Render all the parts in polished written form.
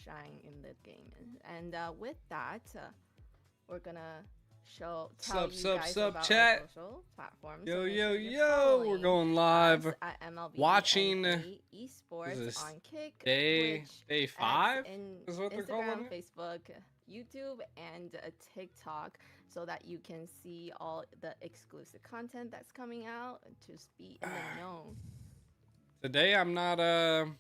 shine in the game. And with that, we're gonna tell Sup, you sup, guys sup, about chat. our social platforms. Yo, So make yo, sure you're yo. We're following going us live. at MLB Watching. Esports This on Kick, day Twitch, 5 X, in is what they're calling Instagram, it. Facebook, YouTube, and TikTok, so that you can see all the exclusive content that's coming out. Just be in the know. Today I'm not Definitely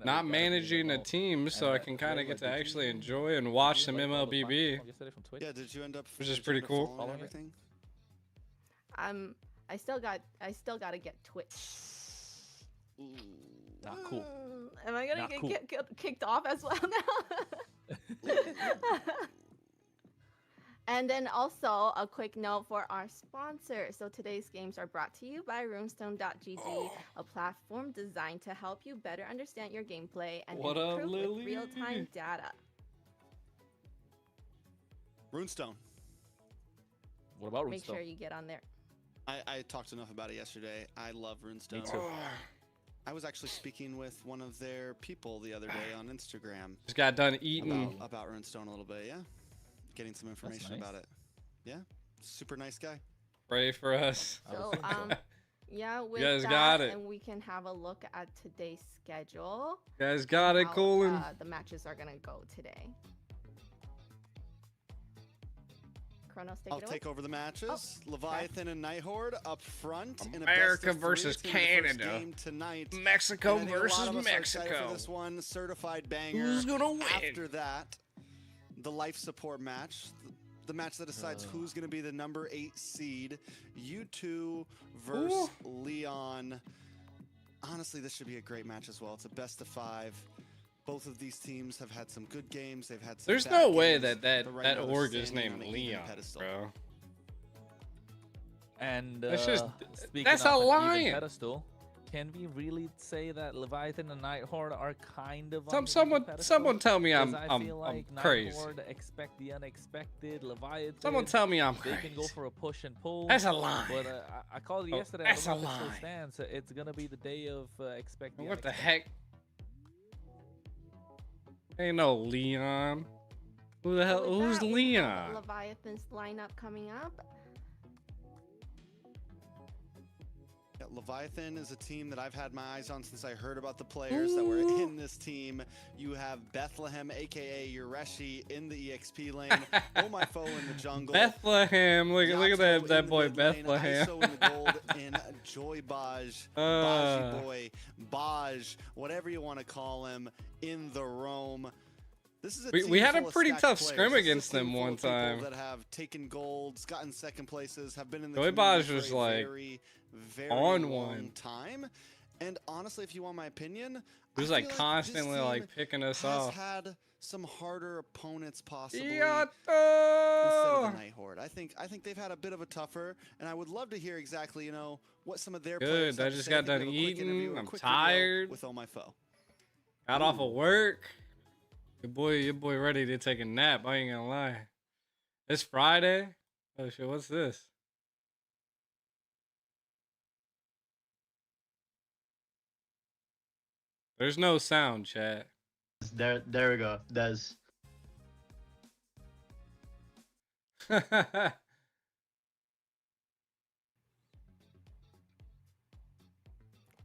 not gotta be in the managing a know. team, so And, I can kind of Layla, get to did actually you- enjoy and did watch you some invite all the fans MLBB. from yesterday from Twitch? Yeah, did you end up? Which is did you pretty end up cool. following Following it? everything? I still gotta get Twitch. Ooh. Not cool. Am I gonna Not get, cool. get kicked off as well now? And then also a quick note for our sponsor. So today's games are brought to you by runestone.gg, a platform designed to help you better understand your gameplay and What up, improve Lily? with real-time data. Runestone. What about Make Runestone? sure you get on there. I talked enough about it yesterday. I love Runestone. Me too. I was actually speaking with one of their people the other day on Instagram Just got done eating. about Runestone a little bit. Yeah, getting some information nice. about it. Yeah, super nice guy. Pray for us. I would So think so. yeah, with guys that, got it. and we can have a look at today's schedule. You guys got it, how, Colin. the matches are gonna go today. Kronos, take I'll it away. take over the matches. Oh, Leviathan and Nighthorde up front in a America best of three. versus It's gonna be the first Canada. game tonight. Mexico And I think a lot versus of us are excited Mexico. for this one, certified banger. Who's gonna win? After that, the life support match, the match that decides who's going to be the number 8 seed. U2 versus Leon. Honestly, this should be a great match as well. It's a best of 5. Both of these teams have had some good games. They've had some There's bad no way games, that but right that now they're org is standing named on an even Leon, pedestal. bro. And That's just- speaking that's of a an even lion. pedestal, can we really say that Leviathan and Nighthorde are kind of on an even Someone pedestal? tell me 'Cause I'm I feel like crazy. Nighthorde expect the unexpected. Leviathan, Someone tell me I'm they can go crazy. for a push and pull. That's a lie. But I called it Oh, yesterday. that's I don't know a if it lie. still stands. It's gonna be the day of expect the What the unexpected. heck? Ain't no Leon. Who the hell? So with Who's that, we have Leon? Leviathan's lineup coming up. Yeah, Leviathan is a team that I've had my eyes on since I heard about the players that were in this team. You have Bethlehem, aka Yureshi, in the EXP lane. Oh my foe in the jungle. Bethlehem. Look Yato at that in that the boy mid lane, Bethlehem. ISO in the gold, and Joy Baj, Baji boy, Baj, whatever you want to call him, in the roam. This is a We team had a full of pretty stacked tough players. scrim This is a against them team full one of people time. that have taken golds, gotten second places, have been in the Joy community Baj for was, a like, very on long one. time. And honestly, if you want my opinion, He was I like feel this constantly team like picking us has off. had some harder opponents possibly instead of the Yato! Night Horde. I think they've had a bit of a tougher, and I would love to hear exactly, what some of their Good, players I have to just say. got I think we done have a quick eating, interview, a I'm quick video tired. with Oh My Foe. Got off of work. Your boy ready to take a nap. I ain't gonna lie. It's Friday. Oh shit, what's this? There's no sound, chat. There we go. There's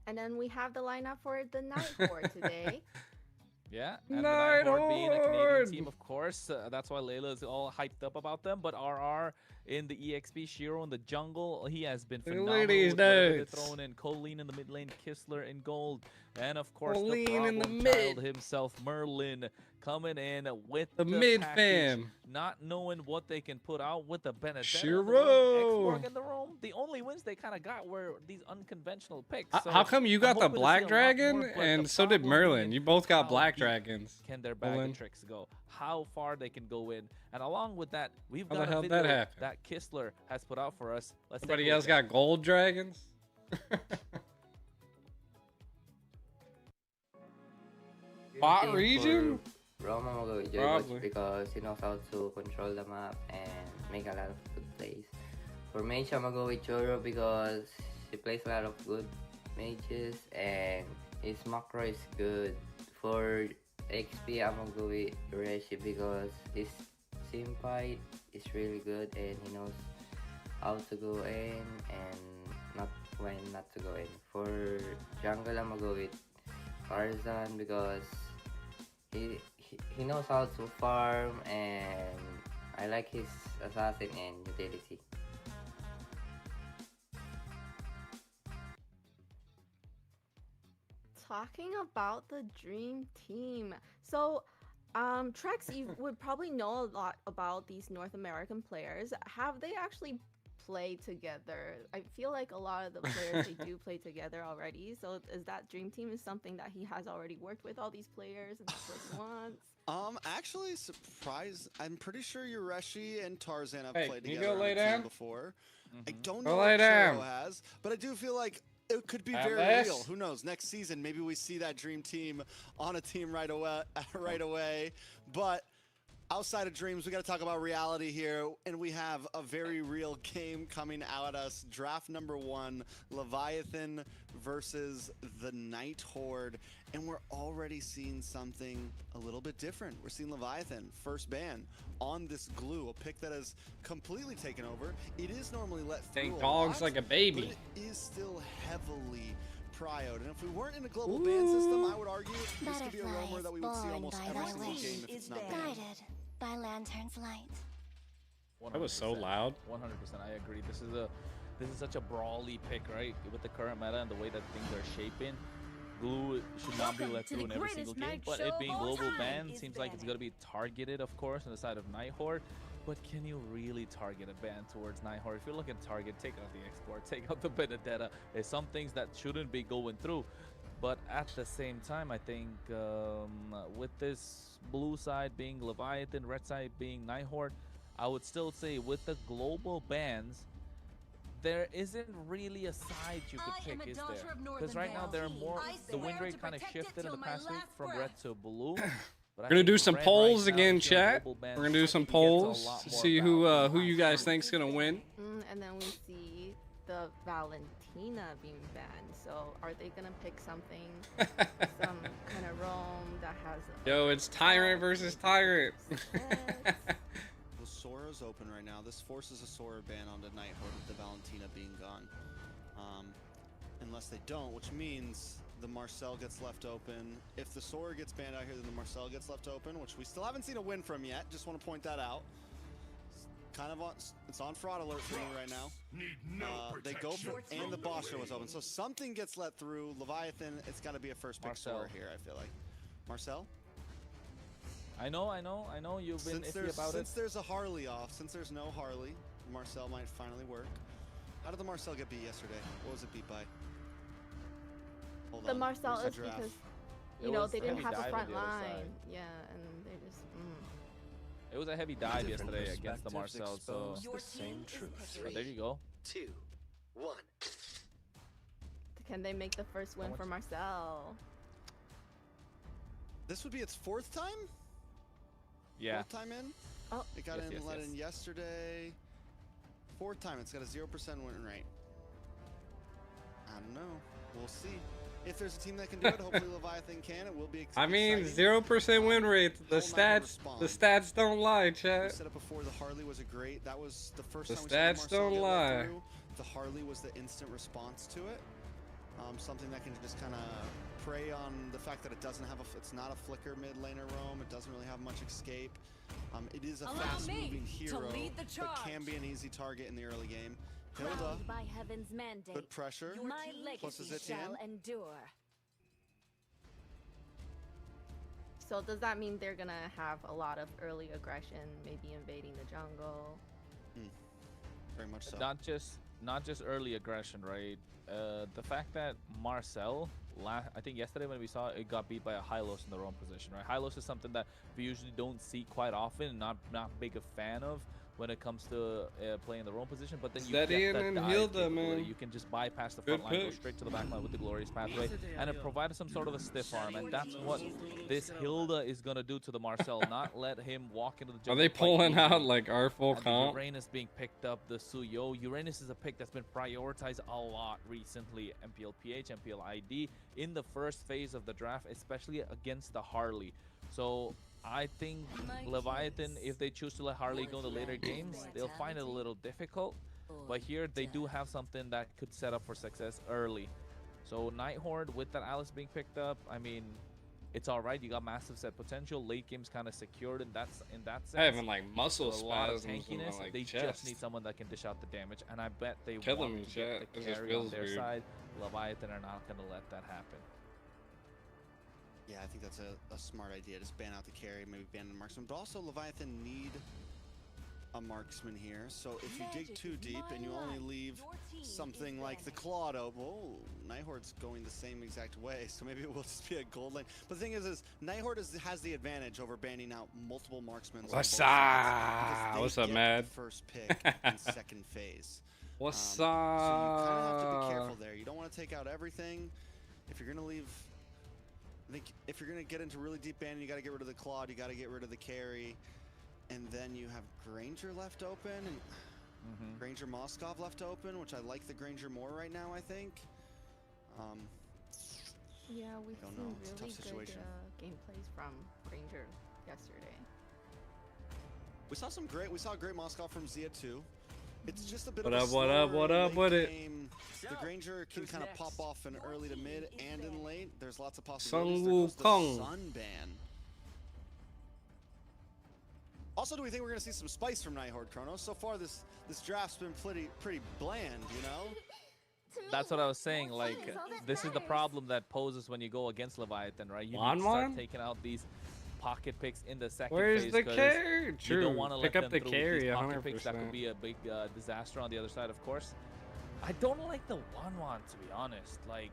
And then we have the lineup for the Night Horde today. Yeah, and the Nighthorde being a Canadian Nighthorde! team, of course. That's why Layla is all hyped up about them. But RR in the EXP, Shiro in the jungle, he has been Look at phenomenal. these with whatever they're dudes. throwing in. Colleen in the mid lane, Kistler in gold. And of course, Colleen the in the problem mid. child himself, Merlin, coming in with The the mid package, fam. not knowing what they can put out with the Benedetta. Shiro. X-Borg in the room. The only wins they kind of got were these unconventional picks. So How come you I'm got the hoping to see a Black lot Dragon more, but and the so did problem Merlin? being You both got how Black deep Dragons. can their bag Olin. of tricks go? How far they can go in? And along with that, we've How got the a hell video that happen? that Kistler has put out for us. Let's take a Somebody look else at got it. gold dragons? Bot region? Roma will go with Joy Probably. Watch because he knows how to control the map and make a lot of good plays. For mage, I'm gonna go with Choro because he plays a lot of good mages and his macro is good. For XP, I'm gonna go with Reshi because his sim fight is really good and he knows how to go in and not when not to go in. For jungle, I'm gonna go with Tarzan because he knows how to farm and I like his assassin and utility. Talking about the dream team. So, Trex, you would probably know a lot about these North American players. Have they actually played together? I feel like a lot of the players they do play together already. So, is that dream team is something that he has already worked with all these players and that's what he wants? Actually, surprise. I'm pretty sure Yureshi and Tarzan have Hey, played can you together go on lay a team down? before. I don't Go know lay if down. Churro has, but I do feel like it could be Atlas? very real. Who knows? Next season, maybe we see that dream team on a team right away. Right away. But outside of dreams, we got to talk about reality here, and we have a very real game coming out at us. Draft number 1, Leviathan versus the Night Horde, and we're already seeing something a little bit different. We're seeing Leviathan, first ban on this glue, a pick that has completely taken over. It is normally let through Dang a dogs lot, like a but baby. it is still heavily prioed. And if we weren't in a global ban system, I would argue this could be a roamer that we would see almost every single game if it's not banned. Guided by Lantern's light. That was so 100%. loud. 100%. I agree. This is such a brawly pick, right? With the current meta and the way that things are shaping, glue should not be let through in every single game. But it being global ban seems like it's gonna be targeted, of course, on the side of Night Horde. But can you really target a ban towards Night Horde? If you're looking to target, take out the export, take out the Benedetta. There's some things that shouldn't be going through. But at the same time, I think with this blue side being Leviathan, red side being Night Horde, I would still say with the global bans, there isn't really a side you could pick, is there? Because right now there are more. The win rate kind of shifted in the past week from red to blue. We're gonna do some polls again, chat. We're gonna do some polls to see who you guys think's gonna win. And then we see the Valentina being banned. So are they gonna pick something, some kind of roam that has? Yo, it's Tyrant versus Tyrant. The Sora's open right now. This forces a Sora ban onto Night Horde with the Valentina being gone. Unless they don't, which means the Marcel gets left open. If the Sora gets banned out here, then the Marcel gets left open, which we still haven't seen a win from yet. Just want to point that out. It's kind of on, it's on fraud alert for me right now. They go for, and the Bosher was open. So something gets let through. Leviathan, it's got to be a first pick Sora here, I feel like. Marcel? I know you've been iffy about it. Since there's a Harley off, since there's no Harley, Marcel might finally work. How did the Marcel get beat yesterday? What was it beat by? Hold the on. Marcel Where's is the draft? because It you know was they didn't heavy have a dive on front the other line. side. Yeah, and they just. It was a heavy dive yesterday against the Marcel, so the same truth. there you go. 2, 1. Can they make the first win for Marcel? This would be its 4th time? Yeah. 4th time in? Oh. It got let in yesterday. 4th time, it's got a 0% win rate. I don't know. We'll see. If there's a team that can do it, hopefully Leviathan can. It will be I mean, exciting. 0% win rate. The stats don't lie, We chat. said it before, the Harley was a great. That was the first The time we saw stats Marcel don't get let lie. through. The Harley was the instant response to it. Something that can just kind of prey on the fact that it doesn't have it's not a flicker mid laner roam. It doesn't really have much escape. It is a fast-moving hero, but can be an easy target in the early game. Hilda, Crowned by heaven's mandate, good pressure. my Plus legacy Etienne. shall endure. So does that mean they're gonna have a lot of early aggression, maybe invading the jungle? Very much so. Not just early aggression, right? The fact that Marcel, I think yesterday when we saw it, got beat by a Hylos in the wrong position, right? Hylos is something that we usually don't see quite often, and not big a fan of when it comes to playing the wrong position. But then you get Zedian that and dive Hilda, capability. man. You can just bypass the Good front line, go pick. straight to the back line with the glorious pathway, and it provided some sort of a stiff arm, and that's what this Hilda is gonna do to the Marcel. Not let him walk into the jungle. Are they quite pulling easily. out like our full And the comp? Uranus being picked up, the Suyo. Uranus is a pick that's been prioritized a lot recently. MPL PH, MPL ID in the first phase of the draft, especially against the Harley. So I think Leviathan, if they choose to let Harley go in the later games, they'll find it a little difficult. But here they do have something that could set up for success early. So Nighthorde with that Alice being picked up, I mean, it's all right. You got massive set potential. Late game's kind of secured in that sense. I having like muscle So a lot of spasms in my tankiness. like They chest. just need someone that can dish out the damage, and I bet they Killing want me, to get chat. the It just carry on feels their weird. side. Leviathan are not going to let that happen. Yeah, I think that's a smart idea. Just ban out the carry, maybe ban the marksman. But also Leviathan need a marksman here. So if you dig too deep and you only leave something like the Clawdo, whoa, Nighthorde's going the same exact way. So maybe it will just be a gold lane. But the thing is Nighthorde has the advantage over banning out multiple marksmen. What's up? What's up, Mad? First pick in second phase. What's So you kind of have to be up? careful there. You don't want to take out everything. If you're going to leave, I think if you're going to get into really deep banning, you got to get rid of the Claude, you got to get rid of the carry. And then you have Granger left open, and Granger Moskov left open, which I like the Granger more right now, I think. Yeah, we've Don't seen know. It's a really tough good situation. gameplays from Granger yesterday. We saw a great Moskov from Zia too. It's just a bit What of a up, what up, slower what up late with it? game. The Granger can kind of pop off in early to mid and in late. There's lots of Sun possibilities. There goes the Wukong. Sun ban. Also, do we think we're going to see some spice from Nighthorde, Chronos? So far, this draft's been pretty bland, you know? That's what I was saying. Like, this is the problem that poses when you go against Leviathan, right? You Wan need to start Wan? taking out these pocket picks in the second Where's phase. the 'cause carry? You True. don't want to Pick let up them the through carry, these pocket picks. That 100%. could be a big disaster on the other side, of course. I don't like the 1-1, to be honest. Like,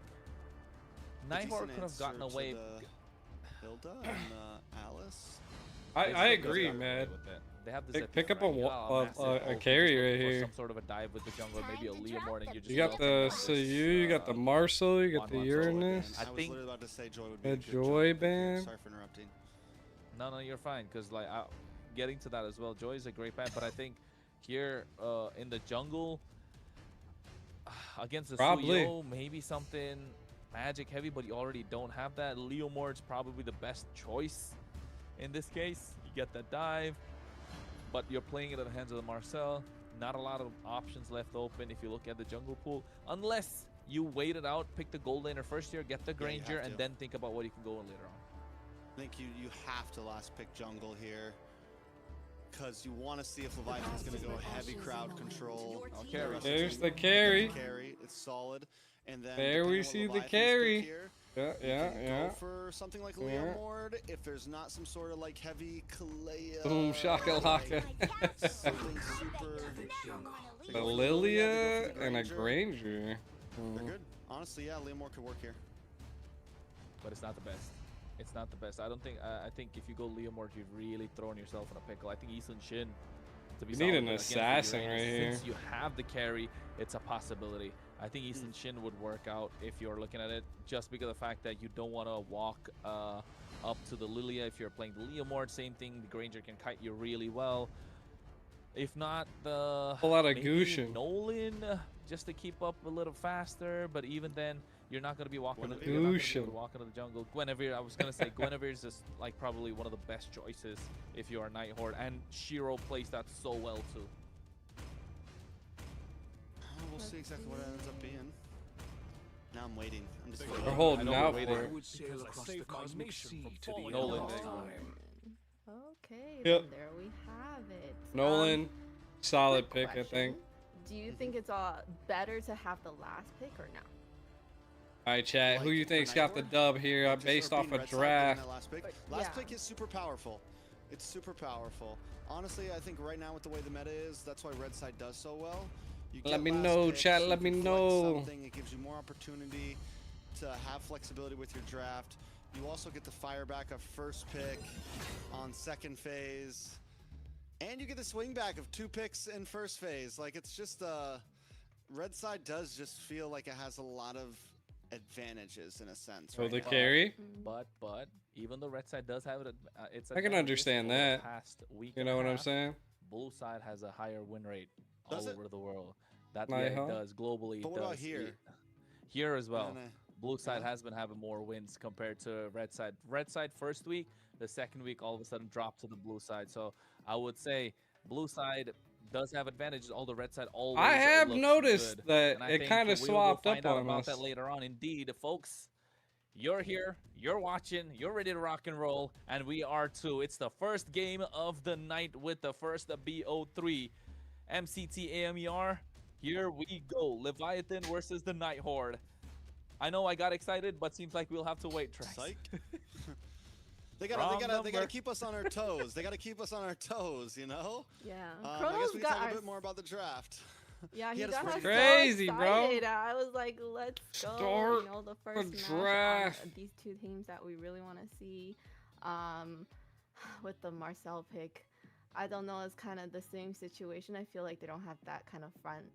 Nighthorde could have gotten away. Hilda and Alice. I agree, man. They have the Pick up a massive carry ult right for here. Some sort of a dive with the jungle, maybe a Leomord, and you're just You got the melting down Sayu, this, you got the Marcel, you got the 1-1 Uranus. I I was think- literally about to say Joy would be A a good Joy jungle pick here. ban. Sorry for interrupting. No, you're fine. Because like getting to that as well, Joy is a great ban, but I think here in the jungle against the Probably. Suyo, maybe something magic heavy, but you already don't have that. Leomord's probably the best choice in this case. You get that dive, but you're playing it at the hands of the Marcel. Not a lot of options left open if you look at the jungle pool, unless you wait it out, pick the gold laner first here, get the Yeah, you Granger, have and to. then think about what you can go in later on. I think you have to last pick jungle here. Because you want to see if Leviathan's going to go heavy crowd control. Carry. There's the carry. Carry, it's solid. And then There we depending on what see the Leviathan's pick carry. here, Yeah, you yeah, can yeah. go for something like Yeah. Leomord if there's not some sort of like heavy Kalea. Boom, shakalaka. like, something super. A Lilia and a Granger. They're good. Honestly, yeah, Leomord could work here. But it's not the best. It's not the best. I don't think. I think if you go Leomord, you've really thrown yourself in a pickle. I think Eason Shin. To be You need solid, an but against the assassin Uranus, right here. Since you have the carry, it's a possibility. I think Eason Shin would work out if you're looking at it, just because of the fact that you don't want to walk up to the Lilia. If you're playing the Leomord, same thing. The Granger can kite you really well. If not, the Pull out a maybe Gushin. Nolan just to keep up a little faster. But even then, you're not going to be walking. Guinevere. You're not gonna be Gushin. able to walk into the jungle. Guinevere, I was going to say Guinevere is just like probably one of the best choices if you are Nighthorde, and Shiro plays that so well too. We'll see exactly what it ends up being. Now I'm waiting. I'm just We're waiting. holding I know out we're for waiting. it. would sail across the cosmic sea to the Nolan. Okay, Yep. then there we have it. Nolan, solid quick pick, I think. question. Do you think it's better to have the last pick or no? All right, chat. Who Like you for think's got the Nighthorde? dub here? Just Based for off being a red side, getting draft. that last pick. But, Last yeah. pick is super powerful. It's super powerful. Honestly, I think right now with the way the meta is, that's why red side does so well. You Let get me last know, picks, chat, you let me can flex know. something, It gives you more opportunity to have flexibility with your draft. You also get the fire back of first pick on second phase. And you get the swing back of 2 picks in first phase. Like, it's just, red side does just feel like it has a lot of advantages in a sense. So right the now. carry. But even though red side does have it, it's I can advantages understand over the that. Past week You and know a what I'm half, saying? Blue side has a higher win rate all Does it? over the world. That Like yeah, how? it does globally. But it what about does. here? Here as well. No, no. Blue side Yeah. has been having more wins compared to red side. Red side first week The second week, all of a sudden, dropped to the blue side. So I would say blue side does have advantages. All the red side always I have looks noticed good. that And I it think kind of we'll swapped find up out on about us. that later on. Indeed, folks, you're here, you're watching, you're ready to rock and roll, and we are too. It's the first game of the night with the first BO3 MCT AMER. Here we go. Leviathan versus the Night Horde. I know I got excited, but seems like we'll have to wait, Trax. Psych. They Wrong gotta number. keep us on our toes. They gotta keep us on our toes, you know? Yeah. I Kronos guess we can got talk a our bit more about the draft. Yeah, He he had us got us ready. so Crazy, bro. excited. I was like, let's go. Start You know, the first match draft. on these two teams that we really want to see. With the Marcel pick, I don't know. It's kind of the same situation. I feel like they don't have that kind of front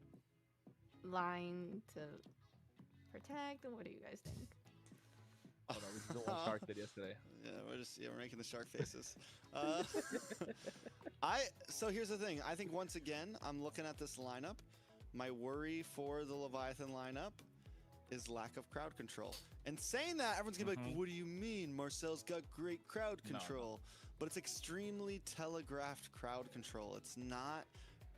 line to protect. What do you guys think? Oh, no, we just what Shark did yesterday. Yeah, we're making the shark faces. So here's the thing. I think once again, I'm looking at this lineup. My worry for the Leviathan lineup is lack of crowd control. And saying that, everyone's gonna be like, "What do you mean? Marcel's got great crowd control." But it's extremely telegraphed crowd control. It's not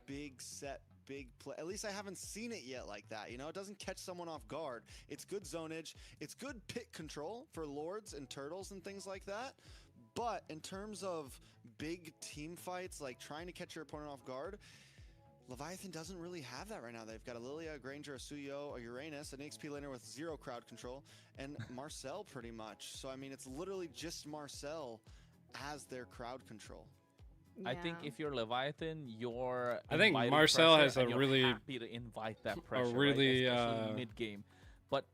big set, big play. At least I haven't seen it yet like that. You know, it doesn't catch someone off guard. It's good zonage. It's good pit control for lords and turtles and things like that. But in terms of big team fights, like trying to catch your opponent off guard, Leviathan doesn't really have that right now. They've got a Lilia, a Granger, a Suyo, a Uranus, an XP laner with 0 crowd control, and Marcel pretty much. So, I mean, it's literally just Marcel as their crowd control. I think Yeah. if you're Leviathan, you're. I think inviting Marcel pressure has a and you're really- happy to invite that pressure, really, right? Especially mid game. But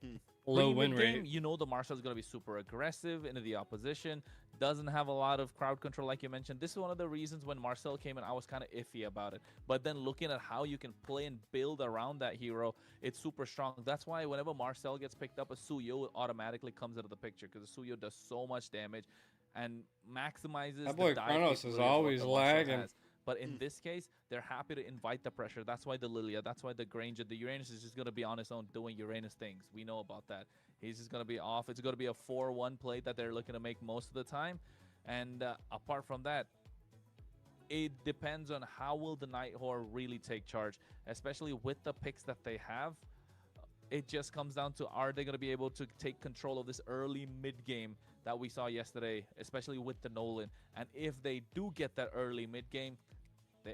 Low win pre-mid-game, rate. you know the Marcel's going to be super aggressive into the opposition. Doesn't have a lot of crowd control, like you mentioned. This is one of the reasons when Marcel came in, I was kind of iffy about it. But then looking at how you can play and build around that hero, it's super strong. That's why whenever Marcel gets picked up, a Suyo automatically comes into the picture because the Suyo does so much damage and maximizes That boy the dive Kronos is capability of what always the Marcel lagging. has. But in this case, they're happy to invite the pressure. That's why the Lilia, that's why the Granger, the Uranus is just going to be on his own doing Uranus things. We know about that. He's just going to be off. It's going to be a 4-1 play that they're looking to make most of the time. And apart from that, it depends on how will the Night Horde really take charge, especially with the picks that they have. It just comes down to, are they going to be able to take control of this early mid-game that we saw yesterday, especially with the Nolan. And if they do get that early mid-game,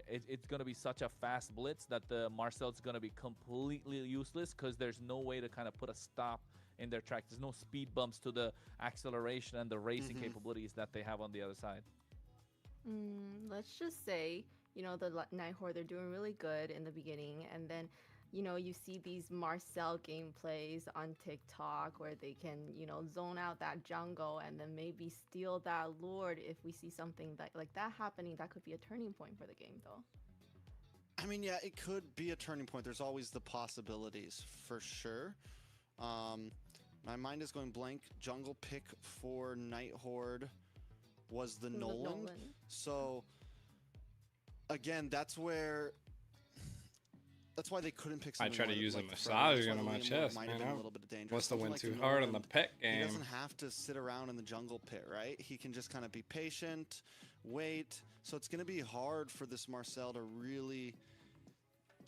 it's going to be such a fast blitz that the Marcel's going to be completely useless because there's no way to kind of put a stop in their track. There's no speed bumps to the acceleration and the racing capabilities that they have on the other side. Let's just say, you know, the Night Horde, they're doing really good in the beginning, and then, you know, you see these Marcel gameplays on TikTok where they can, you know, zone out that jungle and then maybe steal that Lord. If we see something like that happening, that could be a turning point for the game, though. I mean, yeah, it could be a turning point. There's always the possibilities, for sure. My mind is going blank. Jungle pick for Night Horde was the Nolan. So, again, that's why they couldn't pick I something try to like- use a like the massage Front. on my That's why the Liam chest, might have man. been a little bit dangerous. Must have Something went like too the hard on Nolan, the pet He game. doesn't have to sit around in the jungle pit, right? He can just kind of be patient, wait. So it's going to be hard for this Marcel to really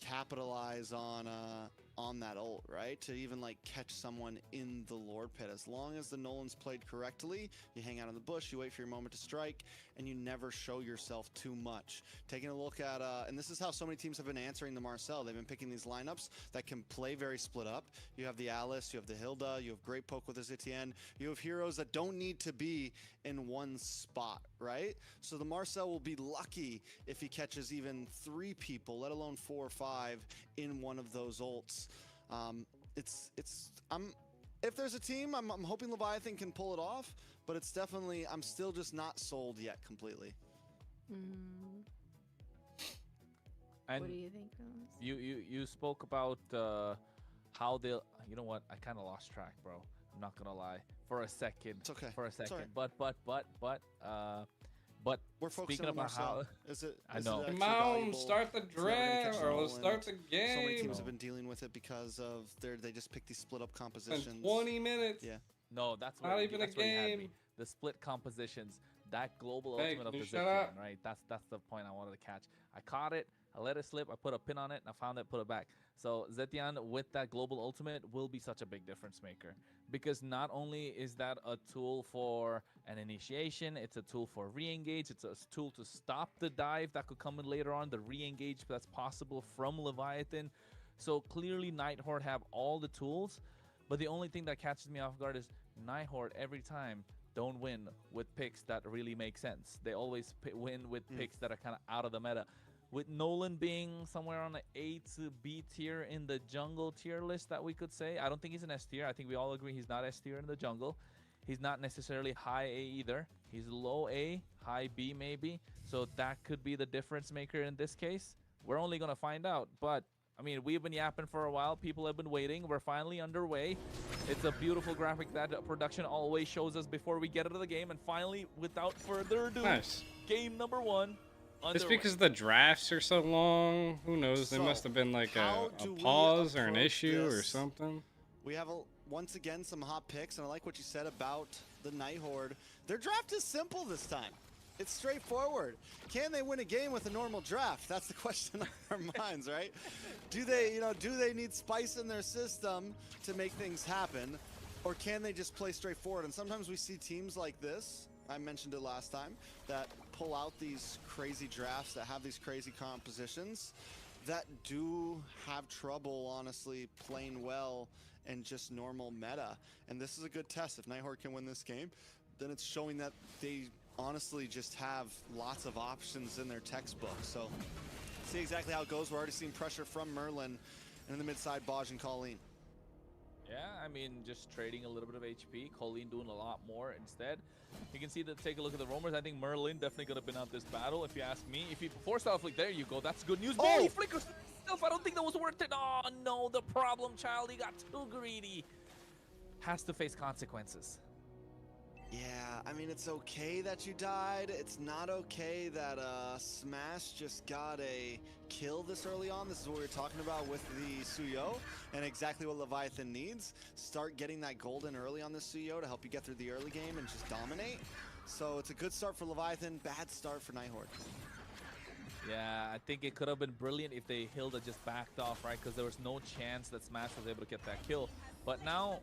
capitalize on that ult, right? To even like catch someone in the Lord pit. As long as the Nolan's played correctly, you hang out in the bush, you wait for your moment to strike, and you never show yourself too much. Taking a look at, and this is how so many teams have been answering the Marcel. They've been picking these lineups that can play very split up. You have the Alice, you have the Hilda, you have Great Poke with his Etienne. You have heroes that don't need to be in one spot, right? So the Marcel will be lucky if he catches even 3 people, let alone 4 or 5 in one of those ults. If there's a team, I'm hoping Leviathan can pull it off, but it's definitely, I'm still just not sold yet completely. And What do you think, Rose? you spoke about how they'll. You know what? I kind of lost track, bro. I'm not gonna lie. For a second. It's okay. For a It's second. all right. But We're focusing speaking on about Marcel. how Is it? I is know. It actually Come on, valuable? start the It's never gonna catch draft, or Nolan. let's start the So many game. teams have been dealing with it because of they just pick these split up In compositions. 20 minutes. Yeah. no, that's Not where, even a that's where you had me. game. The split compositions. that global Hey, ultimate of can the you shut up? Zitian, right? That's the point I wanted to catch. I caught it, I let it slip, I put a pin on it, and I found it, put it back. So Zetian with that global ultimate will be such a big difference maker, because not only is that a tool for an initiation, it's a tool for re-engage, it's a tool to stop the dive that could come in later on, the re-engage that's possible from Leviathan. So clearly Nighthorde have all the tools, but the only thing that catches me off guard is Nighthorde every time don't win with picks that really make sense. They always win with picks that are kind of out of the meta. With Nolan being somewhere on the A to B tier in the jungle tier list that we could say. I don't think he's an S tier. I think we all agree he's not S tier in the jungle. He's not necessarily high A either. He's low A, high B maybe. So that could be the difference maker in this case. We're only going to find out. But, I mean, we've been yapping for a while. People have been waiting. We're finally underway. It's a beautiful graphic that production always shows us before we get into the game. And finally, without further ado, Nice. game number 1. It's because the drafts are so long. Who knows? There must have been like a pause or an issue or something. We have, once again, some hot picks, and I like what you said about the Nighthorde. Their draft is simple this time. It's straightforward. Can they win a game with a normal draft? That's the question on our minds, right? Do they, do they need spice in their system to make things happen, or can they just play straightforward? And sometimes we see teams like this, I mentioned it last time, that pull out these crazy drafts, that have these crazy compositions, that do have trouble, honestly, playing well in just normal meta. And this is a good test. If Nighthorde can win this game, then it's showing that they honestly just have lots of options in their textbook. So see exactly how it goes. We're already seeing pressure from Merlin, and in the mid side, Baj and Colleen. Yeah, I mean, just trading a little bit of HP. Colleen doing a lot more instead. You can see that. Take a look at the roamers. I think Merlin definitely could have been out this battle, if you ask me. If he forced out flick, there you go. That's good news. Oh, he flickers himself. I don't think that was worth it. Oh no, the problem child. He got too greedy. Has to face consequences. Yeah, I mean, it's okay that you died. It's not okay that Smash just got a kill this early on. This is what we were talking about with the Suyo, and exactly what Leviathan needs. Start getting that golden early on the Suyo to help you get through the early game and just dominate. So it's a good start for Leviathan, bad start for Nighthorde. Yeah, I think it could have been brilliant if they Hilda just backed off, right? Because there was no chance that Smash was able to get that kill. But now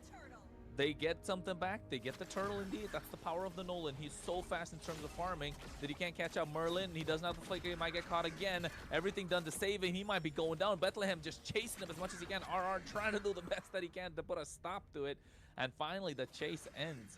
they get something back. They get the turtle indeed. That's the power of the Nolan. He's so fast in terms of farming that he can't catch up Merlin. He doesn't have the flicker. He might get caught again. Everything done to save him. He might be going down. Bethlehem just chasing him as much as he can. RR trying to do the best that he can to put a stop to it. And finally, the chase ends.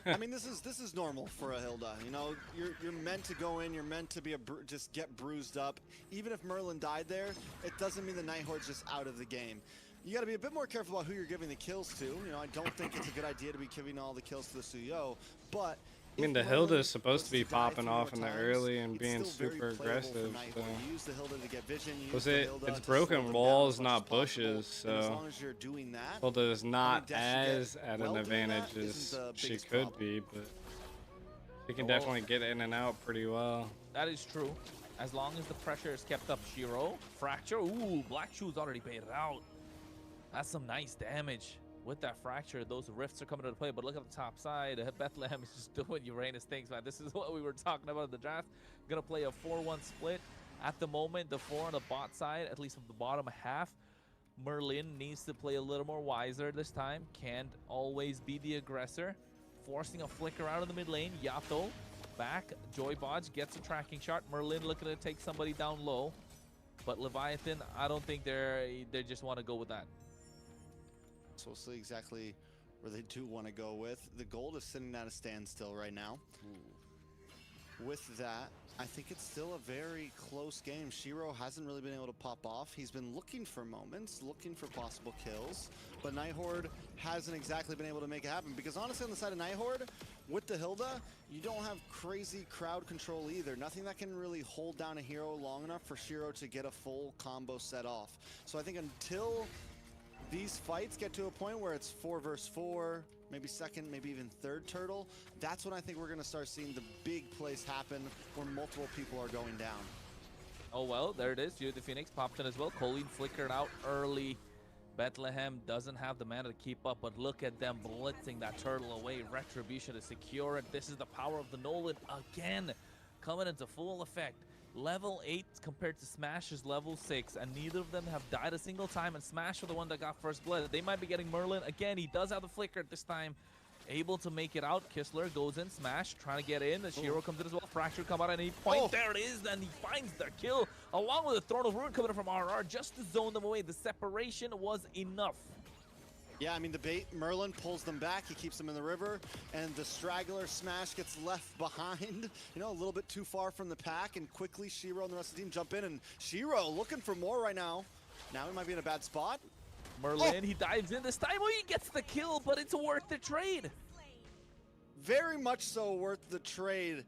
I mean, this is normal for a Hilda. You know, you're meant to go in. You're meant to be just get bruised up. Even if Merlin died there, it doesn't mean the Nighthorde's just out of the game. You got to be a bit more careful about who you're giving the kills to. You know, I don't think it's a good idea to be giving all the kills to the Suyo, but I mean, the Hilda is supposed to be popping off in the early and being super aggressive. So. Use the Hilda to get vision. It's broken walls, not bushes. So as long as you're doing that, Hilda is not as at an advantage as she could be, but she can definitely get in and out pretty well. That is true. As long as the pressure is kept up. Shiro, fracture. Ooh, Black Shoes already paid it out. That's some nice damage. With that fracture, those rifts are coming into play, but look at the top side. Bethlehem is just doing Uranus things, man. This is what we were talking about in the draft. Gonna play a 4-1 split. At the moment, the 4 on the bot side, at least from the bottom half, Merlin needs to play a little more wiser this time. Can't always be the aggressor. Forcing a flicker out of the mid lane. Yato back. Joy Bodge gets a tracking shot. Merlin looking to take somebody down low. But Leviathan, I don't think they just want to go with that. So we'll see exactly where they do want to go with. The gold is sitting at a standstill right now. Ooh. With that, I think it's still a very close game. Shiro hasn't really been able to pop off. He's been looking for moments, looking for possible kills, but Nighthorde hasn't exactly been able to make it happen, because honestly on the side of Nighthorde, with the Hilda, you don't have crazy crowd control either. Nothing that can really hold down a hero long enough for Shiro to get a full combo set off. So I think until these fights get to a point where it's 4 versus 4, maybe second, maybe even third turtle, that's when I think we're going to start seeing the big plays happen where multiple people are going down. Oh, well, there it is. Jude the Phoenix popped in as well. Colleen flickered out early. Bethlehem doesn't have the mana to keep up, but look at them blitzing that turtle away. Retribution to secure it. This is the power of the Nolan again, coming into full effect. Level 8 compared to Smash's level 6, and neither of them have died a single time, and Smash were the one that got first blood. They might be getting Merlin. Again, he does have the flicker this time. Able to make it out. Kistler goes in. Smash trying to get in. The Shiro comes in as well. Fracture come out at any point. There it is. And he finds the kill along with the Throne of Ruin coming in from RR just to zone them away. The separation was enough. Yeah, I mean, the bait, Merlin pulls them back. He keeps them in the river. And the straggler Smash gets left behind, you know, a little bit too far from the pack. And quickly, Shiro and the rest of the team jump in. And Shiro looking for more right now. Now he might be in a bad spot. Merlin, he dives in this time. Oh, he gets the kill, but it's worth the trade. Very much so worth the trade.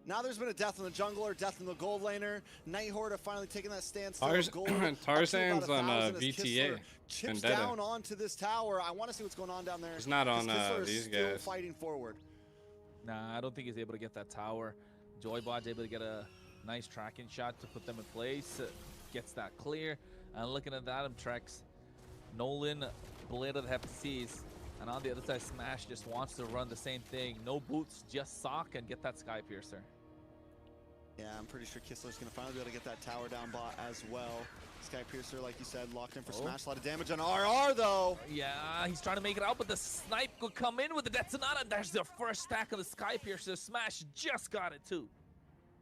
Now there's been a death in the jungler, death in the gold laner. Nighthorde have finally taken that stance. Tarzan's on VTA. Chips down onto this tower. I want to see what's going on down there. He's not on these still guys. fighting forward. Nah, I don't think he's able to get that tower. Joybot's able to get a nice tracking shot to put them in place. Gets that clear. And looking at that, Trex, Nolan, Blade of the Hepatitis. And on the other side, Smash just wants to run the same thing. No boots, just sock and get that Sky Piercer. Yeah, I'm pretty sure Kistler's going to finally be able to get that tower down bot as well. Sky Piercer, like you said, locked in for Smash. A lot of damage on RR, though. Yeah, he's trying to make it out, but the snipe could come in with the Death Sonata. There's the first stack of the Sky Piercer. Smash just got it, too.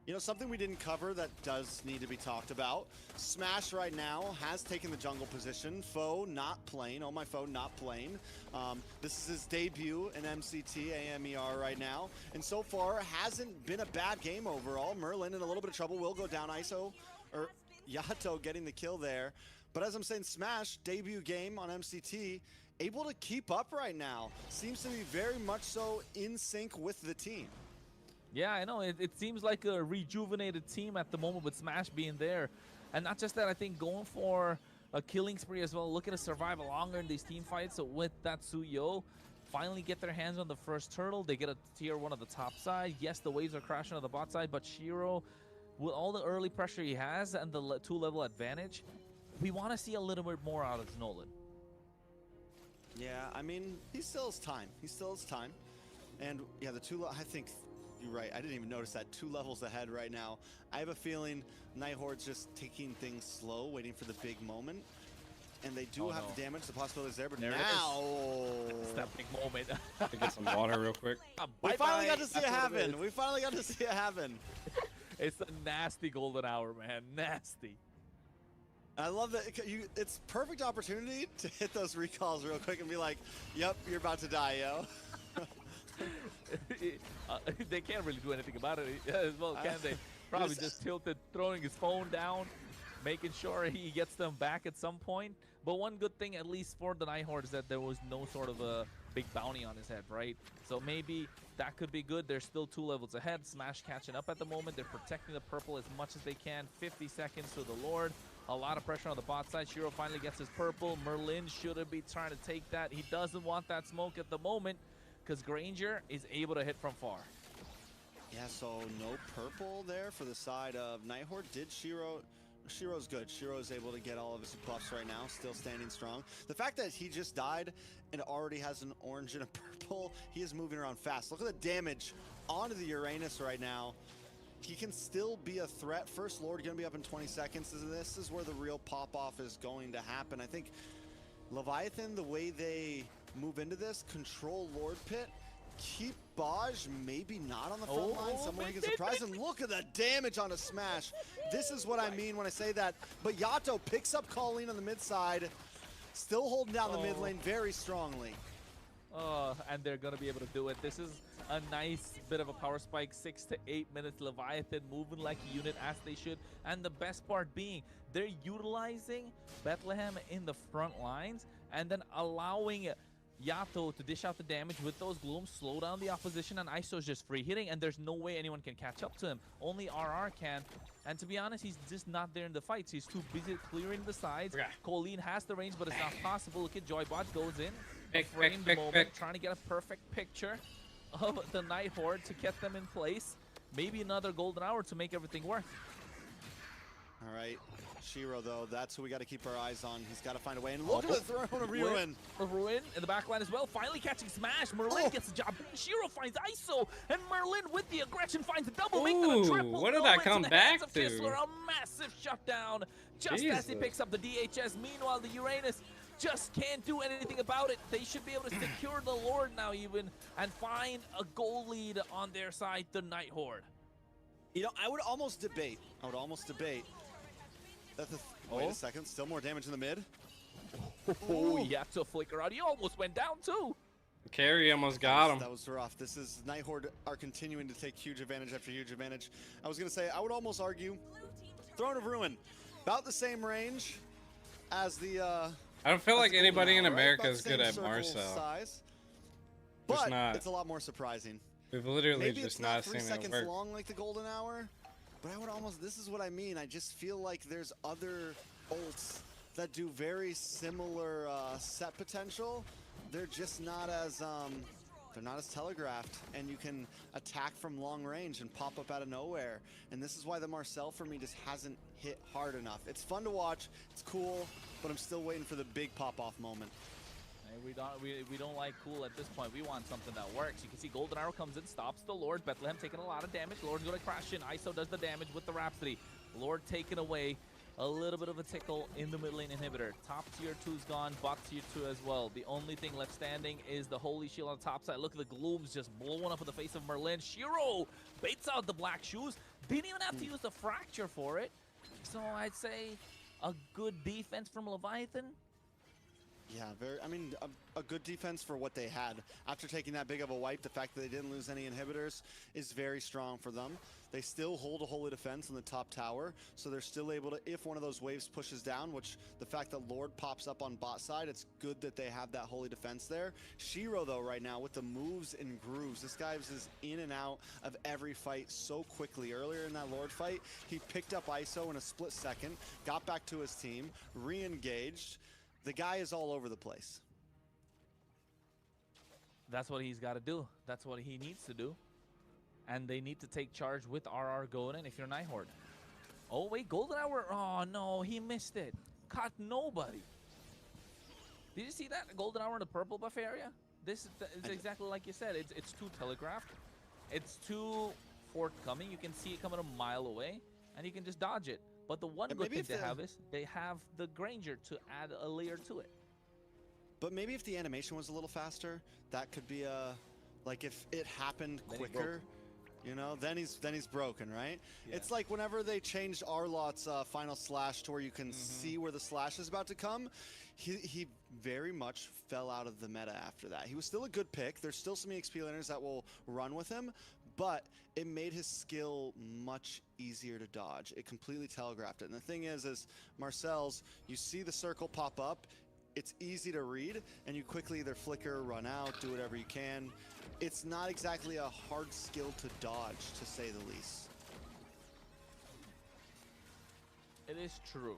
You know, something we didn't cover that does need to be talked about. Smash right now has taken the jungle position. Foe not playing. Oh, my foe not playing. This is his debut in MCT, AMER right now. And so far, hasn't been a bad game overall. Merlin in a little bit of trouble. Will go down. ISO, or Yato getting the kill there. But as I'm saying, Smash, debut game on MCT, able to keep up right now. Seems to be very much so in sync with the team. Yeah, I know. It seems like a rejuvenated team at the moment with Smash being there. And not just that, I think going for a killing spree as well, looking to survive longer in these team fights. So with that Suyo, finally get their hands on the first turtle. They get a tier 1 on the top side. Yes, the waves are crashing on the bot side, but Shiro, with all the early pressure he has and the 2-level advantage, we want to see a little bit more out of Nolan. Yeah, I mean, he still has time. He still has time. And yeah, I think you're right. I didn't even notice that. 2 levels ahead right now. I have a feeling Nighthorde's just taking things slow, waiting for the big moment. And they do have the damage. The possibility is there, but now... It's that big moment. Get some water real quick. We finally got to see it happen. We finally got to see it happen. It's a nasty golden hour, man. Nasty. I love that. It's perfect opportunity to hit those recalls real quick and be like, yep, you're about to die, yo. They can't really do anything about it as well, can they? Probably just tilted, throwing his phone down, making sure he gets them back at some point. But one good thing, at least for the Nighthorde, is that there was no sort of a big bounty on his head, right? So maybe that could be good. They're still 2 levels ahead. Smash catching up at the moment. They're protecting the purple as much as they can. 50 seconds to the Lord. A lot of pressure on the bot side. Shiro finally gets his purple. Merlin shouldn't be trying to take that. He doesn't want that smoke at the moment, because Granger is able to hit from far. Yeah, so no purple there for the side of Nighthorde. Shiro's good. Shiro's able to get all of his buffs right now, still standing strong. The fact that he just died and already has an orange and a purple, he is moving around fast. Look at the damage onto the Uranus right now. He can still be a threat. First Lord going to be up in 20 seconds. This is where the real pop-off is going to happen. I think Leviathan, the way they move into this, control Lord Pit, keep Baj maybe not on the front line, somewhere he gets surprised, and look at the damage on a Smash. This is what I mean when I say that. But Yato picks up Colleen on the mid side, still holding down the mid lane very strongly. And they're going to be able to do it. This is a nice bit of a power spike, 6 to 8 minutes. Leviathan moving like a unit as they should. And the best part being, they're utilizing Bethlehem in the front lines and then allowing Yato to dish out the damage with those glooms, slow down the opposition, and ISO's just free hitting, and there's no way anyone can catch up to him. Only RR can. And to be honest, he's just not there in the fights. He's too busy clearing the sides. Okay. Colleen has the range, but it's not possible. Look at Joybot goes in. Frame the moment, trying to get a perfect picture of the Nighthorde to get them in place. Maybe another golden hour to make everything work. All right, Shiro though, that's who we got to keep our eyes on. He's got to find a way. And look at the throne of Ruin. Ruin in the backline as well, finally catching Smash. Merlin gets the job. Shiro finds ISO, and Merlin with the aggression finds a double, making it a triple. What did I come back to? Kistler, a massive shutdown, just as he picks up the DHS. Meanwhile, the Uranus just can't do anything about it. They should be able to secure the Lord now even, and find a goal lead on their side, the Night Horde. You know, I would almost debate that the... Wait a second, still more damage in the mid. Oh, he had to flicker out. He almost went down too. Carry almost got him. That was rough. This is Night Horde are continuing to take huge advantage after huge advantage. I was going to say, I would almost argue Throne of Ruin, about the same range as the... I don't feel like anybody in America right? is good at Marcel. Size, Just but not. it's a lot more surprising. We've literally Maybe just it's not not 3 seen it seconds work. long like the Golden Hour, but I would almost, this is what I mean. I just feel like there's other ults that do very similar set potential. They're just not as, they're not as telegraphed, and you can attack from long range and pop up out of nowhere. And this is why the Marcel for me just hasn't hit hard enough. It's fun to watch, it's cool, but I'm still waiting for the big pop-off moment. We don't like cool at this point. We want something that works. You can see Golden Arrow comes in, stops the Lord. Bethlehem taking a lot of damage. Lord's going to crash in. ISO does the damage with the Rhapsody. Lord taken away. A little bit of a tickle in the mid lane inhibitor. Top tier 2's gone, bot tier 2 as well. The only thing left standing is the Holy Shield on the top side. Look at the glooms just blowing up in the face of Merlin. Shiro baits out the black shoes. Didn't even have to use the fracture for it. So I'd say a good defense from Leviathan. Yeah, I mean, a good defense for what they had. After taking that big of a wipe, the fact that they didn't lose any inhibitors is very strong for them. They still hold a holy defense in the top tower, so they're still able to, if one of those waves pushes down, which the fact that Lord pops up on bot side, it's good that they have that holy defense there. Shiro, though, right now, with the moves and grooves, this guy is in and out of every fight so quickly. Earlier in that Lord fight, he picked up ISO in a split second, got back to his team, re-engaged. The guy is all over the place. That's what he's got to do. That's what he needs to do. And they need to take charge with RR going in if you're Night Horde. Oh, wait, Golden Hour. Oh, no, he missed it. Caught nobody. Did you see that? Golden Hour in the purple buff area? This is exactly like you said. It's too telegraphed. It's too forthcoming. You can see it coming a mile away, and you can just dodge it. But the one good thing they have is they have the Granger to add a layer to it. But maybe if the animation was a little faster, that could be a, like if it happened quicker, you know, then he's broken, right? Yeah. It's like whenever they changed Arlot's final slash to where you can see where the slash is about to come, he very much fell out of the meta after that. He was still a good pick. There's still some EXP laners that will run with him, but it made his skill much easier to dodge. It completely telegraphed it. And the thing is Marcel's, you see the circle pop up, it's easy to read, and you quickly either flicker, run out, do whatever you can. It's not exactly a hard skill to dodge, to say the least. It is true.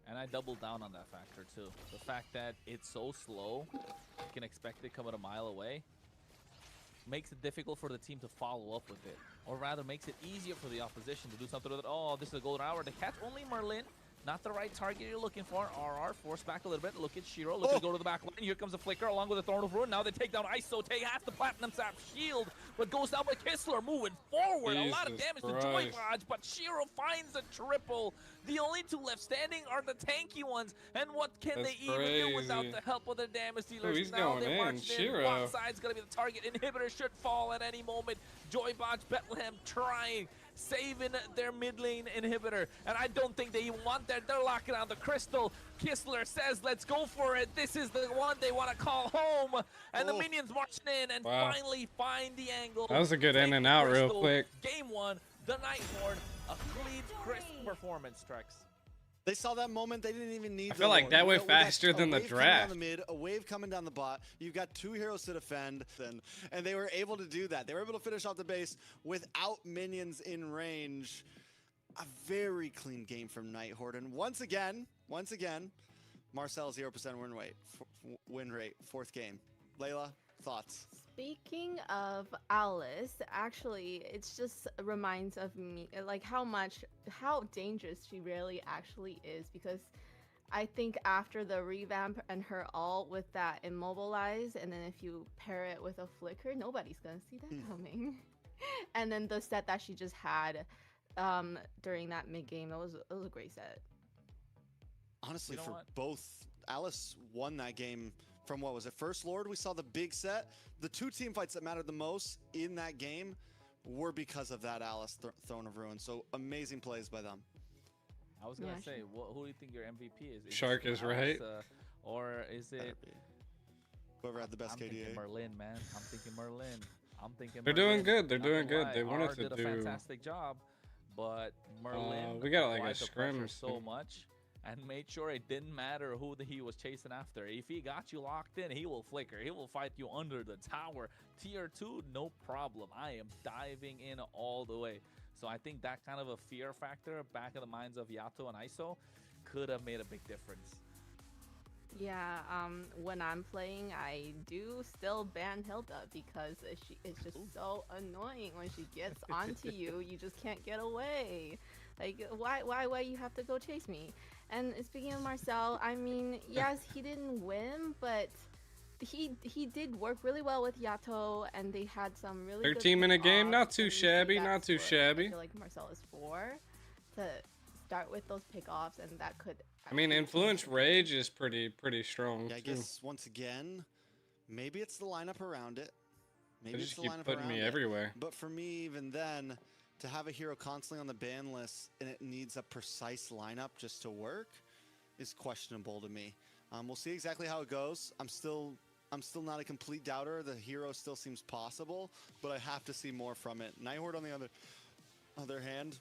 And I doubled down on that factor too. The fact that it's so slow, you can expect it coming a mile away, makes it difficult for the team to follow up with it. Or rather, makes it easier for the opposition to do something with it. Oh, this is a Golden Hour to catch only Merlin. Not the right target you're looking for. RR forced back a little bit. Look at Shiro. Look to go to the back line. Here comes the flicker along with the Throne of Ruin. Now they take down ISO. Take half the Platinum Sap shield, but goes down by Kistler. Moving forward. A lot of damage to Joy Lodge, but Shiro finds a triple. The only two left standing are the tanky ones. And what can they even do without the help of the damage dealers? He's now going they in. march in. One side's going to be the target. Inhibitor should fall at any moment. Joy Lodge, Bethlehem trying. Saving their mid lane inhibitor, and I don't think they even want that. They're locking on the crystal. Kistler says, let's go for it. This is the one they want to call home, and the minions marching in and finally find the angle. That was a good in and out real quick. Game one, the Night Horde, a clean, crisp performance, Trex. They saw that moment. They didn't even need. I feel like that went faster than the draft. Down the mid, a wave coming down the bot. You've got two heroes to defend, and they were able to do that. They were able to finish off the base without minions in range. A very clean game from Night Horde. And once again, Marcel 0% win rate. Fourth game. Layla, thoughts? Speaking of Alice, actually, it's just reminds of me like how dangerous she really actually is, because I think after the revamp and her ult with that immobilize, and then if you pair it with a flicker, nobody's gonna see that coming. And then the set that she just had during that mid game, it was a great set. Honestly, You know for what? both, Alice won that game from what was it? First Lord, we saw the big set. The two team fights that mattered the most in that game were because of that Alice Throne of Ruin. So amazing plays by them. I was gonna Yeah, say, who do you think your MVP is? Shark it is Alex, right. Or is it? Better be. Whoever had the best I'm KDA. thinking Merlin, man. I'm thinking Merlin. They're doing good. They're Not doing gonna good. lie, They wanted R to did a do. fantastic job, but Merlin We got like applied a the scrim pressure so soon. much and made sure it didn't matter who he was chasing after. If he got you locked in, he will flicker. He will fight you under the tower. Tier 2, no problem. I am diving in all the way. So I think that kind of a fear factor back in the minds of Yato and ISO could have made a big difference. Yeah, when I'm playing, I do still ban Hilda because she is just so annoying. When she gets onto you, you just can't get away. Like, why you have to go chase me? And speaking of Marcel, I mean, yes, he didn't win, but he did work really well with Yato, and they had some really Third good team in a game, pickoffs, not too and you see shabby, not that's too what shabby. I feel like Marcel is for, to start with those pickoffs, and that could. I mean, actually influence change the game. rage is pretty strong Yeah, I too. guess once again, maybe it's the lineup around it. They Maybe just it's the keep lineup putting around me it. everywhere. But for me, even then, to have a hero constantly on the ban list and it needs a precise lineup just to work is questionable to me. We'll see exactly how it goes. I'm still not a complete doubter. The hero still seems possible, but I have to see more from it. Nighthorde, on the other hand,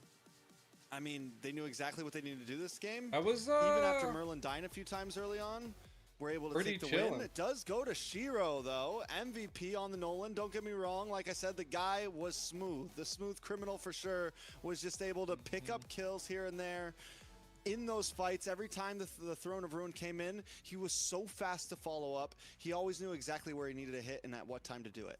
I mean, they knew exactly what they needed to do this game. I was Even after Merlin dying a few times early on, we're able to pretty take the chilling. win. It does go to Shiro, though. MVP on the Nolan. Don't get me wrong. Like I said, the guy was smooth. The smooth criminal for sure was just able to pick up kills here and there. In those fights, every time the Throne of Ruin came in, he was so fast to follow up. He always knew exactly where he needed to hit and at what time to do it.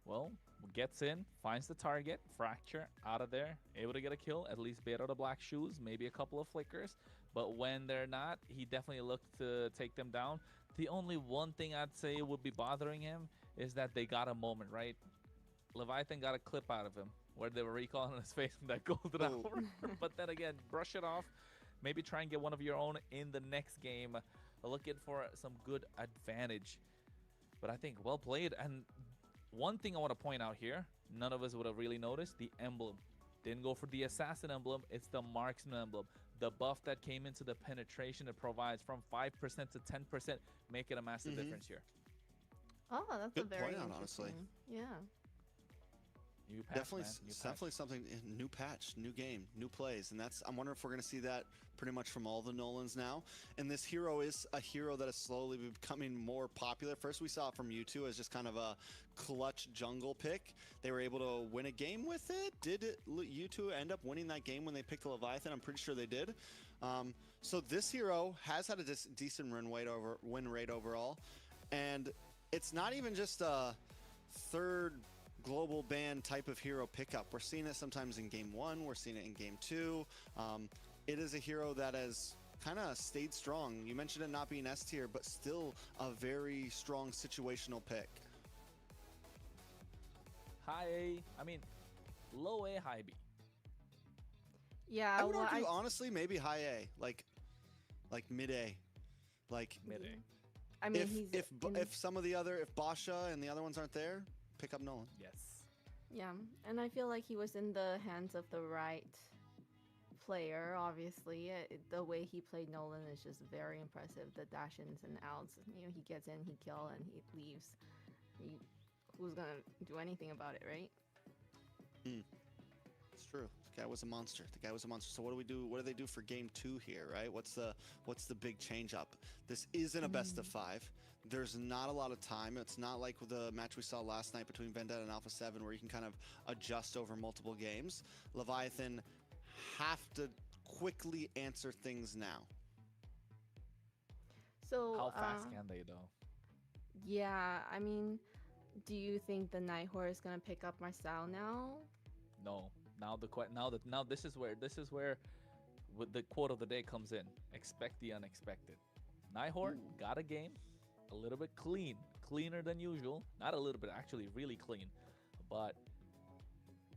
Well, gets in, finds the target, fracture out of there, able to get a kill, at least bait out the black shoes, maybe a couple of flickers. But when they're not, he definitely looked to take them down. The only one thing I'd say would be bothering him is that they got a moment, right? Leviathan got a clip out of him where they were recalling his face in that golden hour. But then again, brush it off. Maybe try and get one of your own in the next game. Looking for some good advantage. But I think well played. And one thing I want to point out here, none of us would have really noticed, the emblem. Didn't go for the assassin emblem, it's the marksman emblem. The buff that came into the penetration it provides from 5% to 10%, make it a massive difference here. Oh, that's Good a very point out, interesting. honestly. Yeah. New patch, Definitely, man. New patch. definitely something. New patch, new game, new plays, and that's. I'm wondering if we're going to see that pretty much from all the Nolans now. And this hero is a hero that is slowly becoming more popular. First, we saw it from U2 as just kind of a clutch jungle pick. They were able to win a game with it. Did U2 end up winning that game when they picked the Leviathan? I'm pretty sure they did. So this hero has had a decent win rate overall, and it's not even just a third global ban type of hero pickup. We're seeing it sometimes in game 1, we're seeing it in game 2. It is a hero that has kind of stayed strong. You mentioned it not being S tier, but still a very strong situational pick. High A, I mean, low A, high B. Yeah, I would well, argue, honestly, maybe high A, like mid A. Like, Mid A. I mean, he's if some of the other, if Basha and the other ones aren't there, pick up Nolan. Yes. yeah, and I feel like he was in the hands of the right player. Obviously, the way he played Nolan is just very impressive. The dash-ins and outs, you know, he gets in, he kills, and he leaves. Who's gonna do anything about it, right? It's true. The guy was a monster. The guy was a monster. So what do we do? What do they do for game 2 here, right? What's the big change up? This isn't a best of 5. There's not a lot of time. It's not like the match we saw last night between Vendetta and Alpha 7 where you can kind of adjust over multiple games. Leviathan have to quickly answer things now. So How fast can they, though? Yeah, I mean, do you think the Nighthawk is gonna pick up Marcel now? No. Now this is where with the quote of the day comes in. Expect the unexpected. Nighthawk got a game a little bit cleaner than usual. Not a little bit, actually really clean. But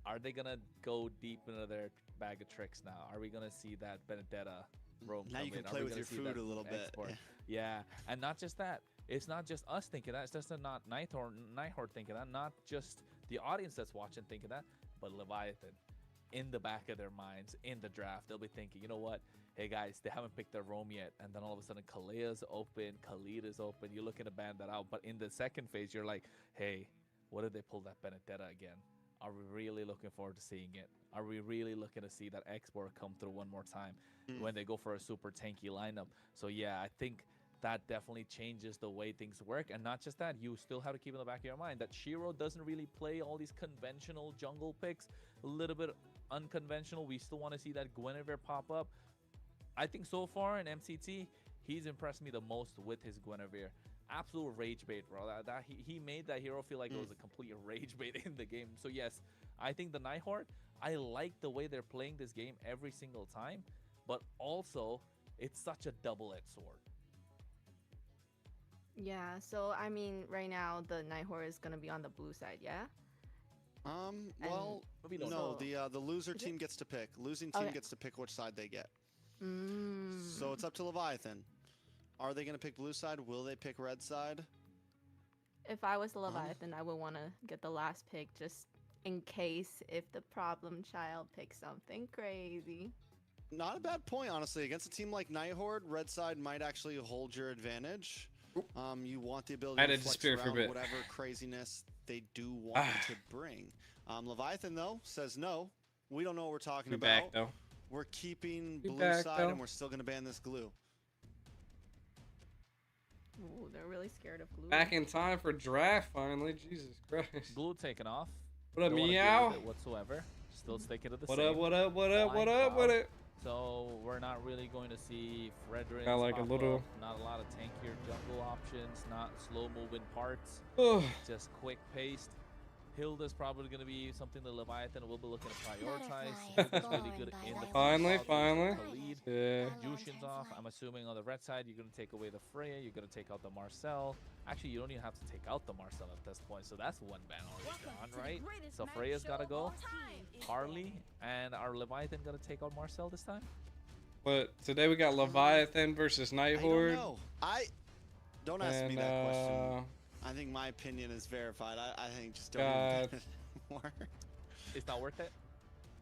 are they gonna go deep into their bag of tricks now? Are we gonna see that Benedetta roam Now come you can in? Are play we with gonna your see food that a little bit. export? Yeah. Yeah, and not just that. It's not just us thinking that. It's just not Nighthawk thinking that. Not just the audience that's watching thinking that, but Leviathan. In the back of their minds, in the draft, they'll be thinking, you know what? Hey guys, they haven't picked their roam yet, and then all of a sudden, Kalea's open, Khalid is open. You're looking to ban that out, but in the second phase, you're like, hey, what if they pull that Benedetta again? Are we really looking forward to seeing it? Are we really looking to see that export come through one more time when they go for a super tanky lineup? So yeah, I think that definitely changes the way things work. And not just that, you still have to keep in the back of your mind that Shiro doesn't really play all these conventional jungle picks. A little bit unconventional. We still want to see that Guinevere pop up. I think so far in MCT, he's impressed me the most with his Guinevere. Absolute rage bait, bro. He made that hero feel like it was a complete rage bait in the game. So yes, I think the Nighthawk, I like the way they're playing this game every single time, but also it's such a double-edged sword. Yeah, so I mean, right now the Nighthawk is gonna be on the blue side, yeah? Well, we don't no. know. The loser Is team it? gets to pick. Losing team Okay. gets to pick which side they get. Mm. So it's up to Leviathan. Are they going to pick blue side? Will they pick red side? If I was the Leviathan, I would want to get the last pick just in case if the problem child picks something crazy. Not a bad point, honestly. Against a team like Nighthawk, red side might actually hold your advantage. You want the ability I had to to flex disappear for a around bit. whatever craziness they do want to bring. Leviathan, though, says no. We don't know what we're talking Be about. back though. We're keeping Be blue back, side, though. and we're still going to ban this glue. Ooh, they're really scared of glue. Back in time for draft finally. Jesus Christ. Blue taken off. What up, Don't wanna deal meow? with it whatsoever. Still sticking to the What same. up? What up? What up? What Flying up? What cloud. up? So we're not really going to see Frederick. Got like a little- Not a lot of tankier jungle options. Not slow moving parts. Ugh. Just quick paced. Hilda's probably going to be something the Leviathan will be looking to prioritize. Butterfly Hilda's really good born in by the the Finally, cloud, finally. Khalid. Yeah. Jushin's off. I'm assuming on the red side, you're going to take away the Freya. You're going to take out the Marcel. Actually, you don't even have to take out the Marcel at this point. So that's one ban already gone, right? So Freya's got to go. Harley and our Leviathan going to take out Marcel this time? But today we got Leviathan versus I Nighthawk. don't know. Don't ask me And that question. I think my opinion is verified. I think just don't even bet anymore. It's not worth it?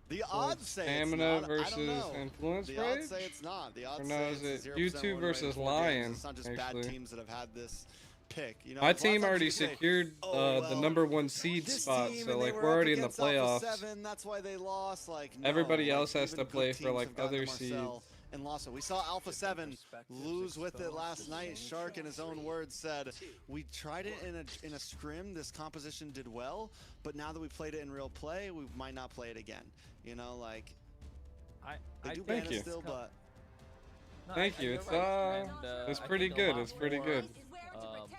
The odds say it's Stamina not. I don't versus know. Influence The Rage? odds say it's not. The odds no, say is it's it a 0% YouTube win versus rate in 4 Lion, games. It's not just actually. bad teams that have had this pick. You know, My a lot of team times already you say, secured "Oh, the well, number 1 seed this spot, team so and they like were we're up already in the against Alpha playoffs. 7, that's why they lost." Like no, Everybody like, else has even to play good for, teams like, have gotten to other Marcel seeds. and lost it. We saw Alpha 7 lose with it last night. Shark, in his own words, said, "We tried it in a scrim. This composition did well, but now that we played it in real play, we might not play it again." You know, like they do ban Thank it you. still, but No, Thank you. you're It's right. it's I pretty think a good. lot It's pretty more, good.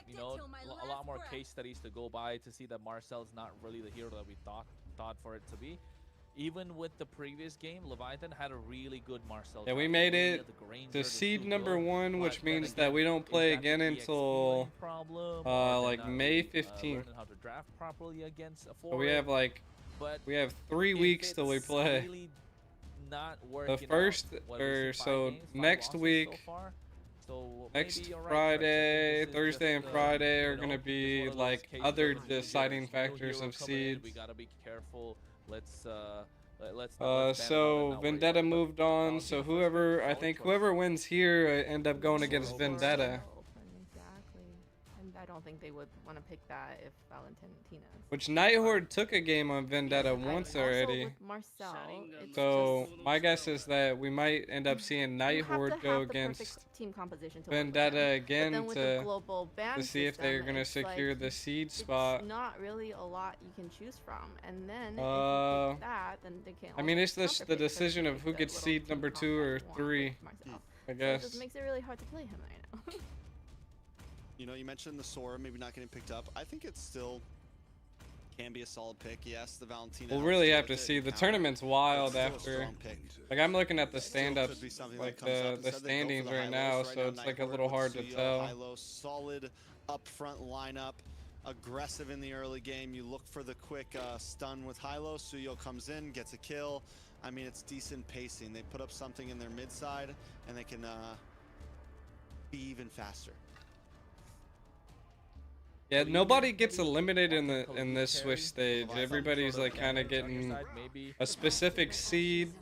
You know, a lot more case studies to go by to see that Marcel's not really the hero that we thought for it to be. Even with the previous game, Leviathan had a really good Marcel. Yeah, we draft. made Really it had the Granger, to the seed Sugo, number 1, which but then means that again, we don't is play that again the until EXP problem, or they're like not May really, 15th. learning how to draft properly against a So we have like but 3 if weeks till we it's play. really not working The first out, what, we've or seen 5 so games, 5 next losses so week, far. So next maybe you're right, Trex. I think Friday, this is Thursday, just, and Friday you are know, gonna just be one of those like cases other of, okay, deciding there's no factors hero of coming in, seeds. we gotta be careful. Let's let's ban it out So and not worry Vendetta about it. moved But on. Valentine So first whoever, pick, I solid think choice. whoever wins here end up going against Or Vendetta, open, exactly. And I don't think they would want to pick that if Valentina's. which Nighthawk took a game on Vendetta once Also already. with Marcel, it's So just, my guess is that we might end up seeing you have to Nighthawk have go the perfect against team composition to work with Vendetta them. But again then with the to global ban see if they're system, gonna it's secure like, the seed spot. It's not really a lot you can choose from, and then if you Uh, pick that, then they can. I mean, also it's the counterpick decision of like who the gets little seed team number comp 2 that or you want 3, with Marcel. I So it guess. just makes it really hard to play him right now. You know, you mentioned the Sora maybe not getting picked up. I think it still can be a solid pick. Yes, the Valentina. We'll helps really you have with to it see. and The counter. tournament's It's wild still a after. strong pick. Like I'm looking at the Still stand-ups, could be something like that comes up. the Instead, they go for standings the right now, Hylos so it's like a Nighthawk little with hard to Suyo, tell. Hylos, solid up front lineup, aggressive in the early game. You look for the quick stun with Hylos. Suyo comes in, gets a kill. I mean, it's decent pacing. They put up something in their mid side, and they can be even faster. Yeah, So nobody even gets maybe eliminated in walking in Kalulu this carry, Swiss stage. some Everybody's sort of like kind of damage on your getting side, maybe. a specific seed.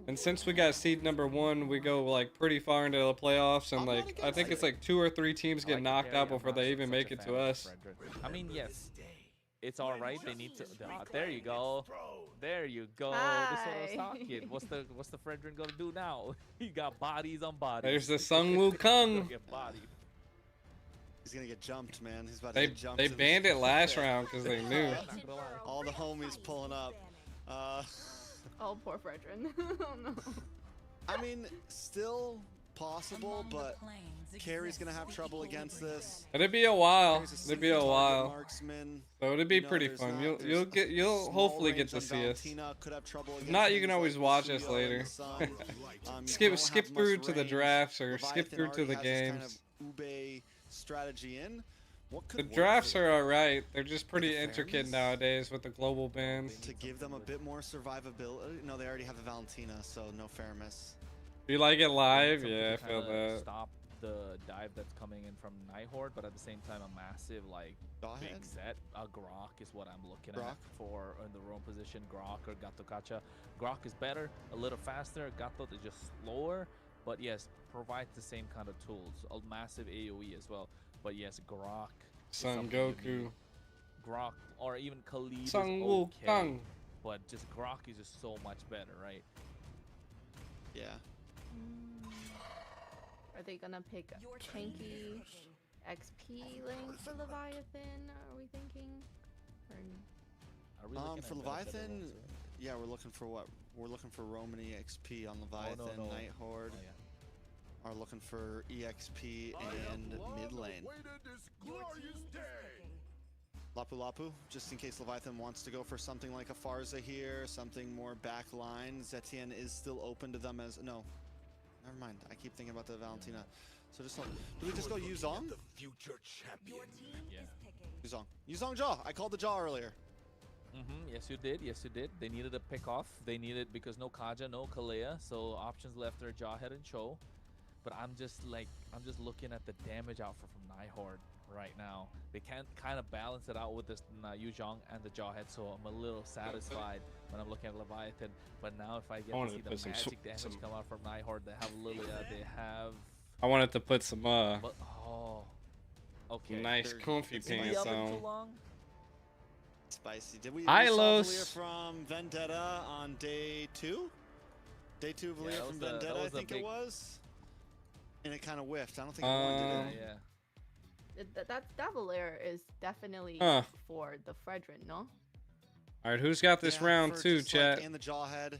And since we got seed number 1, we go like pretty far into the playoffs, and I'm not like I against think it. it's like 2 or 3 teams I get like the knocked carry. out I'm before not they even such make a it fan to of us. Frederick. I mean, yes, it's all right. They need to. There you go. There you go. That's what I was Hi. talking. What's the Frederick gonna do now? He got bodies on bodies. There's the Sung Woo He's Kung. gonna get bodied. He's gonna get jumped, man. He's about to They get jumped. they to the banned it last pit. round because they knew. All the homies pulling up. Oh, poor Fredrin. Oh no. I mean, still possible, but Carrie's gonna have trouble against this. It'd be a while. Carrie's It'd be a target while. Marksman. So it'd be You know, pretty there's fun. not- You'll there's hopefully small get range to on see us. Valentina, could have trouble If against not, you things can always like watch us Suyo and later. the Sun. You Skip don't skip have through much to the range. drafts or skip Leviathan through to already the has this games. kind of Ube strategy in. What could The work drafts for are alright. They're just pretty the intricate fairness? nowadays with the global bans. to give them a bit more survivability? No, they already have the Valentina, so no fairness. Do you like it live? Something Yeah, I to feel kinda that. Stop the dive that's coming in from Nighthorde, but at the same time, a massive like Go big ahead. set. Grok is what I'm looking Grok? at for in the roam position. Grok or Gato Kacha. Grok is better, a little faster. Gato is just slower, but yes, provides the same kind of tools. A massive AOE as well. But yes, Grok. is Son something you Goku. need. Grok or even Khalid Sung is Woo okay, Kung. but just Grok is just so much better, right? Yeah. Are they gonna pick Chanky XP lane for Leviathan? Are we thinking? Or Are we looking For at better Leviathan, roams, right? yeah, we're looking for what? We're looking for Romany XP on Leviathan. no. Night Horde Oh, yeah. are looking for EXP and mid lane. Lapu Lapu, just in case Leviathan wants to go for something like a Farza here, something more back line. Zetien is still open to them as no. Never mind. I keep thinking about the Valentina. So just don't, do we just go Yuzong? The future champion. Yeah. Yuzong. Yuzong Jaw. I called the Jaw earlier. Yes, you did. Yes, you did. They needed a pick off. They needed because no Kaja, no Kalea, so options left are Jawhead and Cho. But I'm just looking at the damage output from Nighthorde right now. They can't kind of balance it out with this Yuzhong and the Jawhead, so I'm a little satisfied when I'm looking at Leviathan. But now if I get to wanted see to the put some magic damage some- come out from Nighthorde, they have Lilia, they have. I wanted to put some But, oh, okay. nice They're- comfy it's Did we pants up it too on. long? Spicy. Did we Hylos. saw Valir from Vendetta on day 2? Day 2 of Yeah, Valir that from was the- that Vendetta, I was a think it big- was. And it kind of whiffed. I don't think it won, did it? Yeah. that Valera is definitely Huh. for the Fredrin, no? All right, who's got this Yeah, round for 2, just, like, chat? and the Jawhead.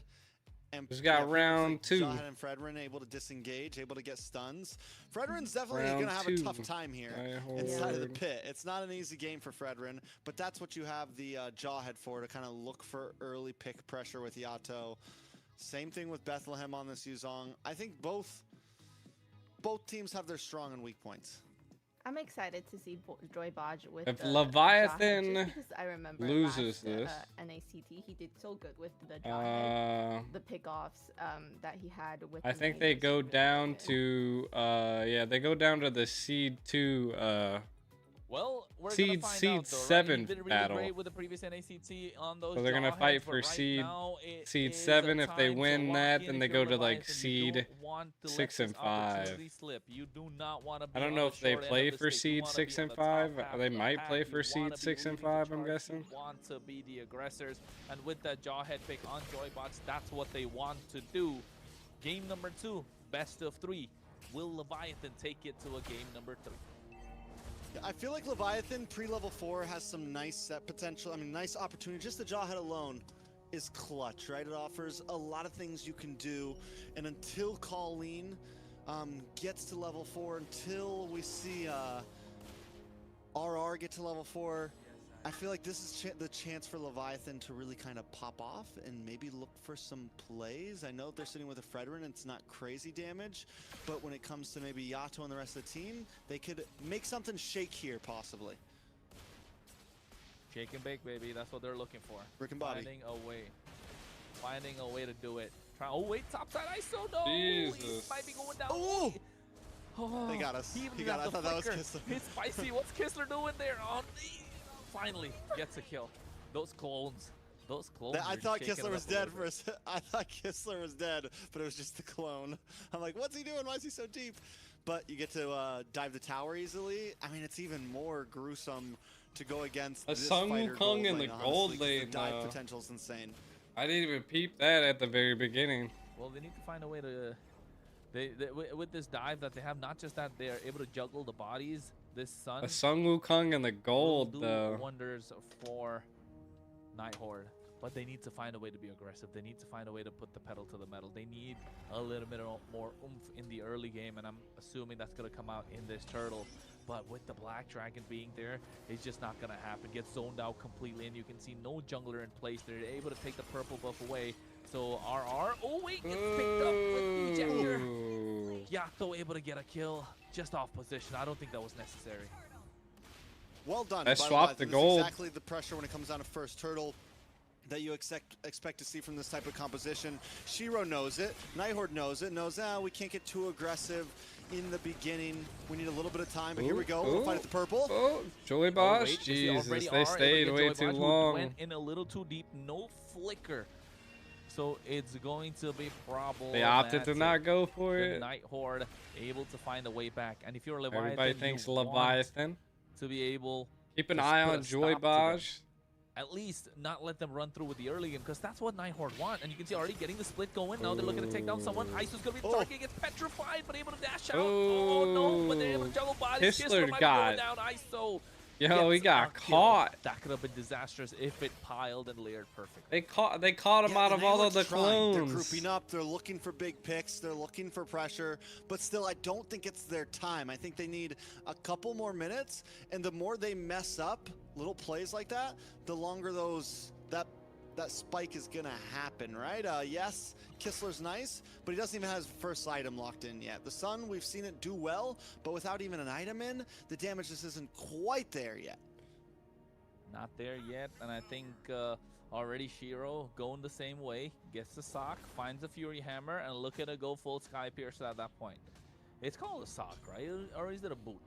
And Who's got for round like 2? Jawhead and Fredrin able to disengage, able to get stuns. Fredrin's definitely Round going to have 2. a tough time here inside of the Nighthorde. pit. It's not an easy game for Fredrin, but that's what you have the Jawhead for, to kind of look for early pick pressure with Yato. Same thing with Bethlehem on this Yuzong. I think both teams have their strong and weak points. I'm excited to see Joy Bodge with If the Leviathan Jawhead, just because I remember loses last, this. NACT, he did so good with the Jawhead, Uh, the pickoffs that he had with. I the think main they was go really down good. to yeah, they go down to the seed 2 Well, we're Seed- gonna find seed out, though, right? 7 He's been really battle. great with the previous NACT on those So they're gonna Jawheads, fight but for right seed- now it seed is a 7. If they time to win lock that, in then if they you're go to, like, Leviathan. You seed don't want to let 6 and this opportunity 5. slip. You do not want to be I don't on know the if they short end play of the for stick. You seed wanna 6 be on and the top 5. half They of the might pack. play You for wanna seed be 6 and leading the 5, I'm charge. guessing. You want to be the aggressors, and with that Jawhead pick on Joybots, that's what they want to do. Game number 2, best of 3. Will Leviathan take it to a game number 3? I feel like Leviathan pre-level 4 has some nice set potential. I mean, nice opportunity. Just the Jawhead alone is clutch, right? It offers a lot of things you can do. And until Colleen gets to level 4, until we see RR get to level 4. I feel like this is the chance for Leviathan to really kind of pop off and maybe look for some plays. I know they're sitting with a Fredrin, it's not crazy damage, but when it comes to maybe Yato and the rest of the team, they could make something shake here, possibly. Shake and bake, baby. That's what they're looking for. Rick and Bobby. Finding a way to do it. Oh, wait, topside ISO, no! Jesus. He might be going down. Oh! Oh, They got us. He even He got got us. the I thought that was flicker. Kistler. It's spicy. What's Kistler doing there? Oh, finally gets a kill. Those clones. I are thought shaking Kistler it was up dead little for a bit. second. I thought Kistler was dead, but it was just the clone. I'm like, what's he doing? Why is he so deep? But you get to dive the tower easily. I mean, it's even more gruesome to go against this Sun fighter Wukong in the honestly, gold 'cause the lane. dive potential is insane. I didn't even peep that at the very beginning. Well, they need to find a way to. With this dive that they have, not just that they are able to juggle the bodies. This Sun A Sun Wukong in the gold, will do though. wonders for Night Horde, but they need to find a way to be aggressive. They need to find a way to put the pedal to the metal. They need a little bit more oomph in the early game, and I'm assuming that's going to come out in this turtle. But with the Black Dragon being there, it's just not going to happen. Gets zoned out completely, and you can see no jungler in place. They're able to take the purple buff away. So RR, oh wait, gets picked up with the ejector. Ooh. Yato able to get a kill just off position. I don't think that was necessary. Well done. I by swapped the Leviathan. This is gold. exactly the pressure when it comes down to first turtle that you expect to see from this type of composition. Shiro knows it. Nighthorde knows it. Knows, we can't get too aggressive in the beginning. We need a little bit of time, but here we go. We'll fight at the purple. Oh, Joy Oh, Bosch, wait, you see already Jesus, are they able to stayed get way Joy too Bosch, who long. went in a little too deep, no flicker. So it's going to be problematic. They opted to not go for The it. Night Horde able to find a way back. And if you're Leviathan, Everybody thinks you want Leviathan. to be able Keep an to eye put on a Joy stop to them. Bosch. At least not let them run through with the early game, because that's what Night Horde want. And you can see already getting the split going. Now they're looking to take down someone. Iso's going to be the target. Gets petrified, but able to dash out. Oh, no, but they're able to juggle bodies. Kistler might got- be going down. Iso Yo, he gets got a kill. caught. That could have been disastrous if it piled and layered perfectly. They caught him out of all of the trying. They're clones. grouping up. They're looking for big picks. They're looking for pressure. But still, I don't think it's their time. I think they need a couple more minutes. And the more they mess up little plays like that, the longer that spike is going to happen, right? Yes, Kistler's nice, but he doesn't even have his first item locked in yet. The Sun, we've seen it do well, but without even an item in, the damage just isn't quite there yet. Not there yet, and I think already Shiro going the same way. Gets the sock, finds a Fury Hammer, and look at it go full Sky Piercer at that point. It's called a sock, right? Or is it a boot?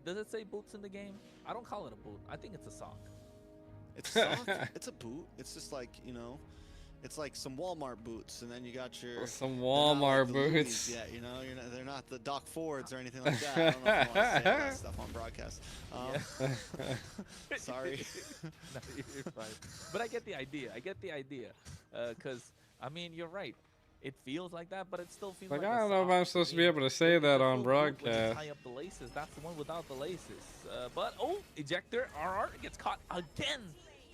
Does it say boots in the game? I don't call it a boot. I think it's a sock. It's soft. It's a boot. It's just like, it's like some Walmart boots, and then you got your Some they're not Walmart like the Louis boots. yet, they're not the Doc Fords or anything like that. I don't know if I want to say all that stuff on broadcast. Sorry. No, you're fine. But I get the idea. Because I mean, you're right. It feels like that, but it still feels Like, like I a don't know if sock I'm supposed to be me. able to say It's that a on full boot when you broadcast. tie up the laces. That's the one without the laces. But ejector RR gets caught again.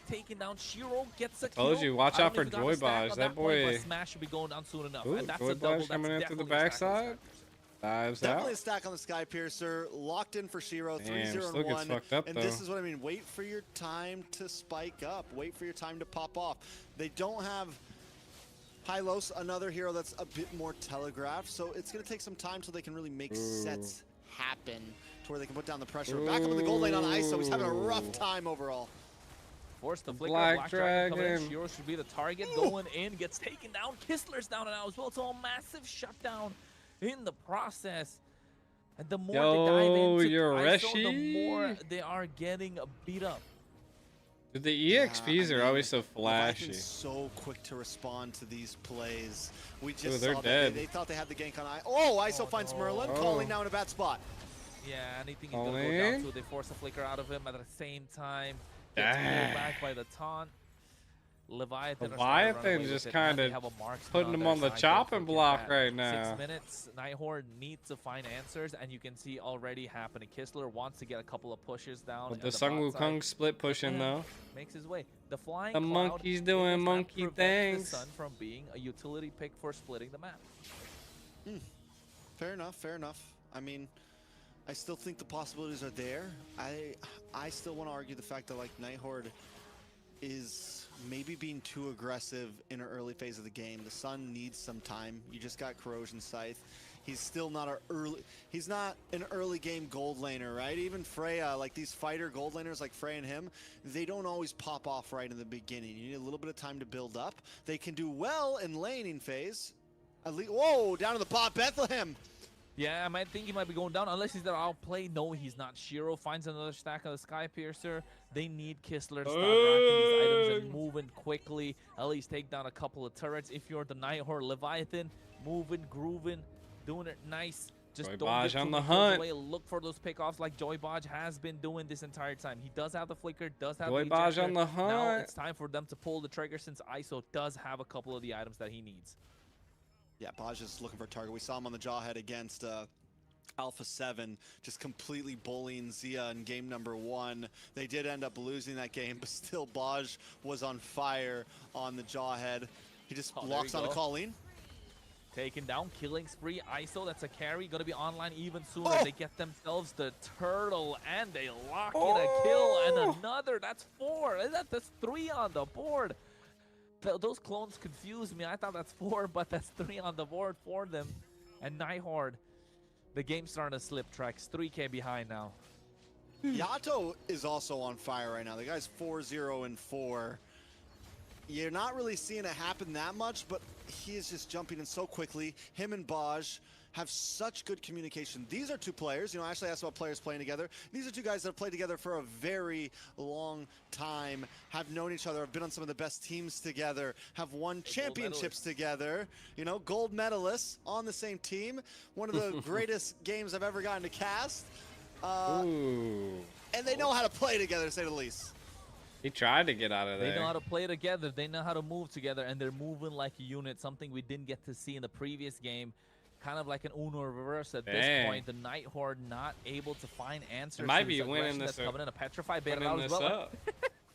Taking down Shiro, gets a kill. Told you, watch I out don't for know if he got Joy a stack Bosch. on That point, but boy- Smash should be going down soon enough. Ooh, And that's Joy a double. Bosch coming in That's through the definitely a stack on the backside. Sky Dives Definitely a out. stack on the Sky Piercer. Locked in for Shiro. Damn, 3-0 still and gets 1. fucked up, And this though. is what I mean. Wait for your time to spike up. Wait for your time to pop off. They don't have Hylos, another hero that's a bit more telegraphed. So it's going to take some time till they can really make sets happen to where they can put down the pressure. Back up in the gold lane on ISO. He's having a rough time overall. Force the flicker. Black Dragon coming in. Dragon. Shiro should be the target. Going in, gets taken down. Kistler's down and out as well. So a massive shutdown in the process. And the more they dive Yo, into you're ISO, the more Reshi. they are getting beat up. Dude, the EXPs are always so flashy. Leviathan's so quick to respond to these plays. We just Ooh, they're saw dead. that they thought they had the gank on I. Oh, ISO finds no. Merlin. Oh. Calling now in a bad spot. Yeah, anything he's going to go down to. They force a flicker out of him at the same time. Gets pulled Dang. back by the taunt. Leviathan just kinda putting him on the chopping block right now. 6 minutes. Nighthorde needs to find answers, and you can see already happening. Kistler wants to get a couple of pushes down. With at the Sun bot side. Wukong split pushing, though. Makes his way. The flying The cloud monkey's in doing this map monkey prevents things. The Sun from being a utility pick for splitting the map. Fair enough, fair enough. I mean, I still think the possibilities are there. I still want to argue the fact that like Nighthorde is maybe being too aggressive in an early phase of the game. The Sun needs some time. You just got Corrosion Scythe. He's still not he's not an early game gold laner, right? Even Freya, like these fighter gold laners like Freya and him, they don't always pop off right in the beginning. You need a little bit of time to build up. They can do well in laning phase. At least, whoa, down to the bot, Bethlehem. Yeah, I might think he might be going down unless he's there outplay. No, he's not. Shiro finds another stack of the Sky Piercer. They need Kistler to start racking these items and moving quickly. At least take down a couple of turrets. If you're the Nighthorde Leviathan, moving, grooving, doing it nice. Just Joy don't Bodge get on too the many kills hunt. away. Look for those pickoffs like Joy Bodge has been doing this entire time. He does have the flicker, does have Joy the Bodge ejector. on the hunt. Now it's time for them to pull the trigger since ISO does have a couple of the items that he needs. Yeah, Bodge is looking for a target. We saw him on the Jawhead against Alpha 7, just completely bullying Zia in game number 1. They did end up losing that game, but still Bodge was on fire on the Jawhead. He just locks on a Colleen. Taken down, killing spree. ISO, that's a carry. Gonna be online even sooner. They get themselves the turtle and they lock in a kill and another. That's 4. That's 3 on the board. Those clones confused me. I thought that's 4, but that's 3 on the board for them. And Nighthorde, the game's starting to slip. Tracks 3K behind now. Yato is also on fire right now. The guy's 4-0-4. You're not really seeing it happen that much, but he is just jumping in so quickly. Him and Bodge have such good communication. These are two players, you know, Ashley asked about players playing together. These are two guys that have played together for a very long time, have known each other, have been on some of the best teams together, have won championships together, you know, gold medalists on the same team. One of the greatest games I've ever gotten to cast. And they know how to play together, to say the least. He tried to get out of there. They know how to play together. They know how to move together, and they're moving like a unit, something we didn't get to see in the previous game. Kind of like an Uno reverse at this point. The Nighthorde not able to find answers. It might be winning this. Coming in a petrify bait out as well.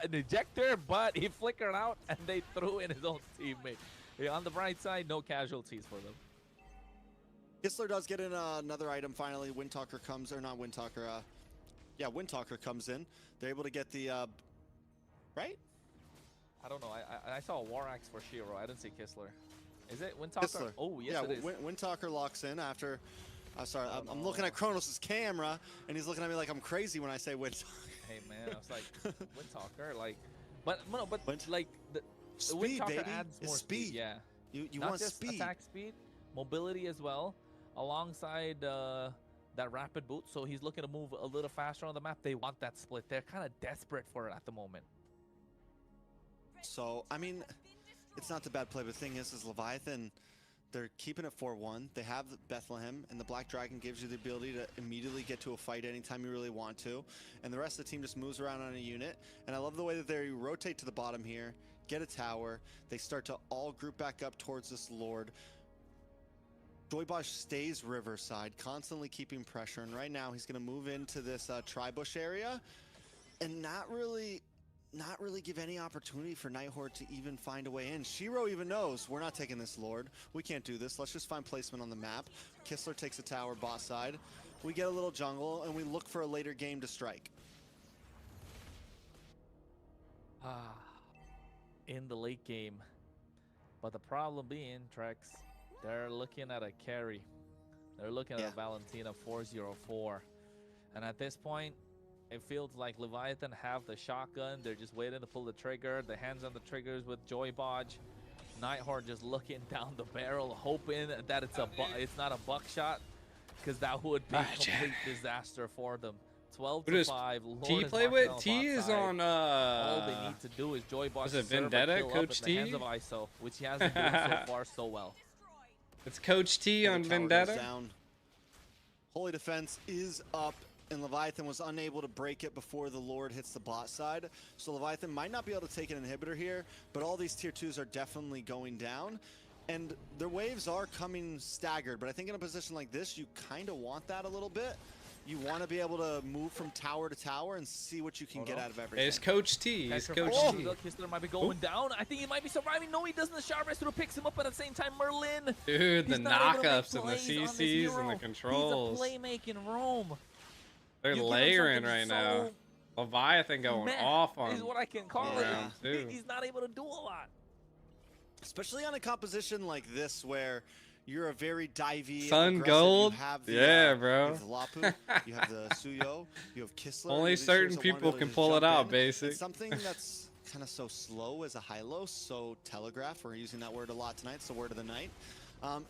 An ejector, but he flickered out, and they threw in his own teammate. On the bright side, no casualties for them. Kistler does get in another item finally. Windtalker comes, or not Windtalker. Yeah, Windtalker comes in. They're able to get the. Right? I don't know. I saw a War Axe for Shiro. I didn't see Kistler. Is it Windtalker? Kistler. Oh, yes, yeah, it is. Windtalker locks in after. Sorry, I'm looking at Kronos' camera, and he's looking at me like I'm crazy when I say Windtalker. Hey, man, I was like, Windtalker, like, but no, but like the speed, Windtalker baby. adds more it's speed. Yeah. You Not want just speed. attack speed, mobility as well, alongside that rapid boot. So he's looking to move a little faster on the map. They want that split. They're kind of desperate for it at the moment. So, I mean, it's not the bad play, but the thing is Leviathan, they're keeping it 4-1. They have Bethlehem, and the Black Dragon gives you the ability to immediately get to a fight anytime you really want to. And the rest of the team just moves around on a unit. And I love the way that they rotate to the bottom here, get a tower. They start to all group back up towards this Lord. Joy Bodge stays Riverside, constantly keeping pressure. And right now, he's going to move into this tri-bush area and not really give any opportunity for Nighthorde to even find a way in. Shiro even knows, we're not taking this Lord. We can't do this. Let's just find placement on the map. Kistler takes a tower bot side. We get a little jungle, and we look for a later game to strike. In the late game. But the problem being, Trex, they're looking at a carry. They're looking at a Valentina 404. And at this point, it feels like Leviathan have the shotgun. They're just waiting to pull the trigger. The hands on the triggers with Joy Bodge. Nighthorde just looking down the barrel, hoping that it's not a buckshot, because that would be a complete disaster for them. 12-5. T play with? T is on. All they need to do is Joy Bodge. Was it Vendetta, Coach T? Hands of ISO, which he has been doing so far so well. It's Coach T on Vendetta. Down. Holy Defense is up, and Leviathan was unable to break it before the Lord hits the bot side. So Leviathan might not be able to take an inhibitor here, but all these tier 2s are definitely going down. And their waves are coming staggered, but I think in a position like this, you kind of want that a little bit. You want to be able to move from tower to tower and see what you can get out of everything. It's Coach T. It's Coach T. Kistler might be going down. I think he might be surviving. No, he doesn't. The Shower Master picks him up, but at the same time, Merlin. Dude, the knockups and the CCs and the controls. He's a playmaking roam. They're You give him layering something right now. so Leviathan going meh, off on is what I can call it. round two. He's not able to do a lot. Especially on a composition like this where you're a very divey, Sun aggressive, Gold? You have the, Yeah, you bro. have the Lapu, you have the Suyo, you have Kistler. Only you have these certain heroes that wanna be people able to can just pull it jump out, in. basic. And something that's kind of so slow as a high-low, so telegraph. We're using that word a lot tonight. It's the word of the night.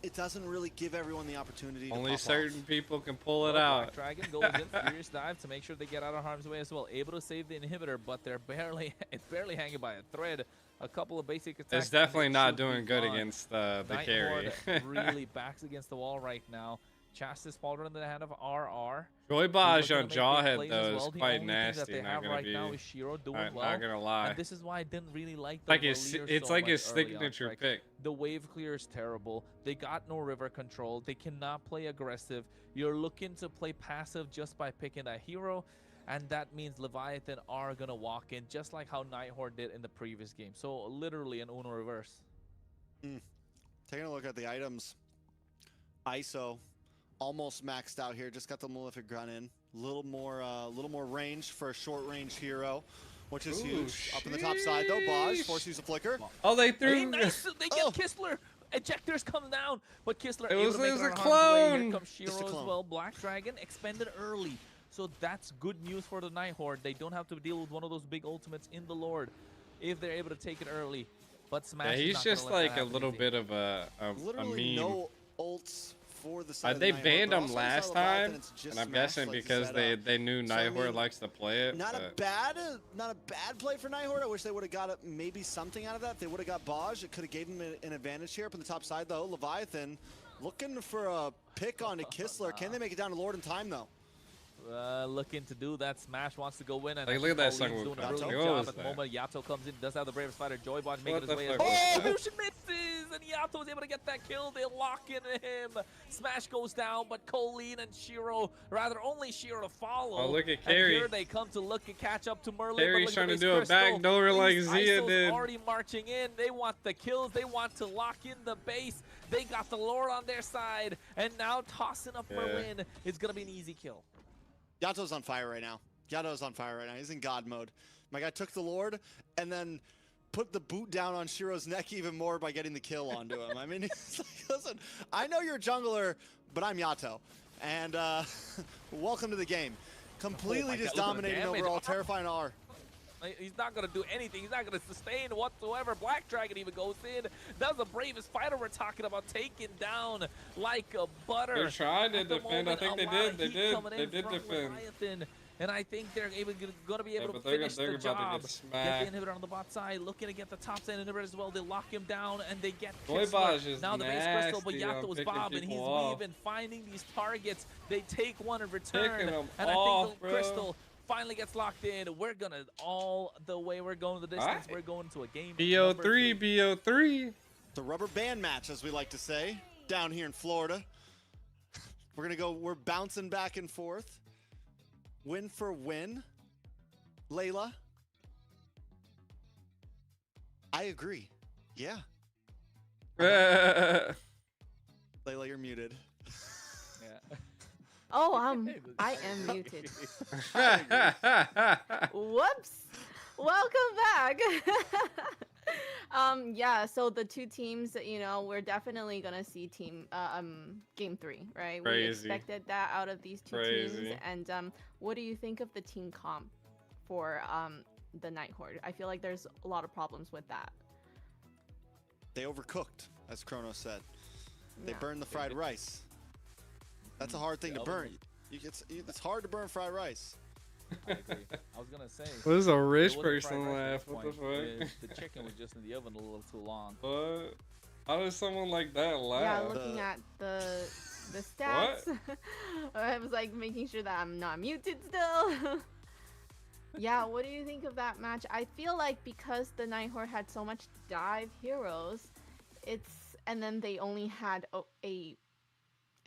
It doesn't really give everyone the opportunity to Only pop certain off. people can pull it Well, out. Black Dragon goes in, Furious Dive to make sure they get out of harm's way as well. Able to save the inhibitor, but they're barely, it's barely hanging by a thread. A couple of basic attacks. It's and definitely they not should be doing good gone. against the carry. Nighthorde really backs against the wall right now. Chastis faltered in the hand of RR. Joy He's Baj looking on to make big Jawhead plays though as is well. The quite only thing that nasty. they Not have gonna right be. now is Shiro doing Not well. gonna lie. And this is why I didn't really like the Like it's Valier it's so like much his early on. signature Like, pick. the wave clear is terrible. They got no river control. They cannot play aggressive. You're looking to play passive just by picking that hero. And that means Leviathan are going to walk in just like how Nighthorde did in the previous game. So literally an Uno reverse. Taking a look at the items. ISO almost maxed out here. Just got the Malefic Gun in. Little more range for a short range hero, which is huge. Up in the top side though, Baj forced to use a flicker. Oh, they Hey, threw. nice. They get Kistler. Ejectors come down, but Kistler It able was- to make it was it a out of harm's way. clone. Here comes Just a Shiro as clone. well. Black Dragon expended early. So that's good news for the Nighthorde. They don't have to deal with one of those big ultimates in the Lord if they're able to take it early. But Smash Yeah, is he's not gonna just let that like a happen little easy. bit of a Literally meme. no ults for the side of They the Nighthorde, banned but him also last inside Leviathan, time, it's just and I'm Smash guessing like you because said, they knew so, I Nighthorde mean, likes to play it. not but- a bad play for Nighthorde. I wish they would have got maybe something out of that. If they would have got Baj, it could have gave them an advantage here up on the top side though. Leviathan looking for a pick onto Kistler. Can they make it down to Lord in time though? Looking to do that. Smash wants to go in, and Like, I look at think that second Pauline's doing a move. brilliant What job was at the that? moment. Yato comes in, does have the bravest fighter. Joy Baj making What his the way as fuck was well. that? Fusion misses, and Yato is able to get that kill. They lock into him. Smash goes down, but Colleen and Shiro, rather only Shiro to follow. Oh, look at And Carrie. here they come to look and catch up to Merlin. Carrie's but look at trying to this do a Crystal. backdoor like These Zia ISOs did. already marching in. They want the kills. They want to lock in the base. They got the Lord on their side, and now tossing up Yeah. Merlin is gonna be an easy kill. Yato's on fire right now. Yato's on fire right now. He's in God mode. My guy took the Lord and then put the boot down on Shiro's neck even more by getting the kill onto him. I mean, it's like, listen, I know you're a jungler, but I'm Yato. And welcome to the game. Completely Oh my just God, look at the dominating damage. overall, terrifying R. He's not going to do anything. He's not going to sustain whatsoever. Black Dragon even goes in. That's the bravest fighter we're talking about, taken down like a butter. They're trying to At the defend. I moment, think a they lot did. of They heat did. coming They in did from defend. Leviathan. And I think they're going to be able to but they're finish they're the about to job. get Get smacked. the inhibitor on the bot side, looking to get the top side inhibitor as well. They lock him down and they get Joy Kistler. Baj is Now the base crystal, but nasty on Yato's picking Bob, and he's people off. weaving, finding these targets. They take one in return. Picking them And I off, think the bro. crystal finally gets locked in. We're gonna all the way. We're going the distance. Alright. We're going to a game. BO3, number 3. BO3. The rubber band match, as we like to say, down here in Florida. We're bouncing back and forth. Win for win. Layla. I agree. Yeah. Layla, you're muted. Yeah. Oh, I am muted. Whoops. Welcome back. Yeah, so the two teams, you know, we're definitely gonna see game 3, right? We Crazy. expected that out of these two Crazy. teams. And what do you think of the team comp for the Nighthorde? I feel like there's a lot of problems with that. They overcooked, as Chrono said. They Yeah. burned the fried rice. That's a hard thing to burn. It's hard to burn fried rice. I agree. I was gonna say. This is a it rich wasn't person fried rice at laugh. this What the point. fuck? The chicken was just in the oven a little too long. What? How does someone like that Yeah, laugh? looking at the stats, I was like making sure that I'm not muted still. Yeah, what do you think of that match? I feel like because the Nighthorde had so much dive heroes, and then they only had a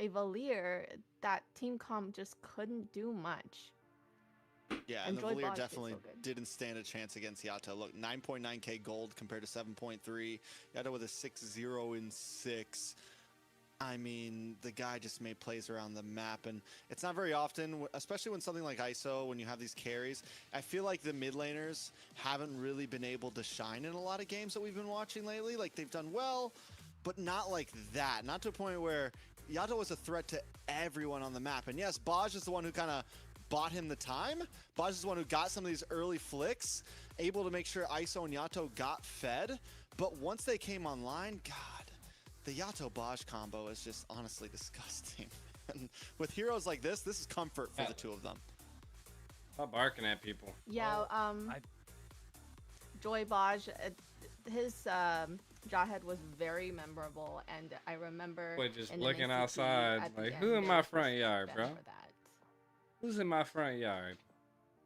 Valier, that team comp just couldn't do much. Yeah, And and the Joy Valier Baj did so definitely good. didn't stand a chance against Yato. Look, 9.9k gold compared to 7.3. Yato with a 6-0 in 6. I mean, the guy just made plays around the map, and it's not very often, especially when something like ISO, when you have these carries, I feel like the mid laners haven't really been able to shine in a lot of games that we've been watching lately. Like, they've done well, but not like that. Not to a point where Yato was a threat to everyone on the map. And yes, Baj is the one who kind of bought him the time. Baj is the one who got some of these early flicks, able to make sure ISO and Yato got fed. But once they came online, God, the Yato-Baj combo is just honestly disgusting. And with heroes like this is comfort for the two of them. Stop barking at people. Yeah, Joy Baj, his Jawhead was very memorable, and I remember Boy, just in the looking MCT outside, at the like, end, who in they my were front supposed to yard, ban bro? for that. Who's in my front yard?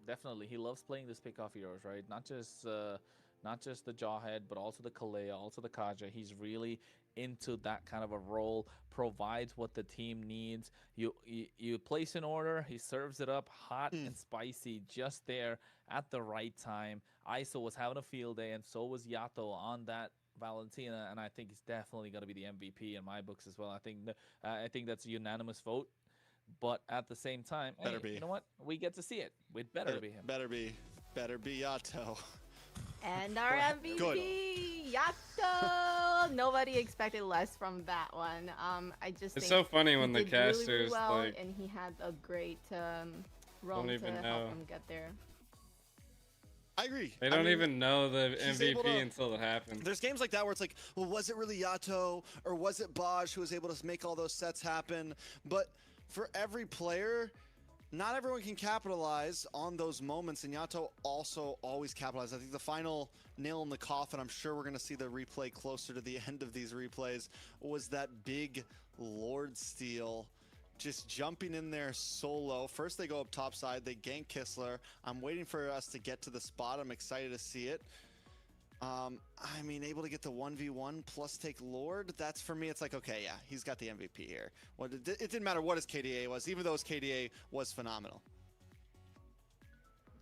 Definitely, he loves playing this pick-off heroes, right? Not just the Jawhead, but also the Kalea, also the Kaja. He's really into that kind of a role, provides what the team needs. You place an order, he serves it up hot and spicy just there at the right time. ISO was having a field day, and so was Yato on that Valentina, and I think he's definitely going to be the MVP in my books as well. I think that's a unanimous vote. But at the same time, Better be. You know what? We get to see it. It better be him. Better be Yato. And our MVP, Yato. Nobody expected less from that one. I just It's think so funny when he the did really, casters really well, like and he had a great roam to even help know. him get there. I agree. they don't I mean, even know the he's able MVP to- until it happens. There's games like that where it's like, well, was it really Yato or was it Baj who was able to make all those sets happen? But for every player, not everyone can capitalize on those moments, and Yato also always capitalized. I think the final nail in the coffin, I'm sure we're going to see the replay closer to the end of these replays, was that big Lord steal. Just jumping in there solo. First they go up top side, they gank Kistler. I'm waiting for us to get to the spot. I'm excited to see it. I mean, able to get the 1v1 plus take Lord, that's for me, it's like, okay, yeah, he's got the MVP here. Well, it didn't matter what his KDA was, even though his KDA was phenomenal.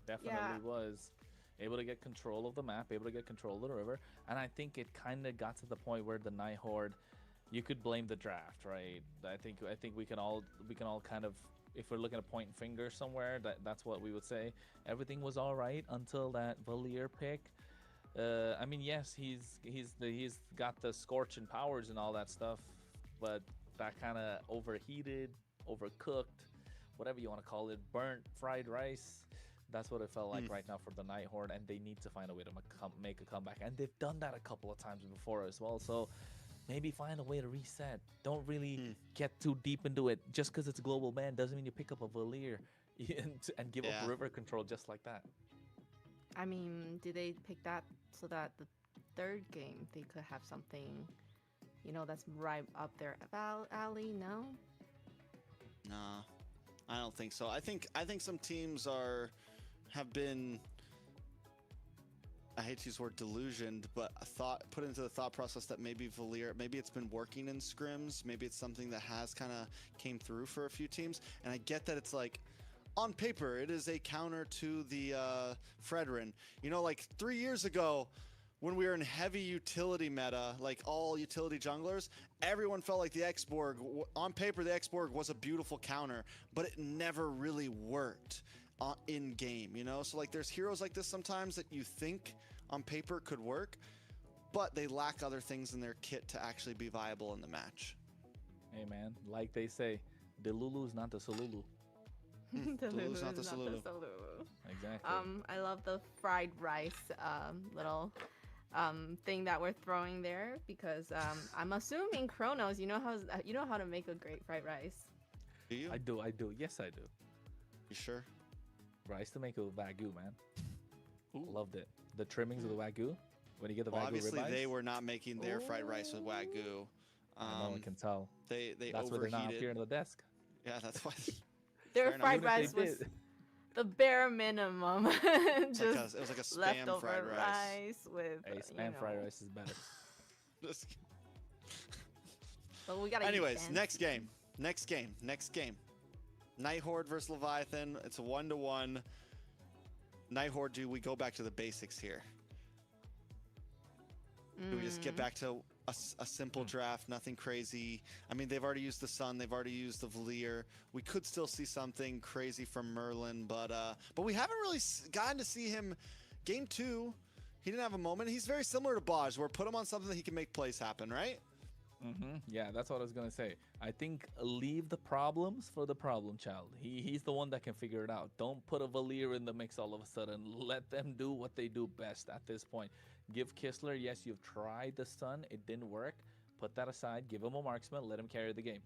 Definitely was able to get control of the map, able to get control of the river, and I think it kind of got to the point where the Night Horde, you could blame the draft, right? I think we can all kind of, if we're looking at pointing fingers somewhere, that's what we would say. Everything was all right until that Valier pick. I mean, yes, he's got the scorching powers and all that stuff, but that kind of overheated, overcooked, whatever you want to call it, burnt fried rice. That's what it felt like right now for the Night Horde, and they need to find a way to make a comeback, and they've done that a couple of times before as well. So maybe find a way to reset. Don't really get too deep into it. Just because it's a global ban doesn't mean you pick up a Valier and give up river control just like that. I mean, did they pick that so that the third game they could have something, that's right up their alley? No. Nah, I don't think so. I think some teams have been, I hate to use the word delusioned, but put into the thought process that maybe Valier, maybe it's been working in scrims, maybe it's something that has kind of came through for a few teams, and I get that it's like, on paper, it is a counter to the Fredrin. Like 3 years ago, when we were in heavy utility meta, like all utility junglers, everyone felt like the X-Borg, on paper, the X-Borg was a beautiful counter, but it never really worked in game, So like there's heroes like this sometimes that you think on paper could work, but they lack other things in their kit to actually be viable in the match. Hey man, like they say, the Lulu's not the Solulu. The Lulu's not the Lulu. Exactly. I love the fried rice little thing that we're throwing there because I'm assuming Kronos, you know how to make a great fried rice. Do you? I do. Yes, I do. You sure? Bro, I used to make a Wagyu, man. Loved it. The trimmings of the Wagyu. When you get the Well, Wagyu obviously ribeyes. they were not making their fried rice with Wagyu. No one can tell. They That's why they're not up overheated. here on the desk. Yeah, that's why. Their Fair enough. fried Even if rice they was did. the bare minimum. It Just was like a spam leftover fried rice. with. Hey, spam fried rice is better. But we gotta. eat Anyways, fancy. next game. Night Horde versus Leviathan. It's a 1-1. Night Horde, do we go back to the basics here? Do we just get back to a simple draft, nothing crazy? I mean, they've already used the Sun, they've already used the Valier. We could still see something crazy from Merlin, but we haven't really gotten to see him. Game 2, he didn't have a moment. He's very similar to Baj, where put him on something that he can make plays happen, right? Yeah, that's what I was gonna say. I think leave the problems for the problem child. He's the one that can figure it out. Don't put a Valier in the mix all of a sudden. Let them do what they do best at this point. Give Kistler, yes, you've tried the Sun, it didn't work. Put that aside, give him a marksman, let him carry the game.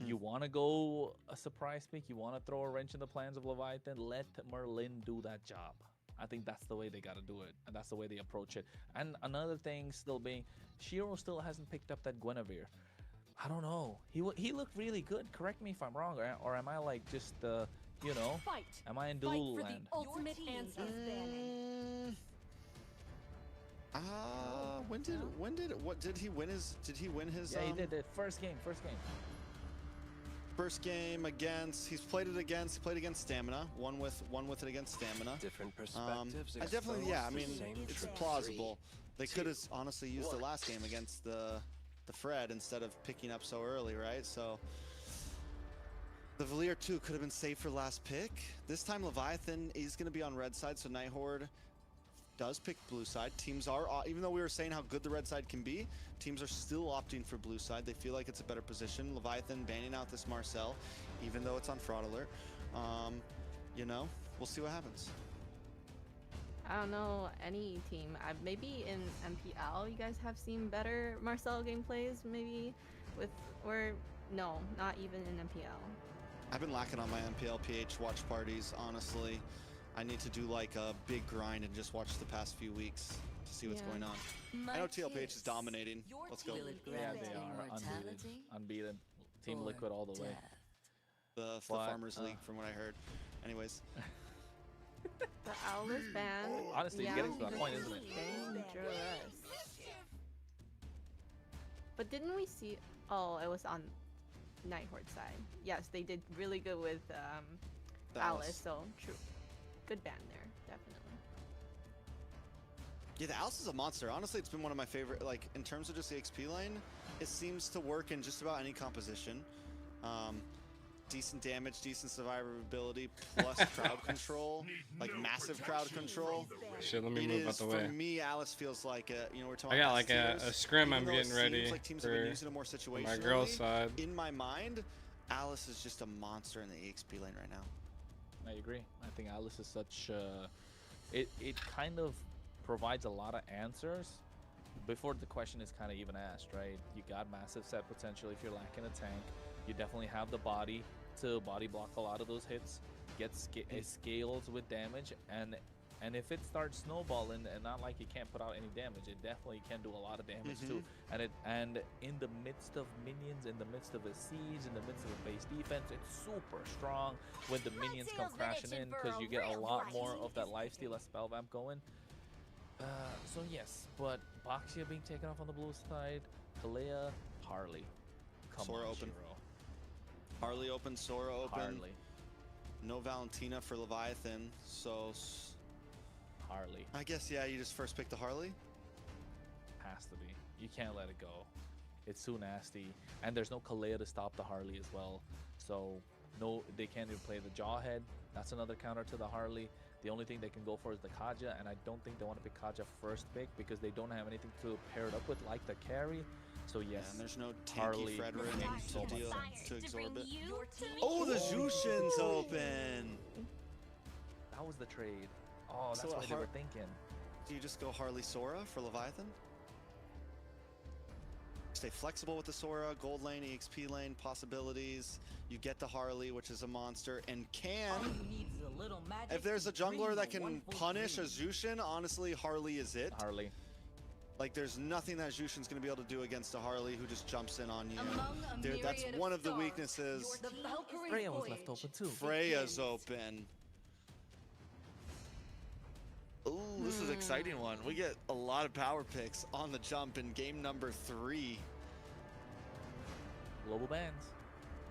You want to go a surprise pick, you want to throw a wrench in the plans of Leviathan, let Merlin do that job. I think that's the way they got to do it, and that's the way they approach it. And another thing still being, Shiro still hasn't picked up that Guinevere. I don't know. He looked really good. Correct me if I'm wrong, or am I like just, you know, am I in Delulu land? Ultimate answer. Did he win his? Yeah, he did it. First game. First game against, he played against Stamina, won with it against Stamina. Different perspectives. I definitely, yeah, I mean, it's truth. plausible. They could have honestly used the last game against the Fred instead of picking up so early, right? So the Valier 2 could have been saved for last pick. This time Leviathan is going to be on red side, so Night Horde does pick blue side. Teams are, even though we were saying how good the red side can be, teams are still opting for blue side. They feel like it's a better position. Leviathan banning out this Marcel, even though it's on fraud alert. You know, we'll see what happens. I don't know any team. Maybe in MPL, you guys have seen better Marcel gameplays, maybe with, or no, not even in MPL. I've been lacking on my MPL PH watch parties, honestly. I need to do like a big grind and just watch the past few weeks to see what's going on. I know TLPH is dominating. Let's go. Yeah, they are unbeaten. Team Liquid all the way. The Farmers League, from what I heard. Anyways. The Owl's band. Honestly, it's getting to that point, isn't it? Dangerous. But didn't we see? Oh, it was on Night Horde side. Yes, they did really good with Alice. So true. Good band there, definitely. Yeah, the Alice is a monster. Honestly, it's been one of my favorite, like, in terms of just the XP lane, it seems to work in just about any composition. Decent damage, decent survivability, plus crowd control, like massive crowd control. Shit, let me move out the way. For me, Alice feels like a, you know, we're talking I got about like a scrim I'm getting ready like teams have been using it more for my girl's side. In my mind, Alice is just a monster in the EXP lane right now. I agree. I think Alice is such it kind of provides a lot of answers before the question is kind of even asked, right? You got massive set potential if you're lacking a tank. You definitely have the body to body block a lot of those hits. It scales with damage, and if it starts snowballing, and not like it can't put out any damage, it definitely can do a lot of damage too. And in the midst of minions, in the midst of a siege, in the midst of a base defense, it's super strong when the minions come crashing in, because you get a lot more of that lifesteal as spell vamp going. So yes, but Baxia being taken off on the blue side, Kalea, Harley. Come Sora on, open. Shiro. Harley open, Sora open. Harley. No Valentina for Leviathan, so Harley. I guess, yeah, you just first pick the Harley? Has to be. You can't let it go. It's too nasty. And there's no Kalea to stop the Harley as well. So, no, they can't even play the Jawhead. That's another counter to the Harley. The only thing they can go for is the Kaja, and I don't think they want to pick Kaja first pick because they don't have anything to pair it up with, like the carry. So yes, and there's no tanky Harley Frederick so much deal sense. to absorb it. Oh, the Jushin's open! That was the trade. Oh, that's what they were thinking. Do you just go Harley Sora for Leviathan? Stay flexible with the Sora, gold lane, EXP lane, possibilities. You get the Harley, which is a monster, and can... If there's a jungler that can punish a Jushin, honestly, Harley is it. Harley. Like, there's nothing that Jushin's going to be able to do against a Harley who just jumps in on you. That's one of the weaknesses. Freya was left open too. Freya's open. Ooh, this is an exciting one. We get a lot of power picks on the jump in game number 3. Global bans.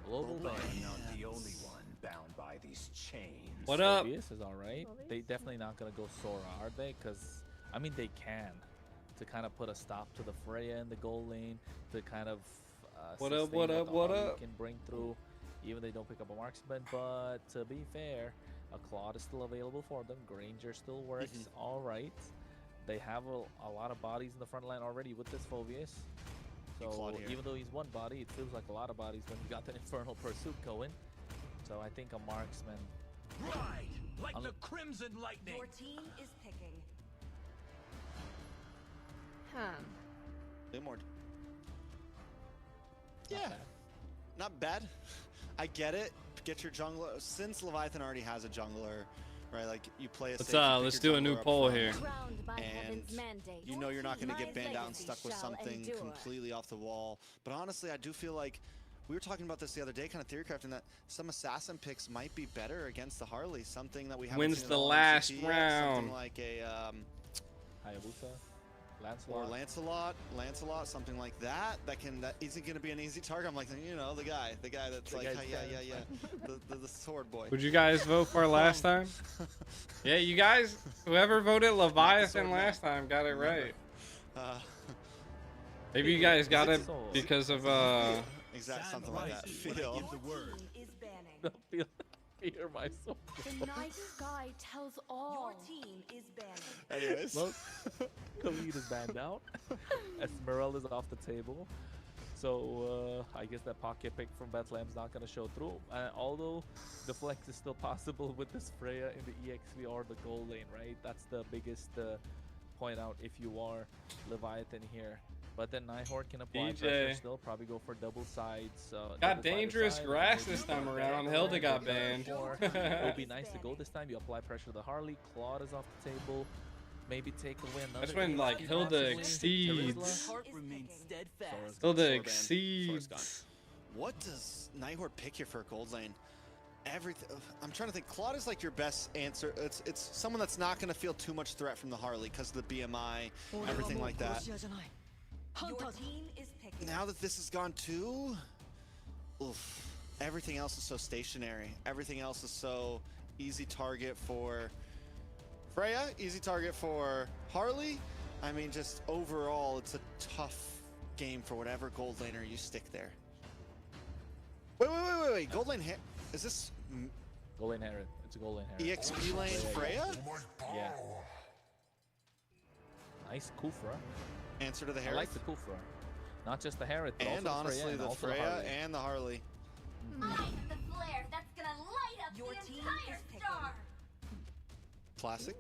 Global bans. Not the only one bound by these chains. What up? This is all right. They definitely not gonna go Sora, are they? Because I mean, they can. to kind of put a stop to the Freya in the gold lane, to kind of What up, sustain what up, the what Harley up? can bring through, even they don't pick up a marksman. But to be fair, a Claude is still available for them. Granger still works all right. They have a lot of bodies in the front line already with this Phobius. So Claude here. even though he's one body, it feels like a lot of bodies when you got the Infernal Pursuit going. So I think a marksman. Right, like the Crimson Lightning. Your team is picking. Limord. Not Yeah, bad. not bad. I get it. Get your jungler. Since Leviathan already has a jungler, right? Like you play a. Let's do a new poll here. Crowned by And heaven's mandate. you know you're not going to get My banned out and legacy stuck with shall something endure. completely off the wall. But honestly, I do feel like we were talking about this the other day, kind of theory crafting, that some assassin picks might be better against the Harley. Something that we haven't Wins seen in the a long last MCT yet, round. Something like a Hayabusa, or Lancelot. Lancelot, something like that. That isn't going to be an easy target. I'm like, you know, the guy that's The like, guy's yeah, the sword boy. Would you guys vote for last time? Yeah, you guys, whoever voted Leviathan sword last time got it right. Uh, Maybe you guys got it So- because of exact something like that. Feel. Your team is banning. Feel fear my soul. The night sky tells all. Your team is banning. Anyways. Well, Khalid is banned out. Esmeralda is off the table. So I guess that pocket pick from Bethlehem's not going to show through. Although the flex is still possible with this Freya in the EXP or the gold lane, right? That's the biggest point out if you are Leviathan here. But then Nighthawk can apply DJ. pressure still, probably go for double sides. got double-sided dangerous side, grass maybe this time go around. back Hilda and got go banned. for- It would be nice to go this time. You apply pressure to the Harley. Claude is off the table. Maybe take away another. That's when, like, EXP Hilda possibly. exceeds. Terizla. Heart remains steadfast. Hilda Sword ban. exceeds. What does Nighthawk pick here for a gold lane? Everything. I'm trying to think. Claude is like your best answer. It's someone that's not going to feel too much threat from the Harley because of the BMI, everything like that. Your team is picking. Now that this has gone too, oof, everything else is so stationary. Everything else is so easy target for Freya, easy target for Harley. I mean, just overall, it's a tough game for whatever gold laner you stick there. Wait. Gold lane, is this Gold lane Herod. It's a gold lane Herod. EXP lane Freya? Yeah. Nice Kufra. Answer to the I Herod. like the Kufra. Not just the Herod, but And also honestly, the the also Freya Harley. and the Harley. The flare that's gonna light up your team is picking. Classic.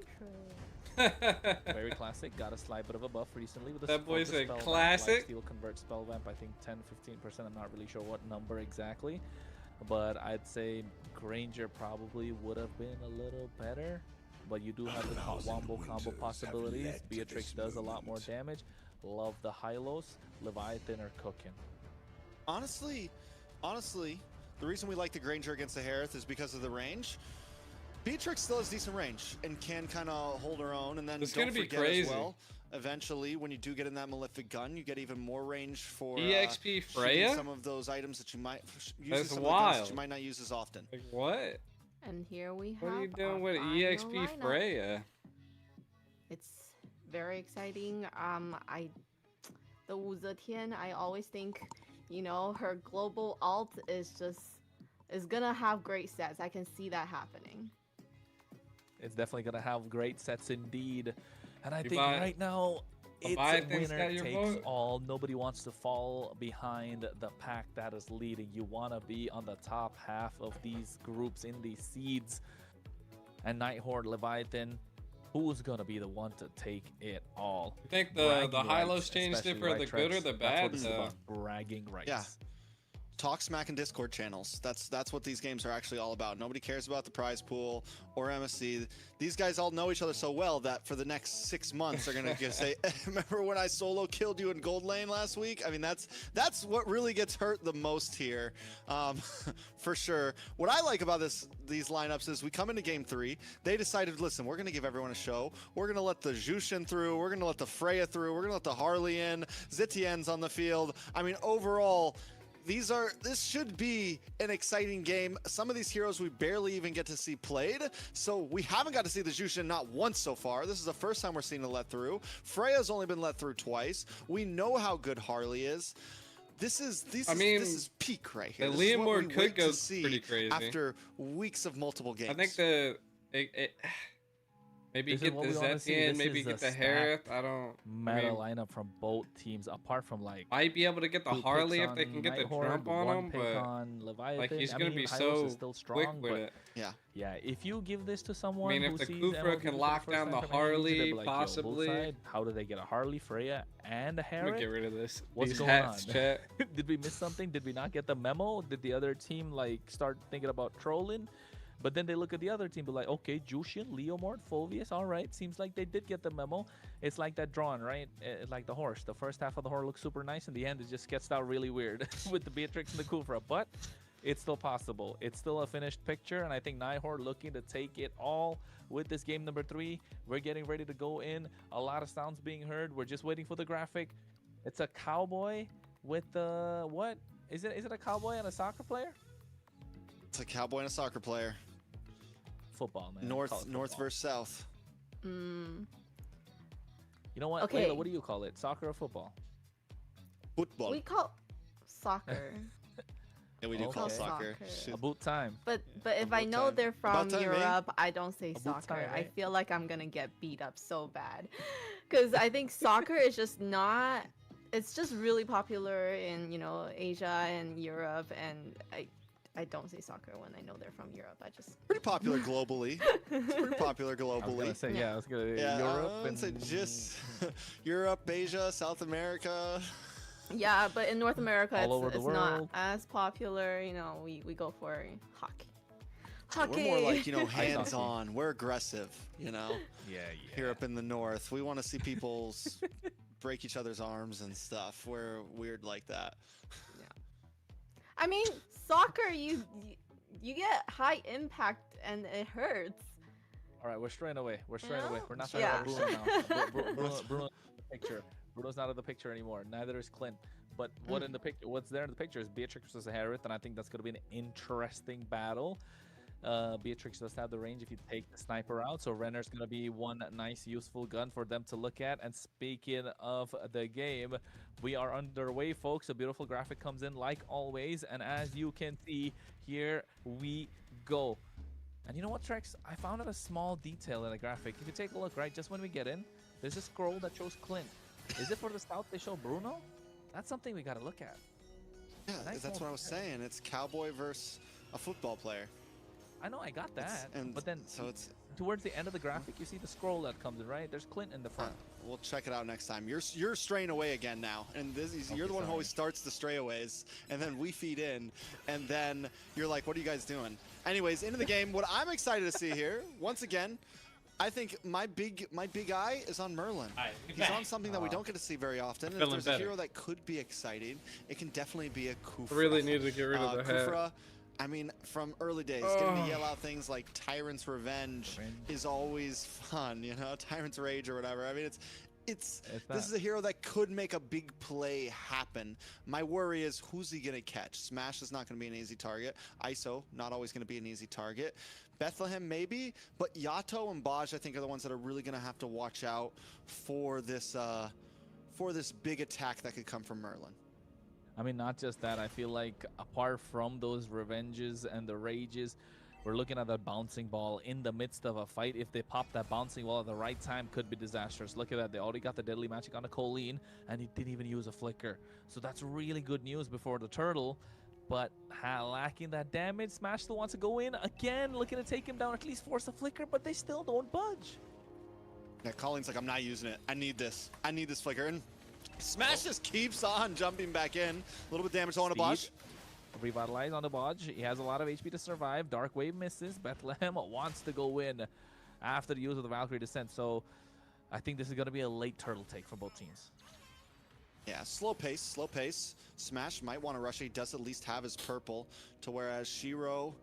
Very classic. Got a slight bit of a buff recently with the That boy's the a spell vamp. classic. Lifesteal convert spell vamp. I think 10-15%. I'm not really sure what number exactly, but I'd say Granger probably would have been a little better. But you do have the wombo combo possibilities. Beatrix does a lot more damage. Love the Hylos. Leviathan are cooking. Honestly, the reason we like the Granger against the Harith is because of the range. Beatrix still has decent range and can kind of hold her own, and then It's don't gonna be forget crazy. as well. Eventually, when you do get in that malefic gun, you get even more range for EXP shooting Freya? some of those items that you might use. That's some of the guns that wild. you might not use as often. Like, what? And here we have. What are you doing our with final EXP lineup. Freya? It's very exciting. The Wu Zetian, I always think, you know, her global alt is gonna have great sets. I can see that happening. It's definitely gonna have great sets indeed, and I You think buy- right now it's a Leviathan's got winner your takes vote? all. Nobody wants to fall behind the pack that is leading. You want to be on the top half of these groups in these seeds. And Nighthawk, Leviathan, who's gonna be the one to take it all? You think Bragging the Hylos rights, changed it especially, for right, the good or Trex? the That's bad what this is though? about, bragging rights. Yeah. Talk smack and Discord channels. That's what these games are actually all about. Nobody cares about the prize pool or MSC. These guys all know each other so well that for the next 6 months they're gonna say, "Remember when I solo killed you in gold lane last week?" I mean, that's what really gets hurt the most here, for sure. What I like about these lineups is we come into game 3. They decided, listen, we're gonna give everyone a show. We're gonna let the Jushin through. We're gonna let the Freya through. We're gonna let the Harley in. Zitien's on the field. I mean, overall, This should be an exciting game. Some of these heroes we barely even get to see played, so we haven't got to see the Jushin not once so far. This is the first time we're seeing it let through. Freya's only been let through twice. We know how good Harley is. This is peak right here. The This is what Leomord we could wait go to see pretty crazy after weeks of multiple games. I think maybe This is get what the we wanna see. Zetian, This maybe is get a the stacked Harith. I don't. Meta lineup from both teams, apart from like Might be able to get the two Harley picks if they on can get the Nighthorde, Trump on one him, pick but on Leviathan. like he's I gonna mean, be Hylos so is still strong, quick with but it. Yeah, if you give this to I someone mean, who if the sees Kufra MLG can for lock the first down the time from MLG, they'd be Harley, like, yo, possibly. Bullseye, how do they get a Harley, Freya, and a I'm gonna Harith? get rid of this. What's These going hats, on? chat. Did we miss something? Did we not get the memo? Did the other team like start thinking about trolling? But then they look at the other team, be like, okay, Jushin, Leomord, Fulvius, all right. Seems like they did get the memo. It's like that drawing, right? Like the horse. The first half of the horse looks super nice. In the end, it just gets out really weird with the Beatrix and the Kufra. But it's still possible. It's still a finished picture. And I think Nighthorde looking to take it all with this game number 3. We're getting ready to go in. A lot of sounds being heard. We're just waiting for the graphic. It's a cowboy with the, what? Is it a cowboy and a soccer player? it's a cowboy and a soccer player. Football, man. North Football. versus south. You know what? Okay. Layla, what do you call it? Soccer or football? Football. We call soccer. Yeah, we do call Okay. soccer. Soccer. Shoot. About time. But if I About know time. they're from About time, eh? Europe, I don't say About soccer. time, I right? feel like I'm gonna get beat up so bad, because I think soccer is just not. It's just really popular in Asia and Europe, and I don't say soccer when I know they're from Europe. I just Pretty popular globally. It's pretty popular I was globally. gonna say, Yeah. yeah, I was gonna Yeah, Europe I would say and just Europe, Asia, South America. yeah, but in North America, All over it's the not world. as popular. We go for hockey. We're more like, hockey. hands-on. We're aggressive, yeah. here up in the north. We want to see people break each other's arms and stuff. We're weird like that. I mean, soccer, you get high impact and it hurts. All right, we're straying away. We're straying away. We're not Yeah. talking about Bruno now. Bruno's out of the picture. Bruno's not in the picture anymore. Neither is Clint. But what's there in the picture is Beatrix versus Harith, and I think that's going to be an interesting battle. Beatrix does have the range if you take the sniper out, so Renner's going to be one nice, useful gun for them to look at. And speaking of the game, we are underway, folks. A beautiful graphic comes in like always, and as you can see, here we go. And you know what, Trex? I found out a small detail in the graphic. If you take a look, right, just when we get in, there's a scroll that shows Clint. Is it for the South they show Bruno? That's something we got to look at. Yeah, Nice that's little what I was detail. saying. It's cowboy versus a football player. I know, I got that. And But then so it's towards the end of the graphic, you see the scroll that comes in, right? There's Clint in the front. we'll check it out next time. You're straying away again now, and you're the one who always starts the strayaways, and then we feed in, and then you're like, "What are you guys doing?" Anyways, into the game. What I'm excited to see here, once again, I think my big eye is on Merlin. He's on something that we don't get to see very often. And if Feeling there's a better. hero that could be exciting, it can definitely be a Kufra. Really need to get rid of the hat. Kufra, I mean, from early days, getting to yell out things like Tyrant's Revenge is always fun, Tyrant's Rage or whatever. I mean, this is a hero that could make a big play happen. My worry is, who's he gonna catch? Smash is not gonna be an easy target. ISO, not always gonna be an easy target. Bethlehem maybe, but Yato and Baj I think are the ones that are really gonna have to watch out for this big attack that could come from Merlin. I mean, not just that. I feel like apart from those revenges and the rages, we're looking at that bouncing ball in the midst of a fight. If they pop that bouncing ball at the right time, could be disastrous. Look at that. They already got the deadly magic on the Colleen, and he didn't even use a flicker. So that's really good news before the turtle. But lacking that damage, Smash still wants to go in. Again, looking to take him down, at least force a flicker, but they still don't budge. Yeah, Colleen's like, I'm not using it. I need this flicker. And Smash just keeps on jumping back in. A little bit damage on a Bosch. Revitalize on the Bodge. He has a lot of HP to survive. Dark Wave misses. Bethlehem wants to go in after the use of the Valkyrie Descent. So I think this is going to be a late turtle take for both teams. Yeah, slow pace. Smash might want to rush it. He does at least have his purple, to whereas Shiro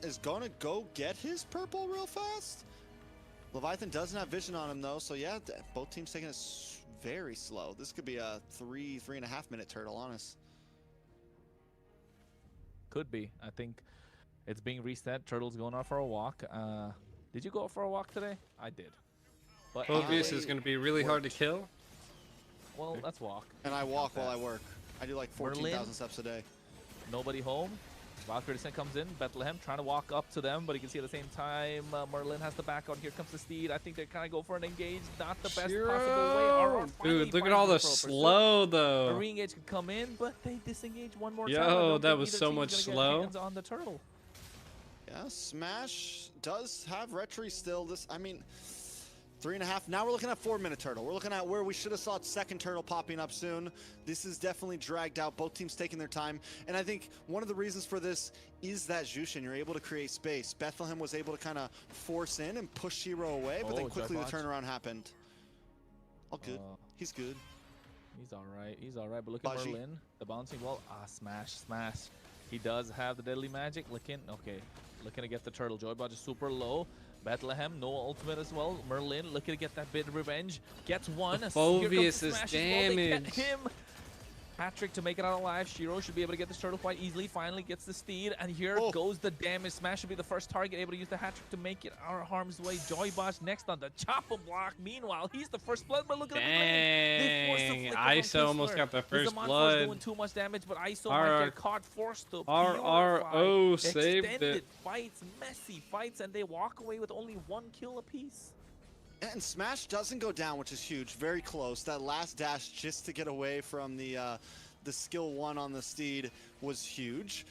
is going to go get his purple real fast. Leviathan doesn't have vision on him though, so yeah, both teams taking it very slow. This could be a 3.5 minute turtle, honest. could be. I think it's being reset. Turtle's going out for a walk. Did you go out for a walk today? I did. But Phobius is going to be really hard to kill. well, let's walk. And I walk while I work. I do like 14,000 steps a day. Nobody home. Valkyrie Descent comes in. Bethlehem trying to walk up to them, but you can see at the same time Merlin has to back out. Here comes the Steed. I think they're kind of go for an engage. Not the best possible way. RR Dude, look at all the slow A though. re-engage could come in, but they disengage one more time. Yo, that was so much slow. On the turtle. Yeah, Smash does have Retry still. I mean, 3.5. Now we're looking at 4-minute turtle. We're looking at where we should have saw second turtle popping up soon. This is definitely dragged out. Both teams taking their time. And I think one of the reasons for this is that Jushin. You're able to create space. Bethlehem was able to kind of force in and push Shiro away, but then quickly the turnaround happened. All good. He's good. He's all right. He's all right. But look at Merlin. The bouncing wall. Smash. He does have the deadly magic. Looking to get the turtle. Joybot is super low. Bethlehem, no ultimate as well. Merlin looking to get that bit of revenge. Gets one. Phobius is damaged. Him. Patrick to make it out alive. Shiro should be able to get this turtle quite easily. Finally gets the Steed. And here goes the damage. Smash should be the first target, able to use the hat trick to make it out of harm's way. Joybot next on the chopper block. Meanwhile, he's the first blood. But look at Dang, ISO almost got the first blood. Doing too much damage, but ISO might get caught, forced to RRO saved it. Fights, messy fights, and they walk away with only 1 kill apiece. And Smash doesn't go down, which is huge. Very close. That last dash just to get away from the skill 1 on the Steed was huge.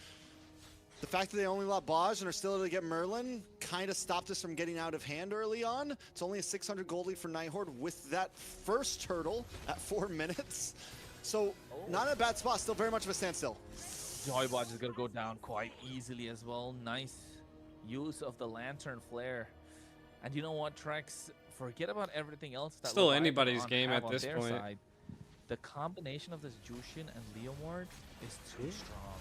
The fact that they only let Baj and are still able to get Merlin kind of stopped us from getting out of hand early on. It's only a 600 gold lead for Nighthorde with that first turtle at 4 minutes. So not in a bad spot, still very much of a standstill. Joybot is going to go down quite easily as well. Nice use of the lantern flare. And you know what, Trex? Forget about everything else. That still anybody's game at this point. Side. The combination of this Jushin and Leomord is too strong.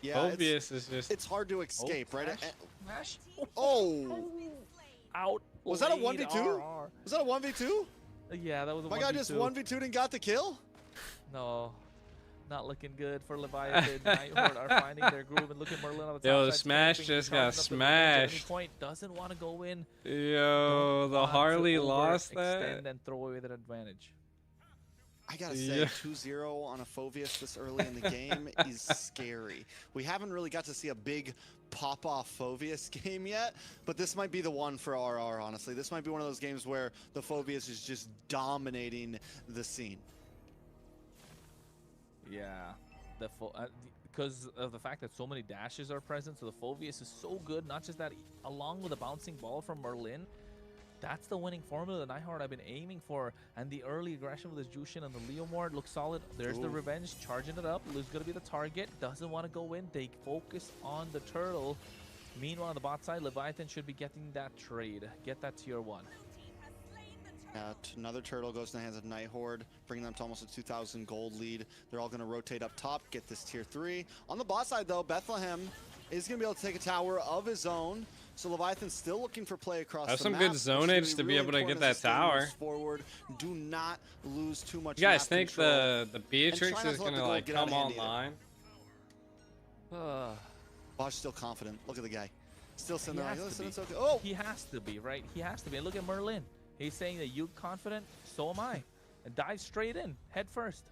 Yeah, Phobius is just... It's hard to escape, right? Smash. Out. Was that a 1v2? Was that a 1v2? Yeah, that was a 1v2. My guy just 1v2'd and got the kill? No. Not looking good for Leviathan. Nighthorde are finding their groove, and look at Merlin on the top. Yo, the Smash just got smashed. Point doesn't want to go in. Yo, the Harley lost that. Extend and throw away that advantage. I gotta say, 2-0 on a Phobius this early in the game is scary. We haven't really got to see a big pop-off Phobius game yet, but this might be the one for RR, honestly. This might be one of those games where the Phobius is just dominating the scene. Yeah, because of the fact that so many dashes are present, so the Phobius is so good. Not just that, along with the bouncing ball from Merlin, that's the winning formula that Nighthorde I've been aiming for. And the early aggression with this Jushin and the Leomord looks solid. There's the revenge, charging it up. Lou's gonna be the target. Doesn't want to go in. They focus on the turtle. Meanwhile, on the bot side, Leviathan should be getting that trade. Get that tier 1. Another turtle goes in the hands of Nighthorde, bringing them to almost a 2,000 gold lead. They're all going to rotate up top, get this tier 3. On the bot side, though, Bethlehem is going to be able to take a tower of his own. So Leviathan's still looking for play across That's the some map, good zonage to be able to get that tower. Forward. Do not lose too much. You guys think the Beatrix is going to like come online? Bosch still confident. Look at the guy. Still sitting there. Listen, it's okay. He has to be, right? He has to be. And look at Merlin. He's saying that you're confident, so am I. And dive straight in, head first.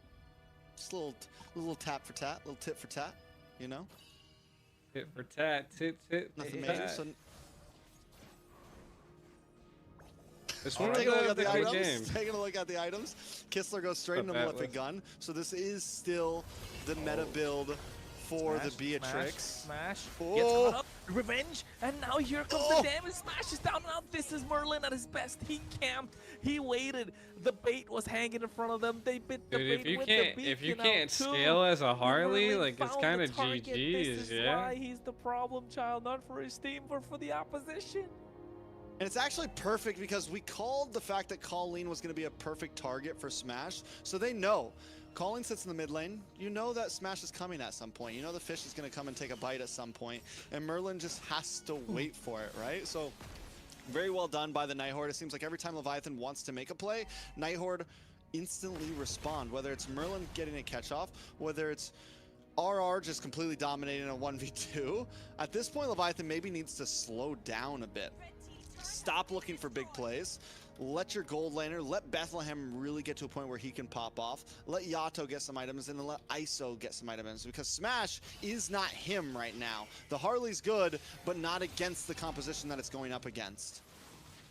Just a little tap for tat, little tit for tat, you know? Tit for tat, tit Nothing major. So it's one of taking a look at the items. game. Taking a look at the items. Kistler goes straight into the Malefic Gun. So this is still the meta build for the Beatrix. Smash. Gets caught up. Revenge. And now here comes the damage. Smash is down. Now this is Merlin at his best. He camped. He waited. The bait was hanging in front of them. They bit the bait with the beacon. If you can't scale as a Harley, Merlin like it's kind of GG's, This is why he's the problem child, not for his team, but for the opposition. And it's actually perfect because we called the fact that Colleen was going to be a perfect target for Smash. So they know. Colleen sits in the mid lane. You know that Smash is coming at some point. You know the fish is going to come and take a bite at some point. And Merlin just has to wait for it, right? So very well done by the Nighthorde. It seems like every time Leviathan wants to make a play, Nighthorde instantly respond. Whether it's Merlin getting a catch off, whether it's RR just completely dominating a 1v2. At this point, Leviathan maybe needs to slow down a bit. Stop looking for big plays. Let your gold laner, let Bethlehem really get to a point where he can pop off. Let Yato get some items, and then let ISO get some items, because Smash is not him right now. The Harley's good, but not against the composition that it's going up against.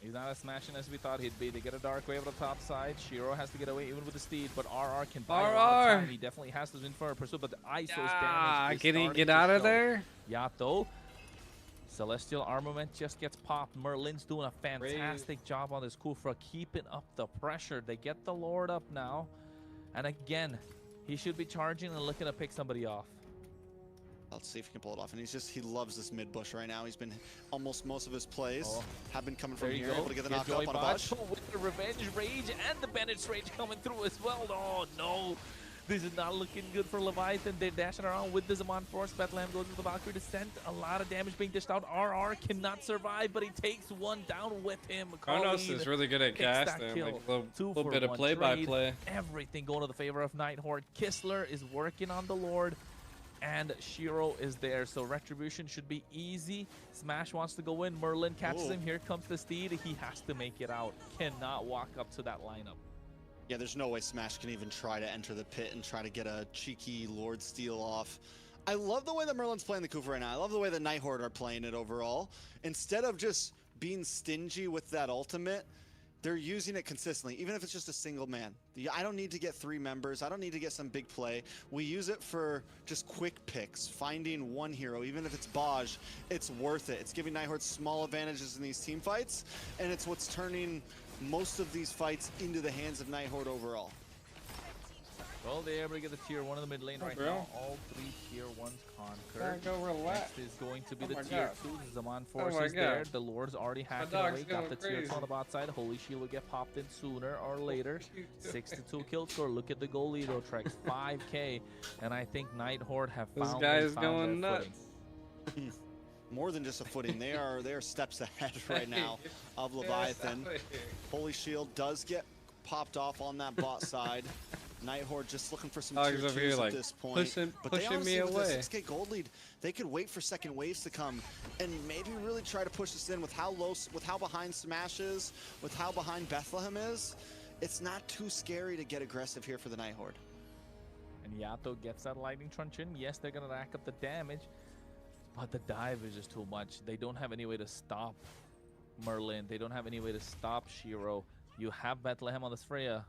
He's not as smashing as we thought he'd be. They get a dark wave on the top side. Shiro has to get away even with the steed, but RR can buy a lot of time. He definitely has to win for a pursuit, but the ISO's damage is can he starting get to out of show. there? Yato. Celestial Armament just gets popped. Merlin's doing a fantastic job on this Kufra, keeping up the pressure. They get the Lord up now. And again, he should be charging and looking to pick somebody off. Let's see if he can pull it off. And he loves this mid bush right now. He's been almost most of his plays have been coming from here, able to get the knockup on a bunch. With the Revenge Rage and the Bandit's Rage coming through as well. Oh no, this is not looking good for Leviathan. They're dashing around with the Zaman Force. Bethlehem goes with the Valkyrie Descent. A lot of damage being dished out. RR cannot survive, but he takes one down with him. Kronos is really good at casting. Like a little bit of play-by-play. Everything going to the favor of Nighthorde. Kistler is working on the Lord. And Shiro is there, so Retribution should be easy. Smash wants to go in. Merlin catches him. Here comes the steed. He has to make it out. Cannot walk up to that lineup. Yeah, there's no way Smash can even try to enter the pit and try to get a cheeky Lord steal off. I love the way that Merlin's playing the Kufa right now. I love the way that Nighthorde are playing it overall. Instead of just being stingy with that ultimate, they're using it consistently, even if it's just a single man. I don't need to get 3 members. I don't need to get some big play. We use it for just quick picks, finding one hero. Even if it's Baj, it's worth it. It's giving Nighthorde small advantages in these team fights, and it's what's turning most of these fights into the hands of Nighthorde overall. Well, they're able to get the tier 1 in the mid lane right now. All 3 tier 1s conquered. Go relax. Next is going to be the tier 2. The Zaman Force is there. The Lord's already hacked away. Got the tier 2 on the bot side. Holy Shield will get popped in sooner or later. 6-2 kill score. Look at the goal leader, Trex. 5K. And I think Nighthorde have found, this guy is going nuts. More than just a footing. They are steps ahead right now of Leviathan. Holy Shield does get popped off on that bot side. Nighthorde just looking for some tier 2s at this point. But they honestly, with the 6K gold lead, they could wait for second waves to come and maybe really try to push this in with how low, with how behind Smash is, with how behind Bethlehem is. It's not too scary to get aggressive here for the Nighthorde. And Yato gets that lightning truncheon. Yes, they're going to rack up the damage, but the dive is just too much. They don't have any way to stop Merlin. They don't have any way to stop Shiro. You have Bethlehem on this Freya,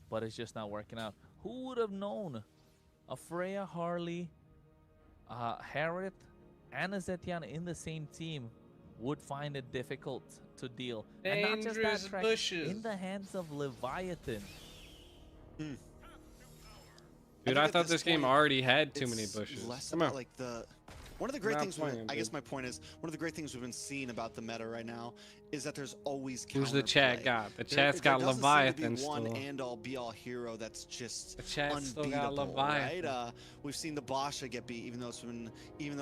but it's just not working out. Who would have known a Freya, Harley, Harriet, and a Zetian in the same team would find it difficult to deal? And not just that, track, in the hands of Leviathan. Dude, I thought this game already had too many bushes. Less about like one of the great things, I guess my point is, one of the great things we've been seeing about the meta right now is that there's always counterplay. Who's the chat got? The chat's got Leviathan still. One and-all, be-all hero that's just the chat still got unbeatable, Leviathan. right? We've seen the Basha get beat, even though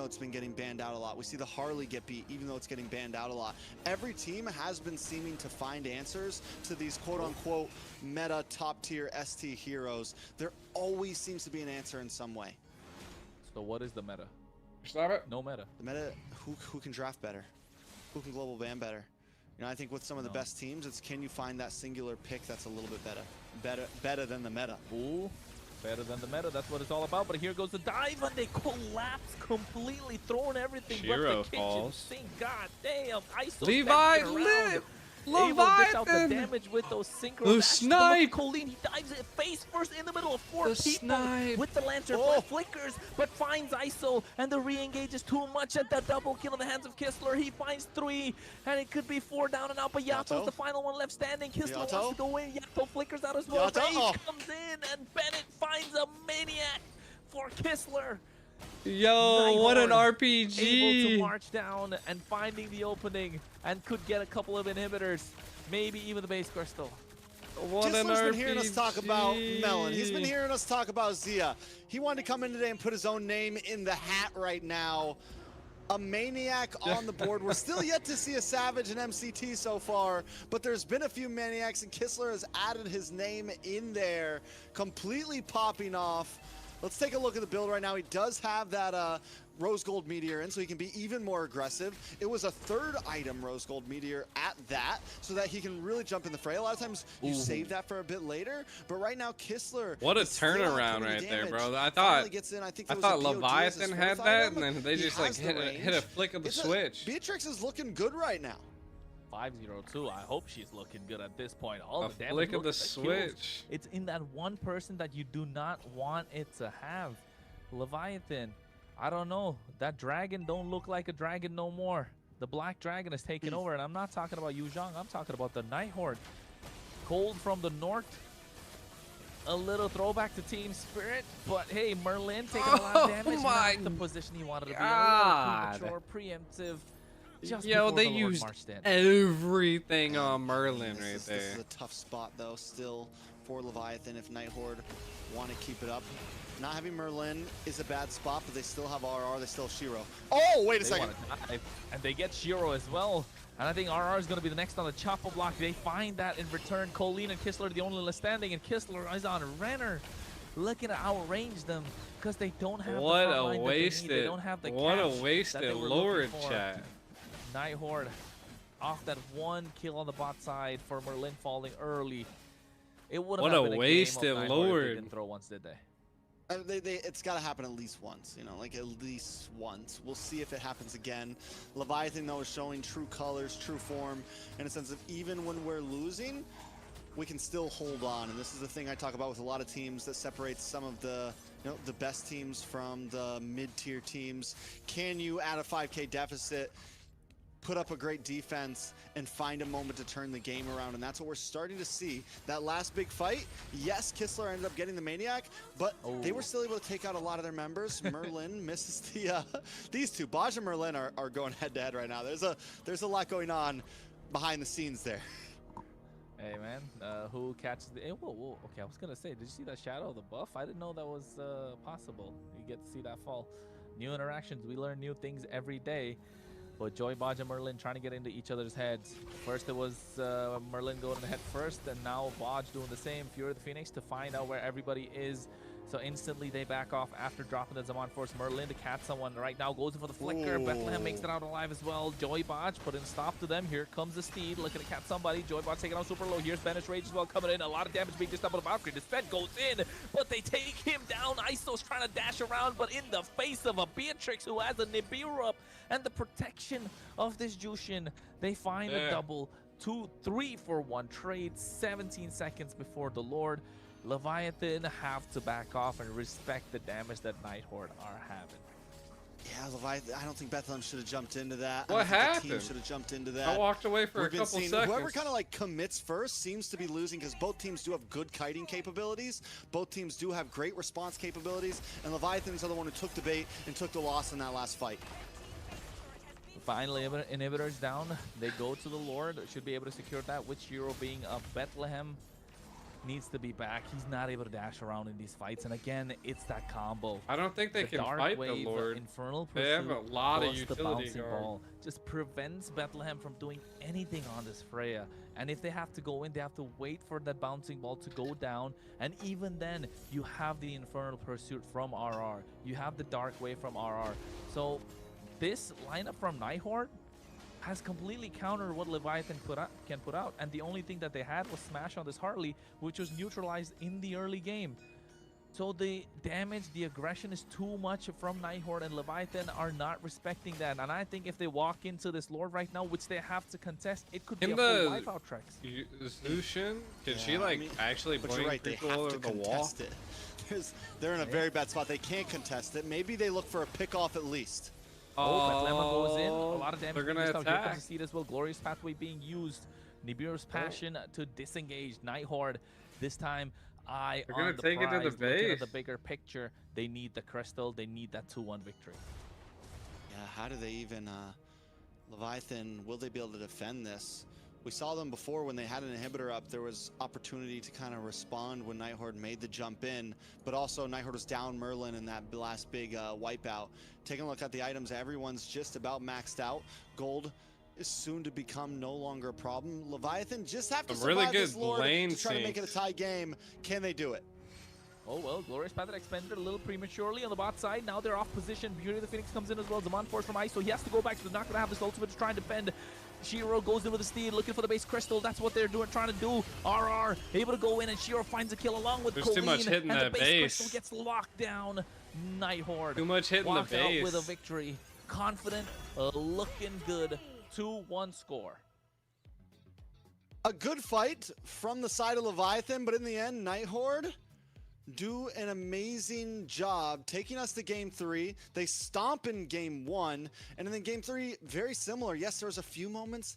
it's been getting banned out a lot. We see the Harley get beat, even though it's getting banned out a lot. Every team has been seeming to find answers to these quote-unquote meta top-tier ST heroes. There always seems to be an answer in some way. So what is the meta? Stop it. No meta. The meta, who can draft better? Who can global ban better? You know, I think with some of the best teams, it's can you find that singular pick that's a little bit better than the meta. Ooh, better than the meta. That's what it's all about. But here goes the dive, and they collapse completely, throwing everything. Shiro but the falls. kitchen sink. God damn! ISO Levi live. Able to dish out the damage with those synchro snipe. Colleen, he dives it face first in the middle of 4 people snipe. with the lantern. Flickers, but finds ISO, and the re-engage is too much at that double kill in the hands of Kistler. He finds 3, and it could be 4 down and out, but Yato's the final one left standing. Kistler wants to go in. Yato flickers out as well. Rage comes in, and Bennett finds a maniac for Kistler. Yo, Nighthorde, what an RPG! Able to march down and finding the opening, and could get a couple of inhibitors, maybe even the base crystal. Kistler's been hearing us talk about Melon. He's been hearing us talk about Zia. He wanted to come in today and put his own name in the hat right now. A maniac on the board. We're still yet to see a Savage and MCT so far, but there's been a few maniacs, and Kistler has added his name in there, completely popping off. Let's take a look at the build right now. He does have that Rose Gold Meteor in, so he can be even more aggressive. It was a third item, Rose Gold Meteor, at that, so that he can really jump in the fray. A lot of times you save that for a bit later, but right now Kistler. What a is still not turnaround putting right there, damage. bro. I Finally thought gets in. I think I it was a thought BOD as Leviathan his had fourth that, item. and then they He just has like the hit a range. flick of the It's a- switch. Beatrix is looking good right now. 502. I hope she's looking good at this point. All A the damage. flick of Look the at kills. switch. It's in that one person that you do not want it to have. Leviathan, I don't know. That dragon don't look like a dragon no more. The black dragon is taking over, and I'm not talking about Yu Zhang. I'm talking about the Night Horde. Cold from the north. A little throwback to Team Spirit, but hey, Merlin taking a lot of damage. my Not the position he wanted to be. God. A little premature, preemptive. Just Yo, before they the Lord used marched in. everything on Merlin right This there. is a tough spot, though, still for Leviathan if Night Horde want to keep it up. Not having Merlin is a bad spot, but they still have RR, they still have Shiro. Oh, wait a They second. wanna dive, and they get Shiro as well. And I think RR is going to be the next on the chopper block. They find that in return. Colleen and Kistler are the only left standing, and Kistler is on Renner, looking to outrange them because they don't have What the front a line that they need. They wasted, don't have the what a catch that wasted they were Lord looking for. chat. Night Horde off that one kill on the bot side for Merlin falling early. It would have What been a a game of wasted Night Horde if they Lord. didn't throw once, did they? It's got to happen at least once, you know, like at least once. We'll see if it happens again. Leviathan, though, is showing true colors, true form, in a sense of even when we're losing, we can still hold on. And this is the thing I talk about with a lot of teams that separates some of the, you know, the best teams from the mid-tier teams. Can you, at a 5K deficit, put up a great defense and find a moment to turn the game around? And that's what we're starting to see. That last big fight, yes, Kistler ended up getting the Maniac, but they were still able to take out a lot of their members. Merlin misses the these two. Baj and Merlin are going head to head right now. There's a lot going on behind the scenes there. Hey man, who catches the? Hey, whoa! Okay, I was gonna say, did you see that shadow of the buff? I didn't know that was possible. You get to see that fall. New interactions. We learn new things every day. But Joy, Baj, and Merlin trying to get into each other's heads. First it was Merlin going in the head first, and now Baj doing the same. Fury of the Phoenix to find out where everybody is. So instantly they back off after dropping the Zaman Force. Merlin to catch someone right now, goes in for the flicker. Ooh. Bethlehem makes it out alive as well. Joy, Baj putting a stop to them. Here comes the Steed looking to catch somebody. Joy, Baj taking out super low. Here's Banish Rage as well coming in. A lot of damage being dished up on the Valkyrie. The Fed goes in, but they take him down. Iso's trying to dash around, but in the face of a Beatrix who has a Nibiru up. And the protection of this Jushin, they find a double. 2-3 for one trade. 17 seconds before the Lord. Leviathan have to back off and respect the damage that Night Horde are having. Yeah, Leviathan, I don't think Bethlehem should have jumped into that. What I don't think happened? the team should have jumped into that. I walked away for We've a been couple seeing seconds. whoever kind of like commits first seems to be losing because both teams do have good kiting capabilities. Both teams do have great response capabilities, and Leviathan's the other one who took the bait and took the loss in that last fight. Finally, inhibitors down. They go to the Lord. Should be able to secure that. With Shiro being a Bethlehem needs to be back. He's not able to dash around in these fights. And again, it's that combo. I don't think they The can Dark fight Wave, the Lord. Infernal They have a Pursuit, lot of plus the utility bouncing guard. ball just prevents Bethlehem from doing anything on this Freya. And if they have to go in, they have to wait for that bouncing ball to go down. And even then, you have the Infernal Pursuit from RR. You have the Dark Wave from RR. So this lineup from Night Horde has completely countered what Leviathan can put out. And the only thing that they had was Smash on this Harley, which was neutralized in the early game. So the damage, the aggression is too much from Night Horde, and Leviathan are not respecting that. And I think if they walk into this Lord right now, which they have to contest, it could be a full wipeout, Trex. Zushin, can she Yeah, like I mean, actually but bring you're right, they people have over to the wall? contest it. They're in a very bad spot. They can't contest it. Maybe they look for a pick-off at least. Oh, Bethlehem goes in. A lot of damage. They're gonna being used out. Here attack. comes the Seed as well. Glorious Pathway being used. Nibiru's Passion to disengage. Night Horde this time. They're gonna on the take it to prize, the looking at base. the bigger picture. They need the crystal. They need that 2-1 victory. Yeah, how do they even, Leviathan, will they be able to defend this? We saw them before when they had an inhibitor up. There was opportunity to kind of respond when Night Horde made the jump in, but also Night Horde was down Merlin in that last big wipeout. Taking a look at the items, everyone's just about maxed out. Gold is soon to become no longer a problem. Leviathan just have to Some really survive good this Lord lane to try to make it a sinks. tie game. Can they do it? Oh well, Glorious Path expended a little prematurely on the bot side. Now they're off position. Beauty of the Phoenix comes in as well. Zaman force from Ice, so he has to go back. So they're not going to have this ultimate to try and defend. Shiro goes in with the steed, looking for the base crystal. That's what they're doing, trying to do. RR able to go in, and Shiro finds a kill along with There's Colleen. too much hitting and that the base base. crystal gets locked down. Nighthorde Too much hitting the walks out base. with a victory. Confident, looking good. 2-1 score. A good fight from the side of Leviathan, but in the end, Nighthorde do an amazing job taking us to game 3. They stomp in game 1, and then game 3, very similar. Yes, there was a few moments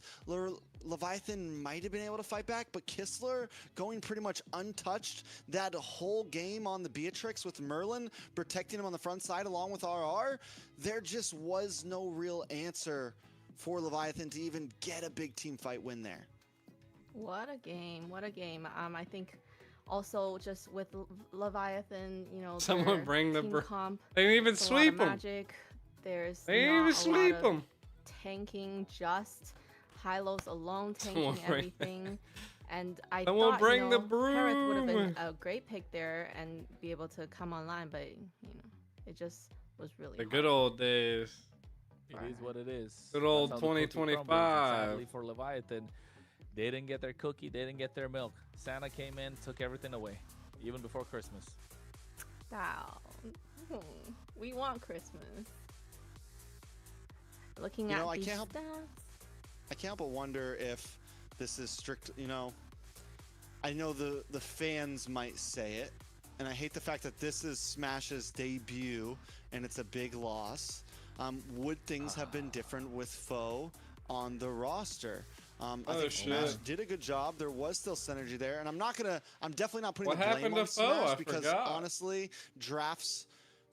Leviathan might have been able to fight back, but Kistler going pretty much untouched that whole game on the Beatrix with Merlin protecting him on the front side along with RR. There just was no real answer for Leviathan to even get a big team fight win there. What a game! What a game! I think also just with Leviathan, you know, Someone their bring the team comp, They didn't even it's a lot of sweep him. magic. There's They didn't not even a sweep lot of him. tanking, just Hylos alone Someone tanking bring- everything. And I Someone thought, bring you the know, Harith would have been broom. a great pick there and be able to come online, but you know, it just was really The hard. good old days. It is what it is. Good old That's how the cookie crumbles, and 2025. Sadly for Leviathan, they didn't get their cookie, they didn't get their milk. Santa came in, took everything away, even before Christmas. Wow. We want Christmas. Looking You at know, I these can't help- stats. I can't help but wonder if this is strict, you know, I know the fans might say it, and I hate the fact that this is Smash's debut and it's a big loss. Would things have been different with Foe on the roster? I Oh, think Smash shit. did a good job. There was still synergy there, and I'm definitely not putting What the blame happened to on Foe? Smash I because forgot. honestly, drafts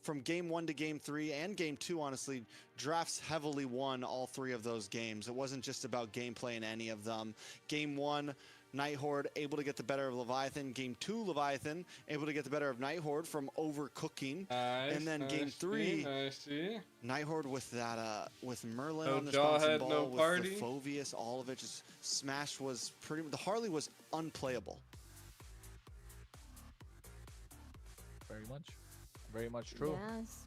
from game 1 to game 3 and game 2, honestly, drafts heavily won all 3 of those games. It wasn't just about gameplay in any of them. Game 1, Nighthorde able to get the better of Leviathan. Game 2, Leviathan able to get the better of Nighthorde from overcooking. Nice, And then game nice, 3, nice. Nighthorde with that with Merlin No on this bouncing Jawhead, ball, no with party. the Phoveus, all of it. Just Smash was the Harley was unplayable. Very much true. Yes.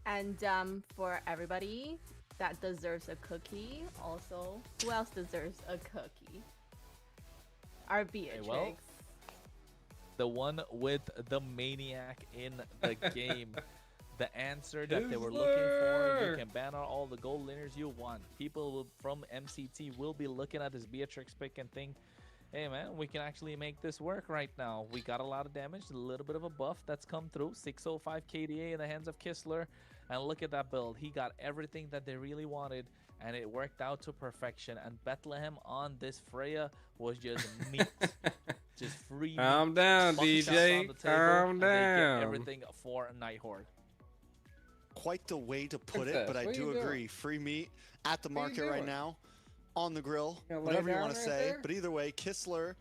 And for everybody that deserves a cookie, also, who else deserves a cookie? Our Beatrix. well, the one with the maniac in the game. The answer that they were looking for. You Kistler! can ban out all the gold laners you want. People from MCT will be looking at this Beatrix pick and think, hey man, we can actually make this work right now. We got a lot of damage, a little bit of a buff that's come through. 605 KDA in the hands of Kistler. And look at that build. He got everything that they really wanted, and it worked out to perfection. And Bethlehem on this Freya was just meat. Just free meat. Calm down, Bucket shots DJ. on the table, Calm and they get down. everything for Nighthorde. Quite the way to put it, Princess, but I what do you doing? agree. Free meat at the What you market right doing? now, on the grill, Gonna lay whatever you down want to right say. there? But either way, Kistler,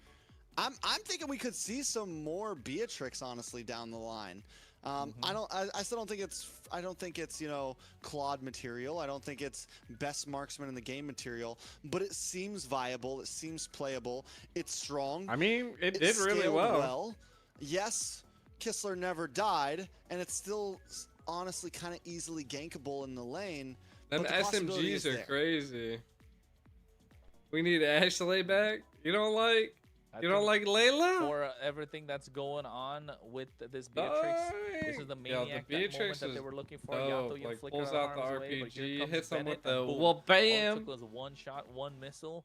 I'm thinking we could see some more Beatrix honestly down the line. I still don't think it's you know, Claude material. I don't think it's best marksman in the game material, but it seems viable. It seems playable. It's strong. I mean, it It did really scaled well. Yes, Kistler never died, and it's still honestly kind of easily gankable in the lane. Them but the possibility is SMGs are there. crazy. We need Ashley back. You don't like? You don't like Layla? For everything that's going on with this Beatrix, this is the maniac that moment that they were looking for. Yato dope. even Like, flickered pulls out out the harm's way, but here RPG, comes hits them Bennett, with the and boom. well, All it bam. took was one shot, one missile,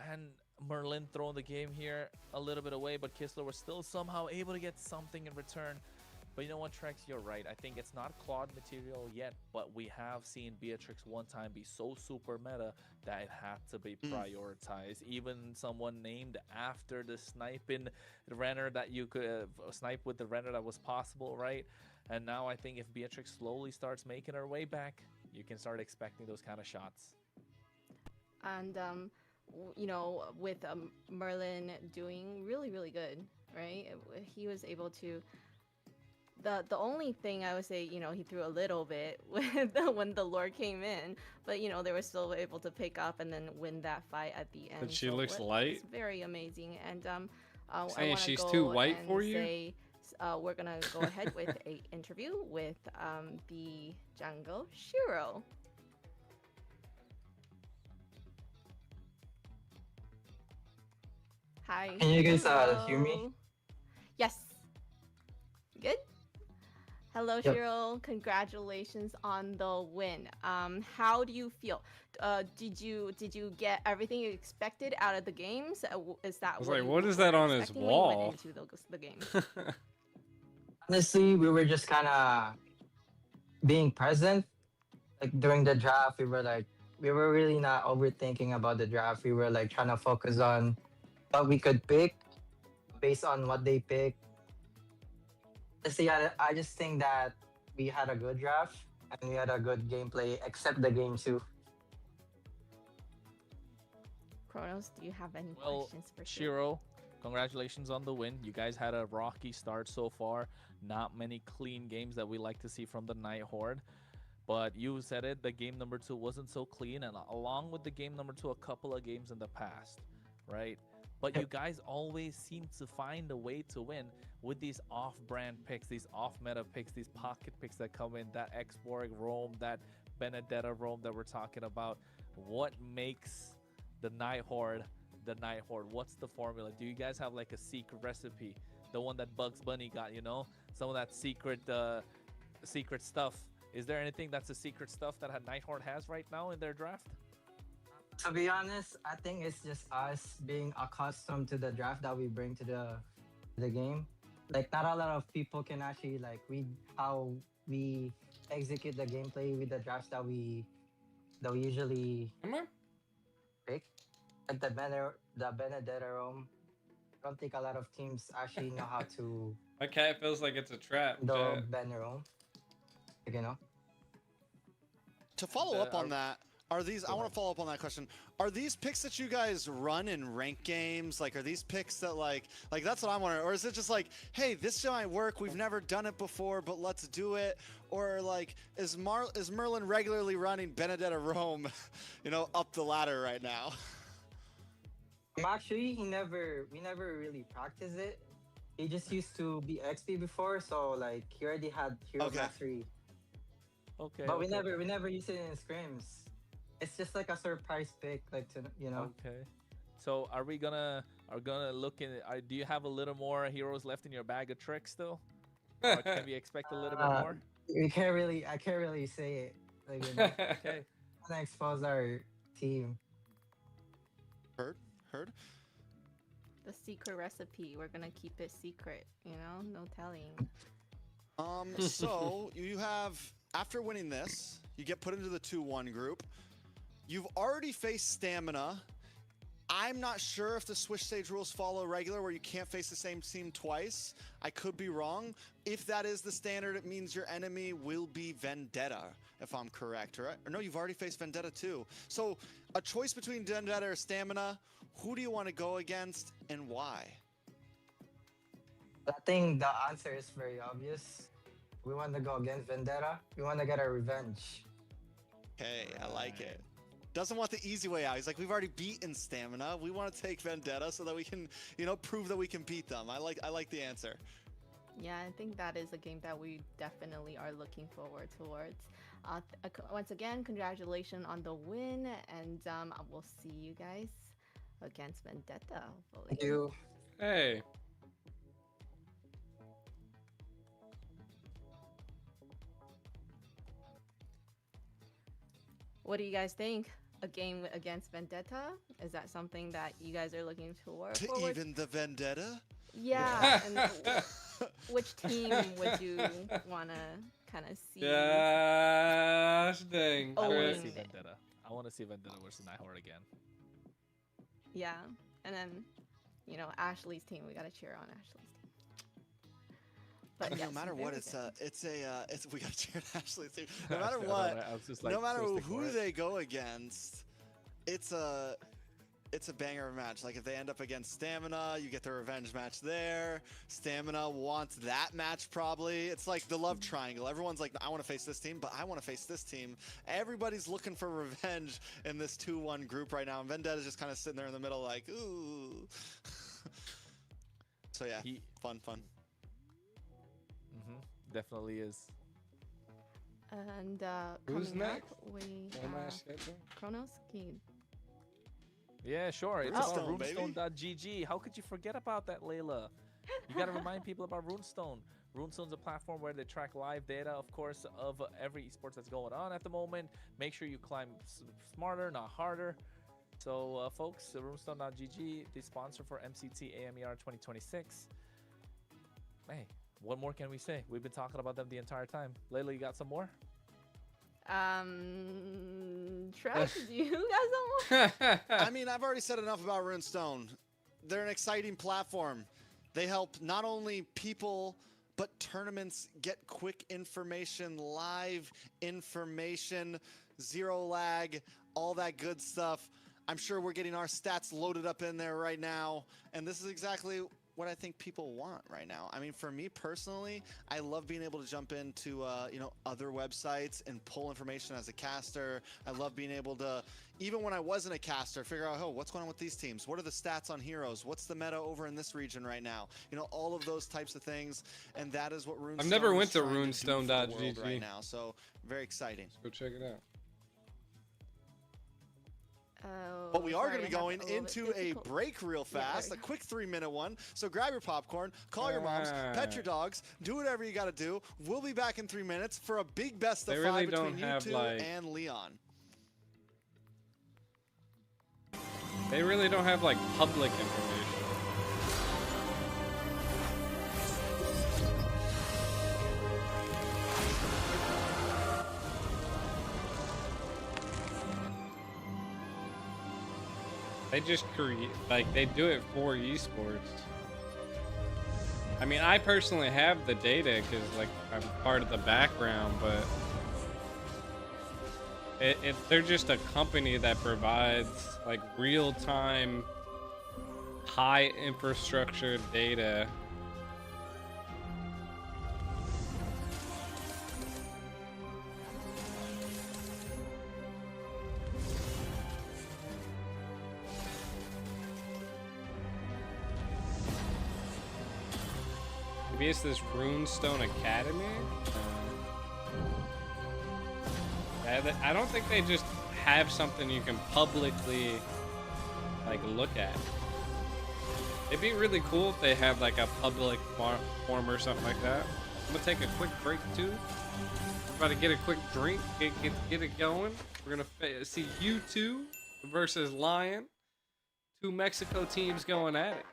and Merlin throwing the game here a little bit away, but Kistler was still somehow able to get something in return. But you know what, Trex, you're right. I think it's not Claude material yet, but we have seen Beatrix one time be so super meta that it had to be prioritized. Even someone named after the sniping renner that you could snipe with the renner that was possible, right? And now I think if Beatrix slowly starts making her way back, you can start expecting those kind of shots. And you know, with Merlin doing really, really good, right? He was able to. The only thing I would say, you know, he threw a little bit when the Lord came in, but you know, they were still able to pick up and then win that fight at the end. But she So looks it's light. very amazing. And I Saying wanna she's go too white and for you? say, we're gonna go ahead with a interview with the jungle Shiro. Hi. Can you guys hear me? Hello. Yes. Good. Hello, Yep. Shiro. Congratulations on the win. How do you feel? Did you get everything you expected out of the games? Is that I was what like, you what is were that on his expecting when you went wall? into the game? Honestly, we were just kind of being present. Like during the draft, we were really not overthinking about the draft. We were like trying to focus on what we could pick based on what they picked. Honestly, I just think that we had a good draft and we had a good gameplay, except the game two. Kronos, do you have any Well, questions for Shiro? Shiro, congratulations on the win. You guys had a rocky start so far. Not many clean games that we like to see from the Night Horde. But you said it, the game number 2 wasn't so clean, and along with the game number 2, a couple of games in the past, right? But you guys always seem to find a way to win with these off-brand picks, these off-meta picks, these pocket picks that come in, that X-Borg roam, that Benedetta roam that we're talking about. What makes the Night Horde the Night Horde? What's the formula? Do you guys have like a secret recipe? The one that Bugs Bunny got, you know? Some of that secret stuff. Is there anything that's a secret stuff that Night Horde has right now in their draft? To be honest, I think it's just us being accustomed to the draft that we bring to the game. Like not a lot of people can actually like read how we execute the gameplay with the drafts that we usually pick. Like the Benedetta roam. I don't think a lot of teams actually know how to My cat feels like it's a trap. the Chat. Ben roam. You know. To follow up on that, are these? I want to follow up on that question. Are these picks that you guys run in ranked games? Like, are these picks that like that's what I'm wondering? Or is it just like, hey, this might work. We've never done it before, but let's do it. Or like, is Merlin regularly running Benedetta Rome, you know, up the ladder right now? Actually, we never really practiced it. He just used to be XP before, so like he already had hero mastery. Okay. But we never used it in scrims. It's just like a surprise pick, like to you know. Okay. So are we gonna look in? Do you have a little more heroes left in your bag of tricks still? Or can we expect a little bit more? I can't really say it. Like, you know, Okay. I wanna expose our team. Heard. The secret recipe. We're gonna keep it secret. You know, no telling. So you have, after winning this, you get put into the 2-1 group. You've already faced Stamina. I'm not sure if the Swish Stage rules follow regular where you can't face the same team twice. I could be wrong. If that is the standard, it means your enemy will be Vendetta, if I'm correct, right? Or no, you've already faced Vendetta too. So a choice between Vendetta or Stamina, who do you want to go against and why? I think the answer is very obvious. We want to go against Vendetta. We want to get our revenge. Hey, I like it. Doesn't want the easy way out. He's like, we've already beaten Stamina. We want to take Vendetta so that we can, you know, prove that we can beat them. I like the answer. Yeah, I think that is a game that we definitely are looking forward towards. Once again, congratulations on the win, and we'll see you guys against Vendetta, hopefully. Thank you. Hey. What do you guys think? A game against Vendetta? Is that something that you guys are looking forward To to? even the Vendetta? Yeah. And which team would you want to kind of see? Gosh dang. I want to Chris. see Vendetta. I want to see Vendetta versus Night Horde again. Yeah. And then, you know, Ashley's team. We got to cheer on Ashley's team. But No matter what, we got to cheer Ashley's team. No matter I don't what, know, I was just like, no matter thirsting for who it. they go against, it's a banger of a match. Like if they end up against Stamina, you get the revenge match there. Stamina wants that match probably. It's like the love triangle. Everyone's like, I want to face this team, but I want to face this team. Everybody's looking for revenge in this 2-1 group right now, and Vendetta's just kind of sitting there in the middle like, ooh. So yeah, fun. definitely is. And Who's coming next? up, we Am I have scheduled? Chronos King. Yeah, sure. It's about Runestone, baby. runestone.gg. How could you forget about that, Layla? You got to remind people about Runestone. Runestone's a platform where they track live data, of course, of every esports that's going on at the moment. Make sure you climb smarter, not harder. So, folks, runestone.gg, the sponsor for MCT AMER 2026. Hey, what more can we say? We've been talking about them the entire time. Layla, you got some more? Trex, do you got someone? I mean, I've already said enough about Runestone. They're an exciting platform. They help not only people, but tournaments get quick information, live information, zero lag, all that good stuff. I'm sure we're getting our stats loaded up in there right now. And this is exactly what I think people want right now. I mean, for me personally, I love being able to jump into, other websites and pull information as a caster. I love being able to, even when I wasn't a caster, figure out, oh, what's going on with these teams? What are the stats on heroes? What's the meta over in this region right now? You know, all of those types of things. And that is what Runestone I've never is went to trying do for the world runestone.gg right now. So very exciting. Let's go check it out. But we are sorry, going to be I have going little bit into a difficult- break real Yeah, fast, there a quick 3-minute one. So grab your popcorn, call your moms, pet your dogs, do whatever you got to do. We'll be back in 3 minutes for a big best of They 5 really between don't you have, two like- and Leon. They really don't have like public information. They just create, like, they do it for esports. I mean, I personally have the data because, like, I'm part of the background, but they're just a company that provides, like, real-time, high infrastructure data. Maybe it's this Runestone Academy? I don't think they just have something you can publicly, like, look at. It'd be really cool if they have, like, a public forum or something like that. I'm gonna take a quick break, too. We're about to get a quick drink, get it going. We're gonna see U2 versus Lion. Two Mexico teams going at it.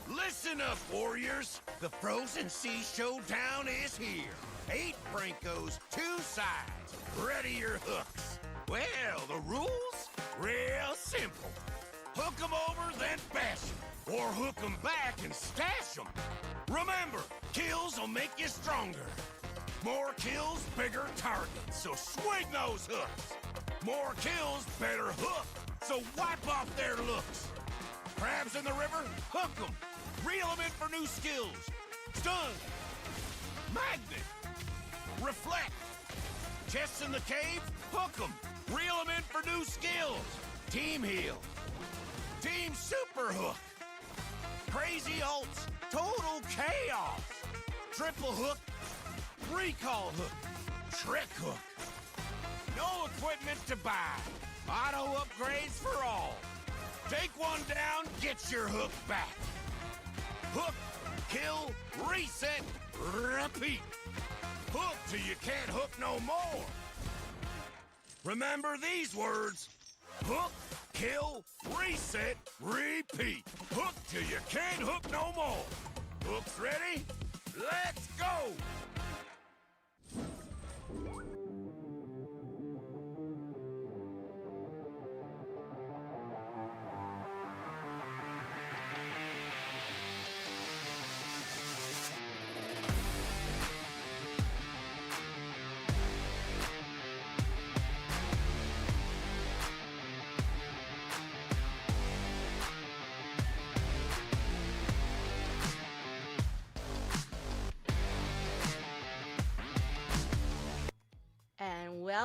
Listen up, warriors! The Frozen Sea Showdown is here. 8 Brancos, 2 sides. Ready your hooks. Well, the rules? Real simple. Hook 'em over, then bash 'em. Or hook 'em back and stash 'em. Remember, kills will make you stronger. More kills, bigger targets, so swing those hooks. More kills, better hook, so wipe off their looks. Crabs in the river, hook 'em. Reel 'em in for new skills. Stun. Magnet. Reflect. Chests in the cave, hook 'em. Reel 'em in for new skills. Team heal. Team super hook. Crazy ults. Total chaos. Triple hook. Recall hook. Trick hook. No equipment to buy. Auto upgrades for all. Take one down, get your hook back. Hook, kill, reset, repeat. Hook till you can't hook no more. Remember these words. Hook, kill, reset, repeat. Hook till you can't hook no more. Hooks ready? Let's go!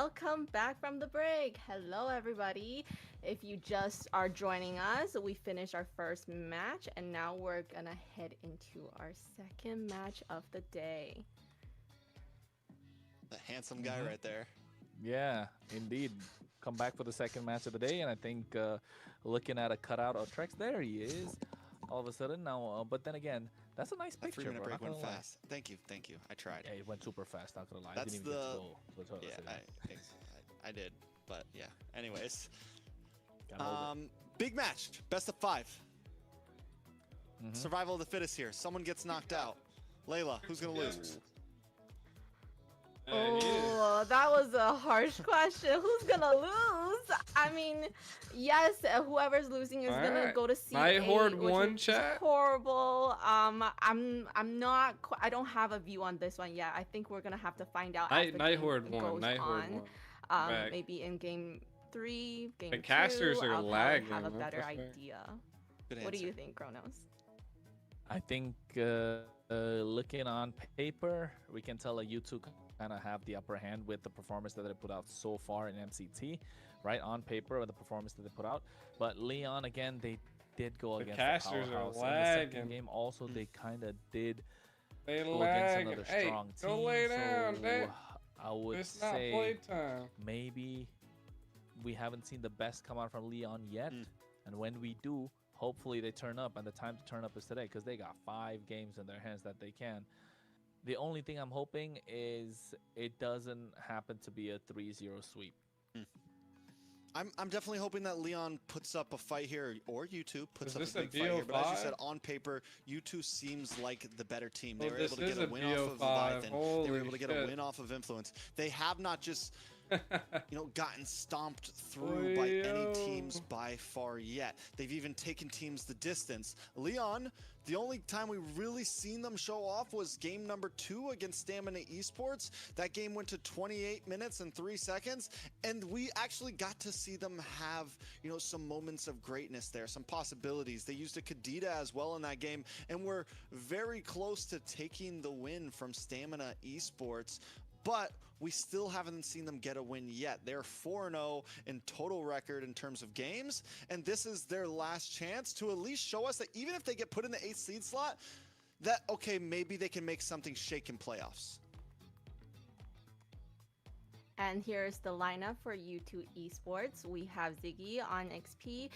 welcome back from the break. Hello, everybody. If you just are joining us, we finished our first match, and now we're gonna head into our second match of the day. The handsome guy right there. Yeah, indeed. Come back for the second match of the day, and I think looking at a cutout of Trex, there he is. All of a sudden now, but then again, that's a nice That picture. 3-minute Bro, break not went gonna lie. fast. Thank you. I tried. Yeah, it went super fast. Not gonna lie. I That's didn't even get to the. go to the toilet. Yeah, I did, but yeah. Anyways, Gotta hold it. big match, best of 5. Mhm. Survival of the fittest here. Someone gets knocked out. Layla, who's gonna lose? Oh, that was a harsh question. Who's gonna lose? I mean, yes, whoever's losing is gonna Alright. go to C8, Nighthorde which won, is chat? horrible. I'm not. I don't have a view on this one yet. I think we're gonna have to find out as the Nighthorde game won. goes Nighthorde on. won. Back. Maybe in game 3, game The 2. casters are I'll probably lagging. have a What better the fuck? idea. Good What do answer. you think, Kronos? I think looking on paper, we can tell that U2 kind of have the upper hand with the performance that they put out so far in MCT, right? On paper, with the performance that they put out. But Leon, again, they did go The against casters the are powerhouse. In the second lagging. game, also, they kind of did They go against lag. another Hey, strong go team. lay down. So I would It's not say playtime. maybe we haven't seen the best come out from Leon yet. And when we do, hopefully they turn up, and the time to turn up is today, because they got 5 games in their hands that they can. The only thing I'm hoping is it doesn't happen to be a 3-0 sweep. I'm definitely hoping that Leon puts up a fight here, or U2 puts Is up this a a big fight here. But as you BO5? said, on paper, U2 seems like the better team. They Well, were this able to is get a a win off of BO5. Leviathan. They were Holy able to get a shit. win off of Influence. They have not just gotten stomped through by any teams by far yet. They've even taken teams the distance. Leon, the only time we really seen them show off was game number 2 against Stamina Esports. That game went to 28 minutes and 3 seconds, and we actually got to see them have, some moments of greatness there, some possibilities. They used a Kadita as well in that game, and were very close to taking the win from Stamina Esports. But we still haven't seen them get a win yet. They're 4-0 in total record in terms of games, and this is their last chance to at least show us that even if they get put in the 8th seed slot, that, okay, maybe they can make something shake in playoffs. And here's the lineup for U2 Esports. We have Ziggy on XP,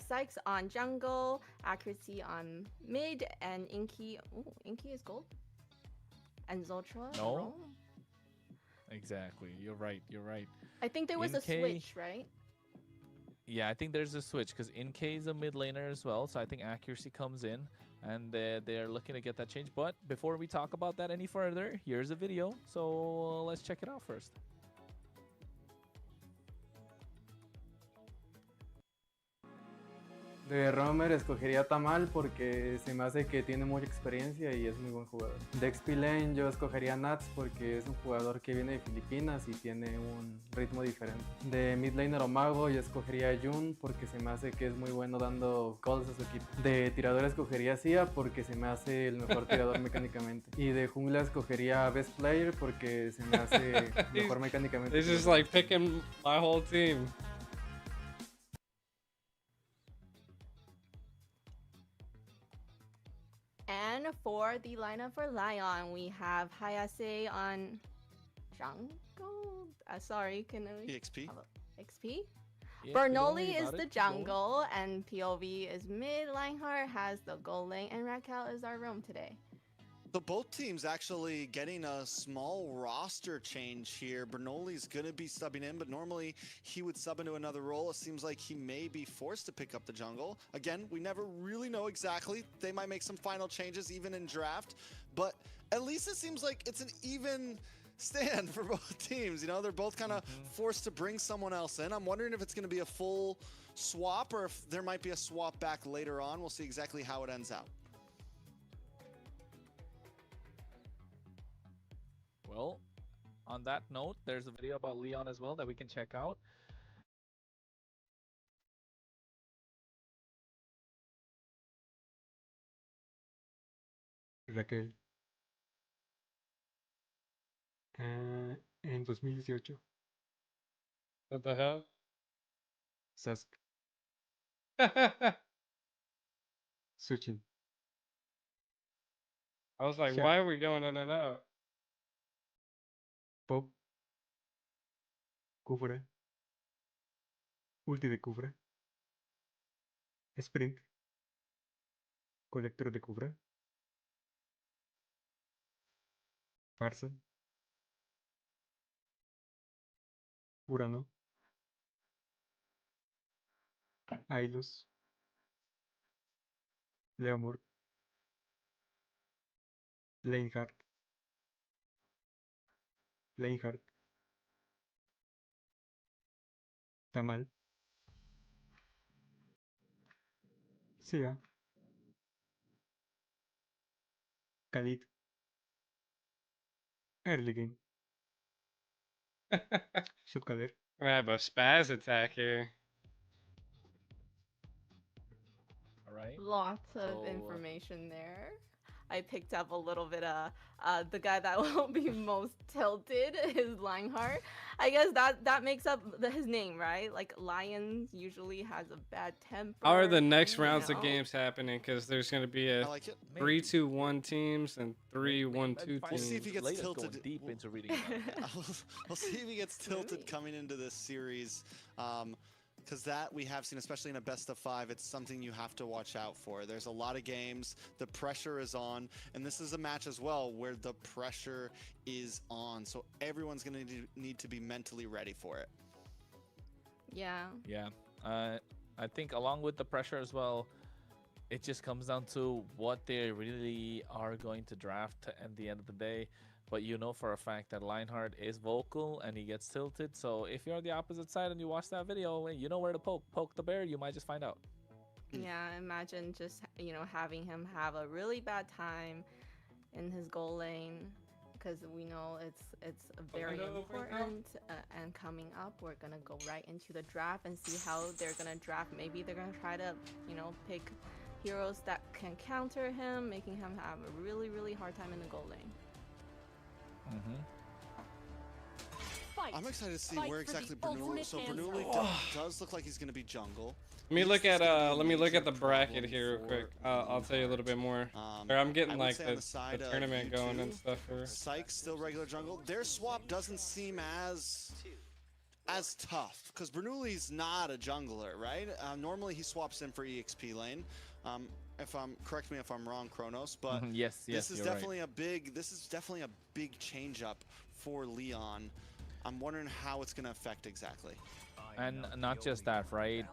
Sykes on jungle, Accuracy on mid, and Inky. Oh, Inky is gold. And Zotra. No. Roam. Exactly. You're right. I think there was a switch, right? Yeah, I think there's a switch, because NK is a mid laner as well, so I think Accuracy comes in, and they're looking to get that change. But before we talk about that any further, here's a video, so let's check it out first. De Romer escogería Tamal porque se me hace que tiene mucha experiencia y es muy buen jugador. De XP Lane yo escogería Nats porque es un jugador que viene de Filipinas y tiene un ritmo diferente. De Mid Laner o Mago yo escogería Jun porque se me hace que es muy bueno dando calls a su equipo. De tirador escogería Sia porque se me hace el mejor tirador mecánicamente. Y de jungla escogería Best Player porque se me hace mejor mecánicamente. This is like picking my whole team. And for the lineup for Lion, we have Hayase on jungle. Sorry, can I? EXP. XP. Yeah, Bernoulli is the jungle, and POV is mid. Lionheart has the gold lane, and Raquel is our roam today. So both teams actually getting a small roster change here. Bernoulli's going to be subbing in, but normally he would sub into another role. It seems like he may be forced to pick up the jungle. Again, we never really know exactly. They might make some final changes even in draft, but at least it seems like it's an even stand for both teams. They're both kind of forced to bring someone else in. I'm wondering if it's going to be a full swap or if there might be a swap back later on. We'll see exactly how it ends out. Well, on that note, there's a video about Leon as well that we can check out. Raquel. En 2018. What the hell? Sasuke. I Suchin. was like, Sha. why are we going in and out? Pop. Kufra. Ulti de Kufra. Sprint. Colector de Kufra. Farsa. Urano. Ailos. Leomord. Leinhardt. Leinhardt. Tamal. Sia. Khalid. Early game. Shotcaller. We have a spaz attack here. All right. Lots of So information there. I picked up a little bit of the guy that will be most tilted is Lionheart. I guess that makes up his name, right? Like Lion usually has a bad temper. How are the next you rounds of know? games happening? Because there's going to be I a like it. 3-2-1 teams and 3-1-2 We'll see if he teams. gets Layla's tilted. going deep into reading about it. We'll see if he gets tilted coming into this series. Because that we have seen, especially in a best of 5, it's something you have to watch out for. There's a lot of games, the pressure is on, and this is a match as well where the pressure is on. So everyone's going to need to be mentally ready for it. Yeah. Yeah. I think along with the pressure as well, it just comes down to what they really are going to draft at the end of the day. But you know for a fact that Lionheart is vocal and he gets tilted. So if you're on the opposite side and you watch that video, you know where to poke the bear. You might just find out. Yeah, imagine just, having him have a really bad time in his goal lane, because we know it's very important. And coming up, we're gonna go right into the draft and see how they're gonna draft. Maybe they're gonna try to, pick heroes that can counter him, making him have a really, really hard time in the goal lane. I'm excited to see where exactly Bernoulli. So Bernoulli does look like he's going to be jungle. Let me look at the bracket here real quick. I'll tell you a little bit more. Or I'm getting like the tournament going and stuff here. Sykes still regular jungle. Their swap doesn't seem as tough because Bernoulli's not a jungler, right? Normally he swaps in for EXP lane. Correct me if I'm wrong, Kronos, but yes, this is you're definitely right. this is definitely a big change up for Leon. I'm wondering how it's going to affect exactly. And not just that, right?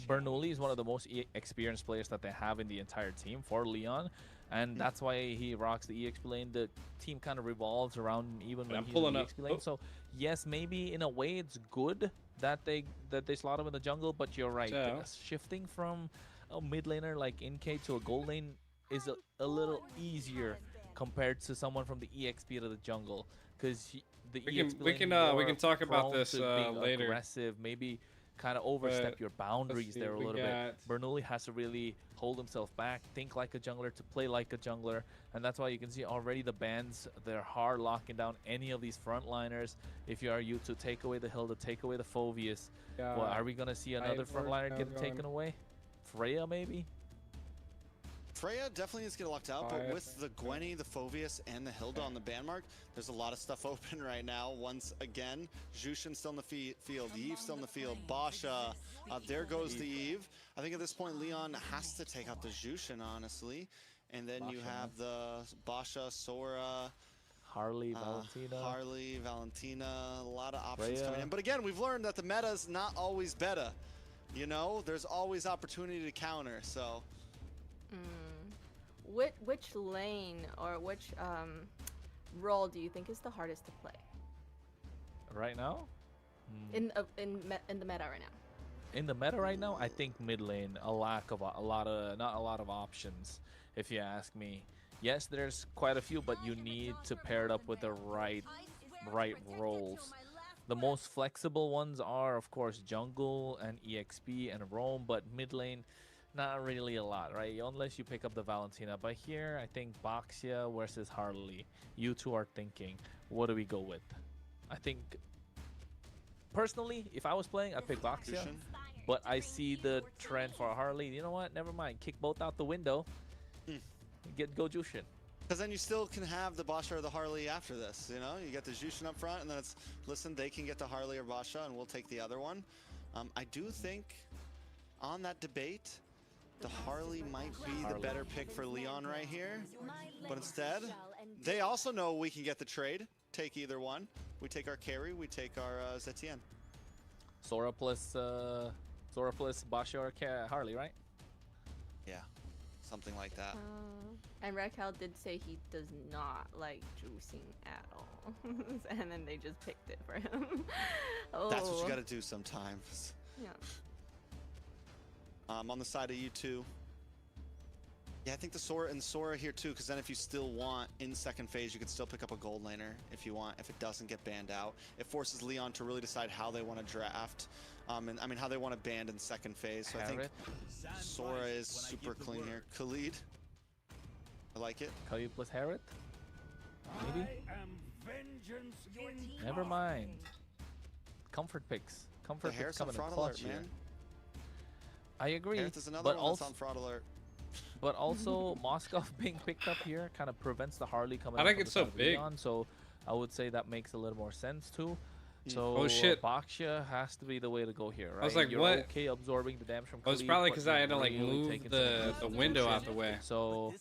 Bernoulli is one of the most experienced players that they have in the entire team for Leon. And that's why he rocks the EXP lane. The team kind of revolves around him even when he's in the EXP lane. So yes, maybe in a way it's good that they slot him in the jungle, but you're right. Shifting from a mid laner like NK to a gold lane is a little easier compared to someone from the EXP to the jungle, because the we can talk about this later. Aggressive, maybe kind of overstep your boundaries there a little bit. Bernoulli has to really hold himself back, think like a jungler to play like a jungler, and that's why you can see already the bans, they're hard locking down any of these frontliners. If you are to take away the Hilda, take away the Phoveus, well, are we gonna see another frontliner getting taken away? Freya maybe? Freya definitely is getting locked out, but with the Gwenny, the Phoveus, and the Hilda on the ban mark, there's a lot of stuff open right now. Once again, Jushin still in the field, Eve still in the field, Basha, there goes the Eve. I think at this point, Leon has to take out the Jushin, honestly. And then you have the Basha, Sora, Harley, Valentina, a lot of options coming in. But again, we've learned that the meta's not always beta. You know, there's always opportunity to counter, so. Which lane or which role do you think is the hardest to play right now? In the meta right now? In the meta right now, I think mid lane not a lot of options, if you ask me. Yes, there's quite a few, but you need to pair it up with the right roles. The most flexible ones are, of course, jungle and EXP and roam, but mid lane, not really a lot, right? Unless you pick up the Valentina. But here, I think Boxia versus Harley. You two are thinking, what do we go with? I think personally, if I was playing, I'd pick Baxia. Jushin. But I see the trend for Harley. You know what? Never mind. Kick both out the window. Go Jushin. Because then you still can have the Basha or the Harley after this, you know? You get the Jushin up front, and then it's, listen, they can get the Harley or Basha, and we'll take the other one. I do think, on that debate, the Harley might be the better pick for Leon right here. But instead, they also know we can get the trade, take either one. We take our carry, we take our Zetien. Sora plus Basha or Harley, right? Yeah, something like that. And Raquel did say he does not like juicing at all. And then they just picked it for him. That's what you gotta do sometimes. Yeah. On the side of you two. Yeah, I think the Sora here too, because then if you still want in second phase, you could still pick up a gold laner if you want, if it doesn't get banned out. It forces Leon to really decide how they want to draft. And I mean how they want to ban in second phase. So I think Sora is super clean here. Khalid. I like it. Khalid plus Harriet? Maybe? Never mind. Comfort picks. Comfort picks coming in clutch here. I agree, but also on fraud alert. But also Moskov being picked up here kind of prevents the Harley coming. I think it's so big. Leon, so I would say that makes a little more sense too. So oh shit, Baxia has to be the way to go here, right? I was like, You're what? Okay, absorbing the damage from. Well, it's probably because I had to like move the window out the way. So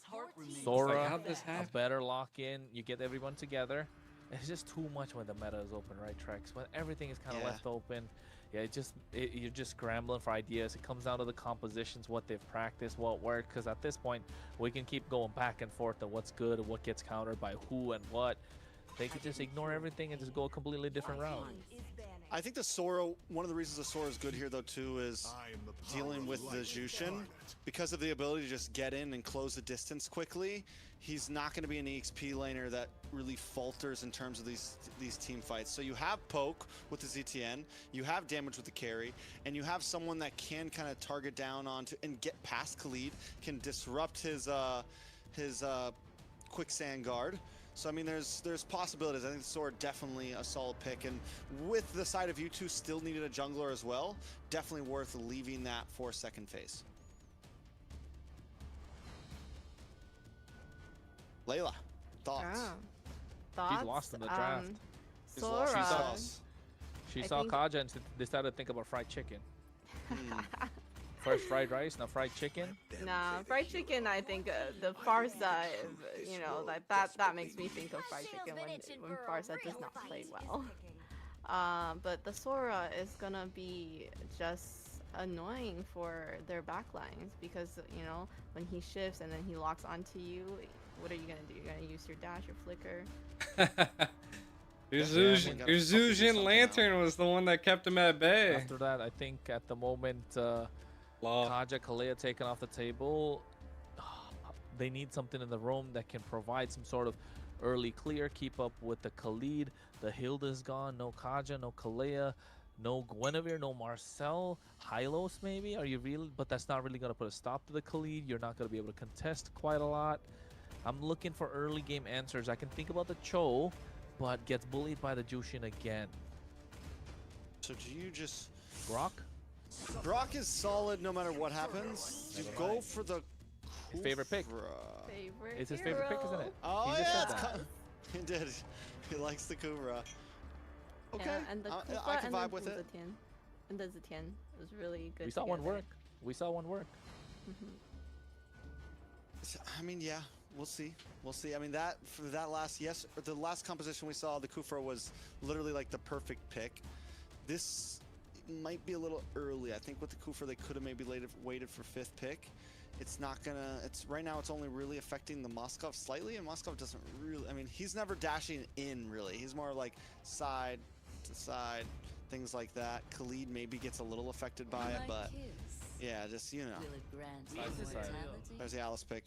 Sora, like, how'd this happen? a better lock in. You get everyone together. It's just too much when the meta is open, right, Trex? When everything is kind of left open. Yeah, you're just scrambling for ideas. It comes down to the compositions, what they've practiced, what worked. Because at this point, we can keep going back and forth on what's good and what gets countered by who and what. They could just ignore everything and just go a completely different route. I think the Sora, one of the reasons the Sora is good here though too is dealing with the Jushin. Because of the ability to just get in and close the distance quickly, he's not going to be an EXP laner that really falters in terms of these team fights. So you have poke with the ZTN, you have damage with the carry, and you have someone that can kind of target down onto and get past Khalid, can disrupt his quicksand guard. So I mean, there's possibilities. I think Sora definitely a solid pick, and with the side of you two still needed a jungler as well, definitely worth leaving that for second phase. Layla, thoughts? She's lost in the draft. Sora. She saw Kaja and decided to think about fried chicken. First fried rice, now fried chicken. Nah, fried chicken. I think the Farsa, you know, that makes me think of fried chicken when Farsa does not play well. But the Sora is gonna be just annoying for their backlines because you know when he shifts and then he locks onto you, what are you gonna do? You're gonna use your dash, your flicker. Your Zuzhin Lantern was the one that kept him at bay. After that, I think at the moment, Kaja, Kalea taken off the table. They need something in the room that can provide some sort of early clear, keep up with the Khalid. The Hilda's gone, no Kaja, no Kalea, no Guinevere, no Marcel. Hylos maybe? Are you really? But that's not really going to put a stop to the Khalid. You're not going to be able to contest quite a lot. I'm looking for early game answers. I can think about the Cho, but gets bullied by the Jushin again. So do you just... Grok? Grok is solid no matter what happens. You go for the His favorite pick. It's his favorite pick, isn't it? Oh he yeah, just he did. He likes the Kuvra. Okay, Yeah, and the I can vibe with it. And the Zetian was really good. We saw one work. We saw one work. I mean, yeah, we'll see. We'll see. I mean, the last composition we saw, the Kufra was literally like the perfect pick. This might be a little early. I think with the Kufra, they could have maybe waited for 5th pick. It's not gonna. Right now. It's only really affecting the Moskov slightly, and Moskov doesn't really. I mean, he's never dashing in really. He's more like side to side, things like that. Khalid maybe gets a little affected by it, but yeah, just you know. Side to side. There's the Alice pick.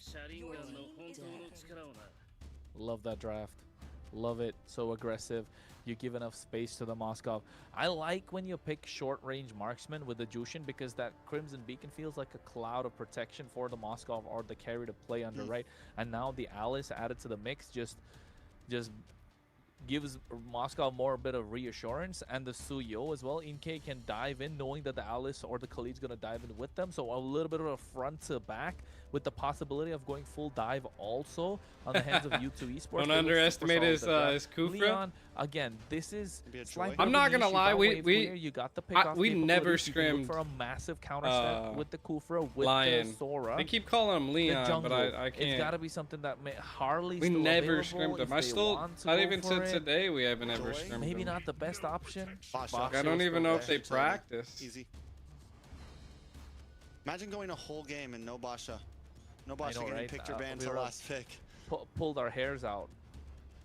Love that draft. Love it. So aggressive. You give enough space to the Moskov. I like when you pick short-range marksman with the Jushin because that Crimson Beacon feels like a cloud of protection for the Moskov or the carry to play under, right? And now the Alice added to the mix just gives Moscow more a bit of reassurance, and the Suyo as well. Inke can dive in knowing that the Alice or the Khalid's going to dive in with them, so a little bit of a front to back with the possibility of going full dive also on the hands of U2 Esports. Don't underestimate his Kufra. Leon, again, this is I'm not gonna lie, you got the pick off we never capabilities. You can look scrimmed for a massive counter step with the Kufra, with Lion. the Sora. They keep calling him Leon, jungle. but I can't. It's got to be something that Harley's We still never available scrimmed if him. I they still, want to not go even for to it. today, we haven't ever scrimmed Maybe him. not the best option. I don't even know if they practice. Easy. Imagine going a whole game and no Basha. No Basha getting right? picture banned We to were last pick. Pulled our hairs out.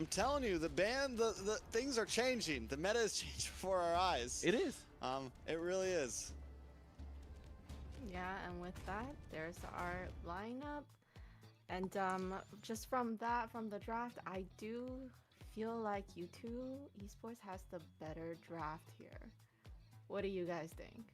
I'm telling you, the ban, the things are changing. The meta is changing before our eyes. It is. It really is. Yeah, and with that, there's our lineup. And just from the draft, I do feel like U2 Esports has the better draft here. What do you guys think?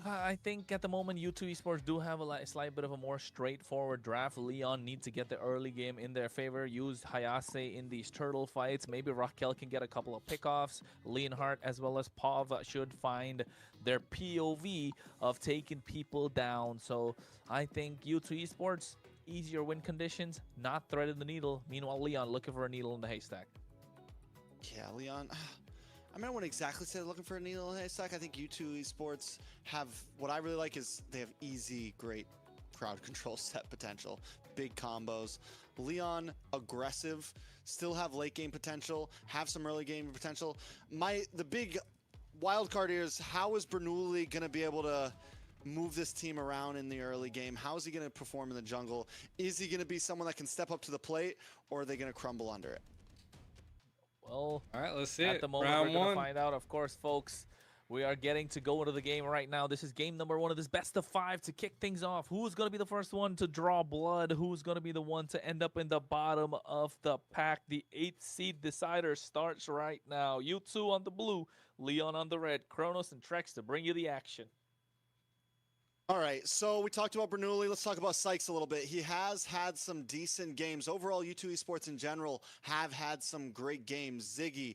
I think at the moment U2 Esports do have a slight bit of a more straightforward draft. Leon needs to get the early game in their favor. Use Hayase in these turtle fights. Maybe Raquel can get a couple of pickoffs. Leonhardt as well as Pav should find their POV of taking people down. So I think U2 Esports, easier win conditions, not threading the needle. Meanwhile, Leon looking for a needle in the haystack. Yeah, Leon. I mean, I wouldn't exactly say they're looking for a needle in a haystack. I think U2 Esports have, what I really like is they have easy, great crowd control set potential. Big combos. Leon, aggressive, still have late game potential, have some early game potential. The big wild card here is, how is Bernoulli going to be able to move this team around in the early game? How is he going to perform in the jungle? Is he going to be someone that can step up to the plate, or are they going to crumble under it? Well, all right, let's see at it. the moment, Round we're going one. to find out, of course, folks. We are getting to go into the game right now. This is game number 1 of this best of 5 to kick things off. Who's going to be the first one to draw blood? Who's going to be the one to end up in the bottom of the pack? The 8th seed decider starts right now. U2 on the blue, Leon on the red, Kronos and Trex to bring you the action. All right, so we talked about Bernoulli. Let's talk about Sykes a little bit. He has had some decent games. Overall, U2 Esports in general have had some great games. Ziggy,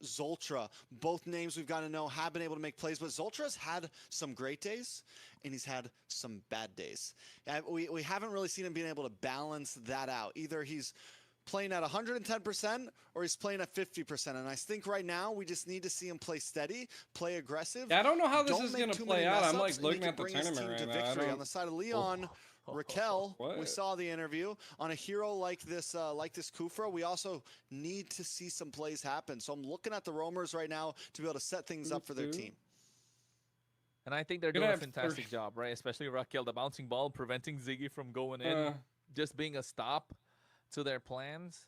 Zoltra, both names we've got to know have been able to make plays, but Zoltra's had some great days, and he's had some bad days. We haven't really seen him being able to balance that out. Either he's playing at 110% or he's playing at 50%. And I think right now we just need to see him play steady, play aggressive. Yeah, I don't know how this Don't is make going to too play many out. I'm mess-ups, like and he looking can at the bring his tournament team right to now. I victory. don't- On the side of Leon, Raquel, we What? saw the interview. On a hero like this Kufra, we also need to see some plays happen. So I'm looking at the roamers right now to be able to set things up for their team. And I think they're Gonna doing a have fantastic job, right? Especially Raquel, the bouncing ball, preventing Ziggy from going in, just being a stop to their plans.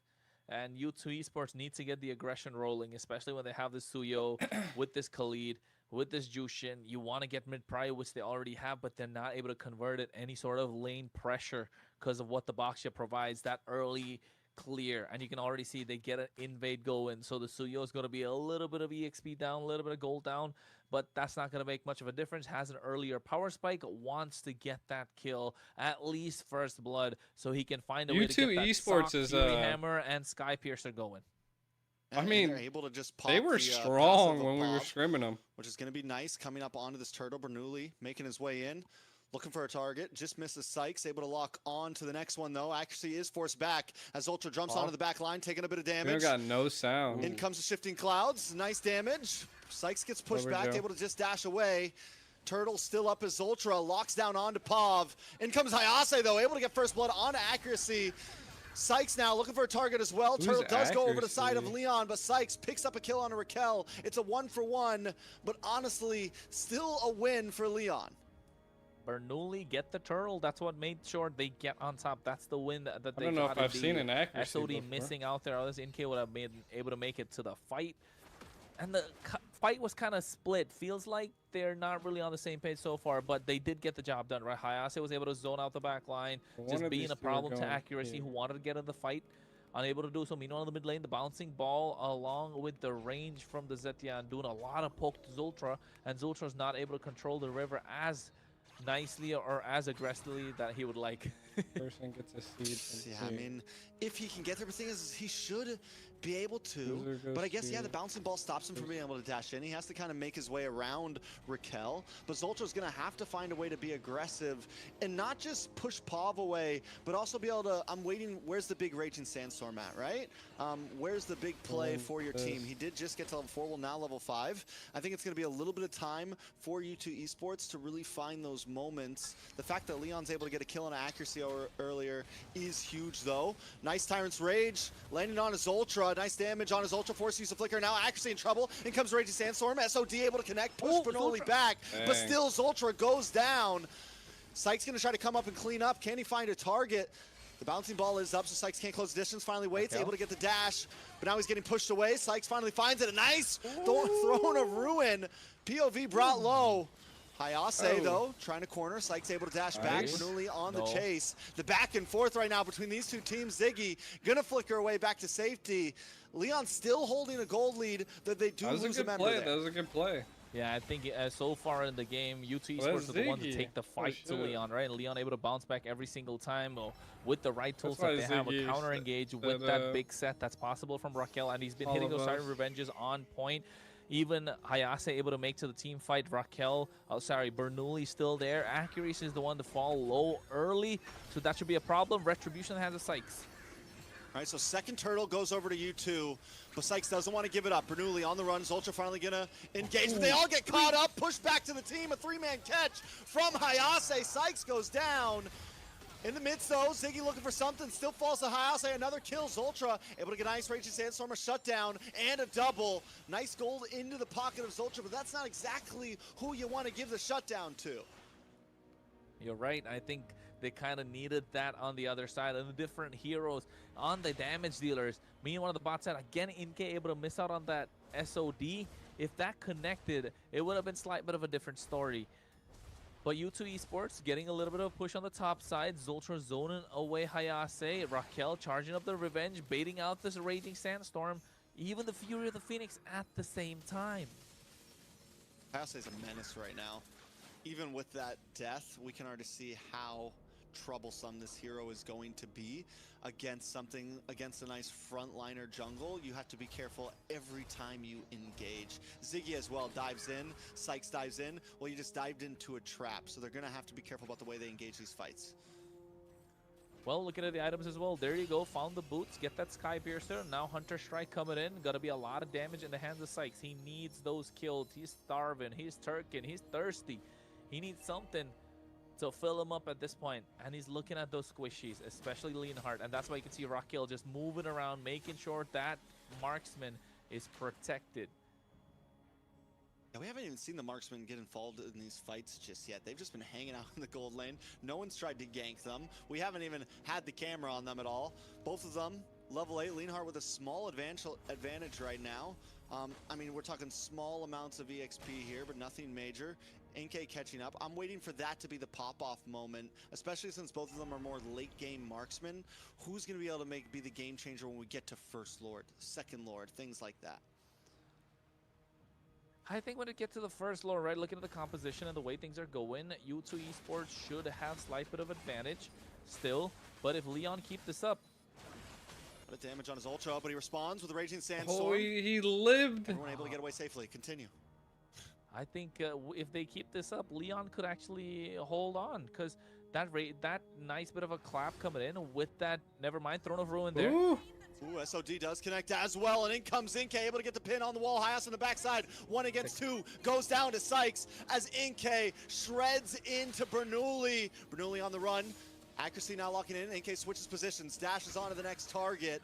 And U2 Esports needs to get the aggression rolling, especially when they have this Suyo with this Khalid, with this Jushin. You want to get mid-prio, which they already have, but they're not able to convert it any sort of lane pressure because of what the Boxia provides, that early clear. And you can already see they get an invade going. So the Suyo is going to be a little bit of EXP down, a little bit of gold down, but that's not going to make much of a difference. Has an earlier power spike, wants to get that kill, at least first blood, so he can find a way to get that Esports Sock, is, Fury Hammer, and Sky Piercer going. I mean, they're able to just pop they were the, strong passive when we were pop, scrimming them. which is going to be nice. Coming up onto this turtle, Bernoulli making his way in. Looking for a target, just misses Sykes, able to lock on to the next one though. Actually is forced back as Ultra jumps onto the back line, taking a bit of We damage. got no sound. In comes the shifting clouds, nice damage. Sykes gets pushed back, Joe. able to just dash away. Turtle still up as Ultra, locks down onto Pav. In comes Hayase though, able to get first blood onto accuracy. Sykes now looking for a target as well. Who's Turtle does go over the side of Accuracy? Leon, but Sykes picks up a kill on Raquel. It's a 1-for-1, but honestly, still a win for Leon. Bernoulli get the turtle. That's what made sure they get on top. That's the win that I they don't know got. if I've seen an accuracy SOD before. missing out there. Others Inke would have been able to make it to the fight. And the fight was kind of split. Feels like they're not really on the same page so far, but they did get the job done, right? Hayase was able to zone out the back line, One just of being these a two are problem to going accuracy, here. who wanted to get in the fight. Unable to do so. Meanwhile, in the mid lane, the bouncing ball along with the range from the Zetian doing a lot of poke to Zultra, and Zultra's not able to control the river as nicely or as aggressively that he would like. Person gets a seed. Yeah, I mean, if he can get there, but the thing is, he should be able to, but I guess, yeah, the bouncing ball stops him from being able to dash in. He has to kind of make his way around Raquel, but Zoltra's going to have to find a way to be aggressive and not just push Pav away, but also be able to, I'm waiting, where's the big Raging Sandstorm at, right? Where's the big play for your team? He did just get to level 4, well, now level 5. I think it's going to be a little bit of time for U2 Esports to really find those moments. The fact that Leon's able to get a kill on accuracy earlier is huge, though. Nice Tyrant's Rage, landing on his Ultra. Nice damage on his Ultra, force use of Flicker. Now accuracy in trouble. In comes Raging Sandstorm. SOD able to connect, push Bernoulli back, but still Zoltra goes down. Sykes gonna try to come up and clean up. Can he find a target? The bouncing ball is up, so Sykes can't close the distance. Finally waits, able to get the dash, but now he's getting pushed away. Sykes finally finds it. A nice Throne of Ruin. POV brought low. Hayase, though, trying to corner. Sykes able to dash back. Bernoulli on the chase. The back and forth right now between these two teams. Ziggy gonna flicker away back to safety. Leon still holding a gold lead, that they do lose a member there. That was a good play. Yeah, I think so far in the game, U2 Esports are the one to take the fight to Leon, right? And Leon able to bounce back every single time with the right tools that they have, a counter engage with that big set that's possible from Raquel, and he's been hitting those Siren Revenges on point. Even Hayase able to make to the team fight. Raquel, Bernoulli still there. Accuracy is the one to fall low early, so that should be a problem. Retribution has a Sykes. All right, so second turtle goes over to U2, but Sykes doesn't want to give it up. Bernoulli on the run. Zoltra finally gonna engage, but they all get caught up. Pushed back to the team. A 3-man catch from Hayase. Sykes goes down. In the midst, though, Ziggy looking for something. Still falls to Hayase. Another kill. Zoltra able to get a nice Raging Sandstorm, a shutdown, and a double. Nice gold into the pocket of Zoltra, but that's not exactly who you want to give the shutdown to. You're right. I think they kind of needed that on the other side, and the different heroes on the damage dealers. Me and one of the bots said, again, Inke able to miss out on that SOD. If that connected, it would have been slight bit of a different story. But U2 Esports getting a little bit of a push on the top side. Zoltra zoning away Hayase. Raquel charging up the revenge, baiting out this Raging Sandstorm. Even the Fury of the Phoenix at the same time. Hayase is a menace right now. Even with that death, we can already see how troublesome this hero is going to be against a nice frontliner jungle. You have to be careful every time you engage. Ziggy as well dives in, Sykes dives in. Well, you just dived into a trap, so they're gonna have to be careful about the way they engage these fights. Well, looking at the items as well, there you go, found the boots, get that Sky Piercer. Now Hunter Strike coming in, gonna be a lot of damage in the hands of Sykes. He needs those kills, he's starving, he's turking, he's thirsty. He needs something to fill him up at this point, and he's looking at those squishies, especially Leonhardt, and that's why you can see Raquel just moving around, making sure that marksman is protected. Yeah, we haven't even seen the marksman get involved in these fights just yet. They've just been hanging out in the gold lane. No one's tried to gank them. We haven't even had the camera on them at all. Both of them, level 8, Leonhardt with a small advantage right now. I mean, we're talking small amounts of EXP here, but nothing major. NK catching up. I'm waiting for that to be the pop-off moment, especially since both of them are more late-game marksmen. Who's going to be able to be the game changer when we get to First Lord, Second Lord, things like that? I think when it gets to the First Lord, right, looking at the composition and the way things are going, U2 Esports should have slight bit of advantage still, but if Leon keep this up, what a damage on his Ultra, but he responds with a Raging Sandstorm. Oh, he lived. Everyone able to get away safely. Continue. I think if they keep this up, Leon could actually hold on, because that nice bit of a clap coming in with that, never mind, Throne of Ruin there. Ooh, SOD does connect as well, and in comes Inke, able to get the pin on the wall. Hayase on the backside, 1 against 2, goes down to Sykes as Inke shreds into Bernoulli. Bernoulli on the run, accuracy now locking in. Inke switches positions, dashes onto the next target.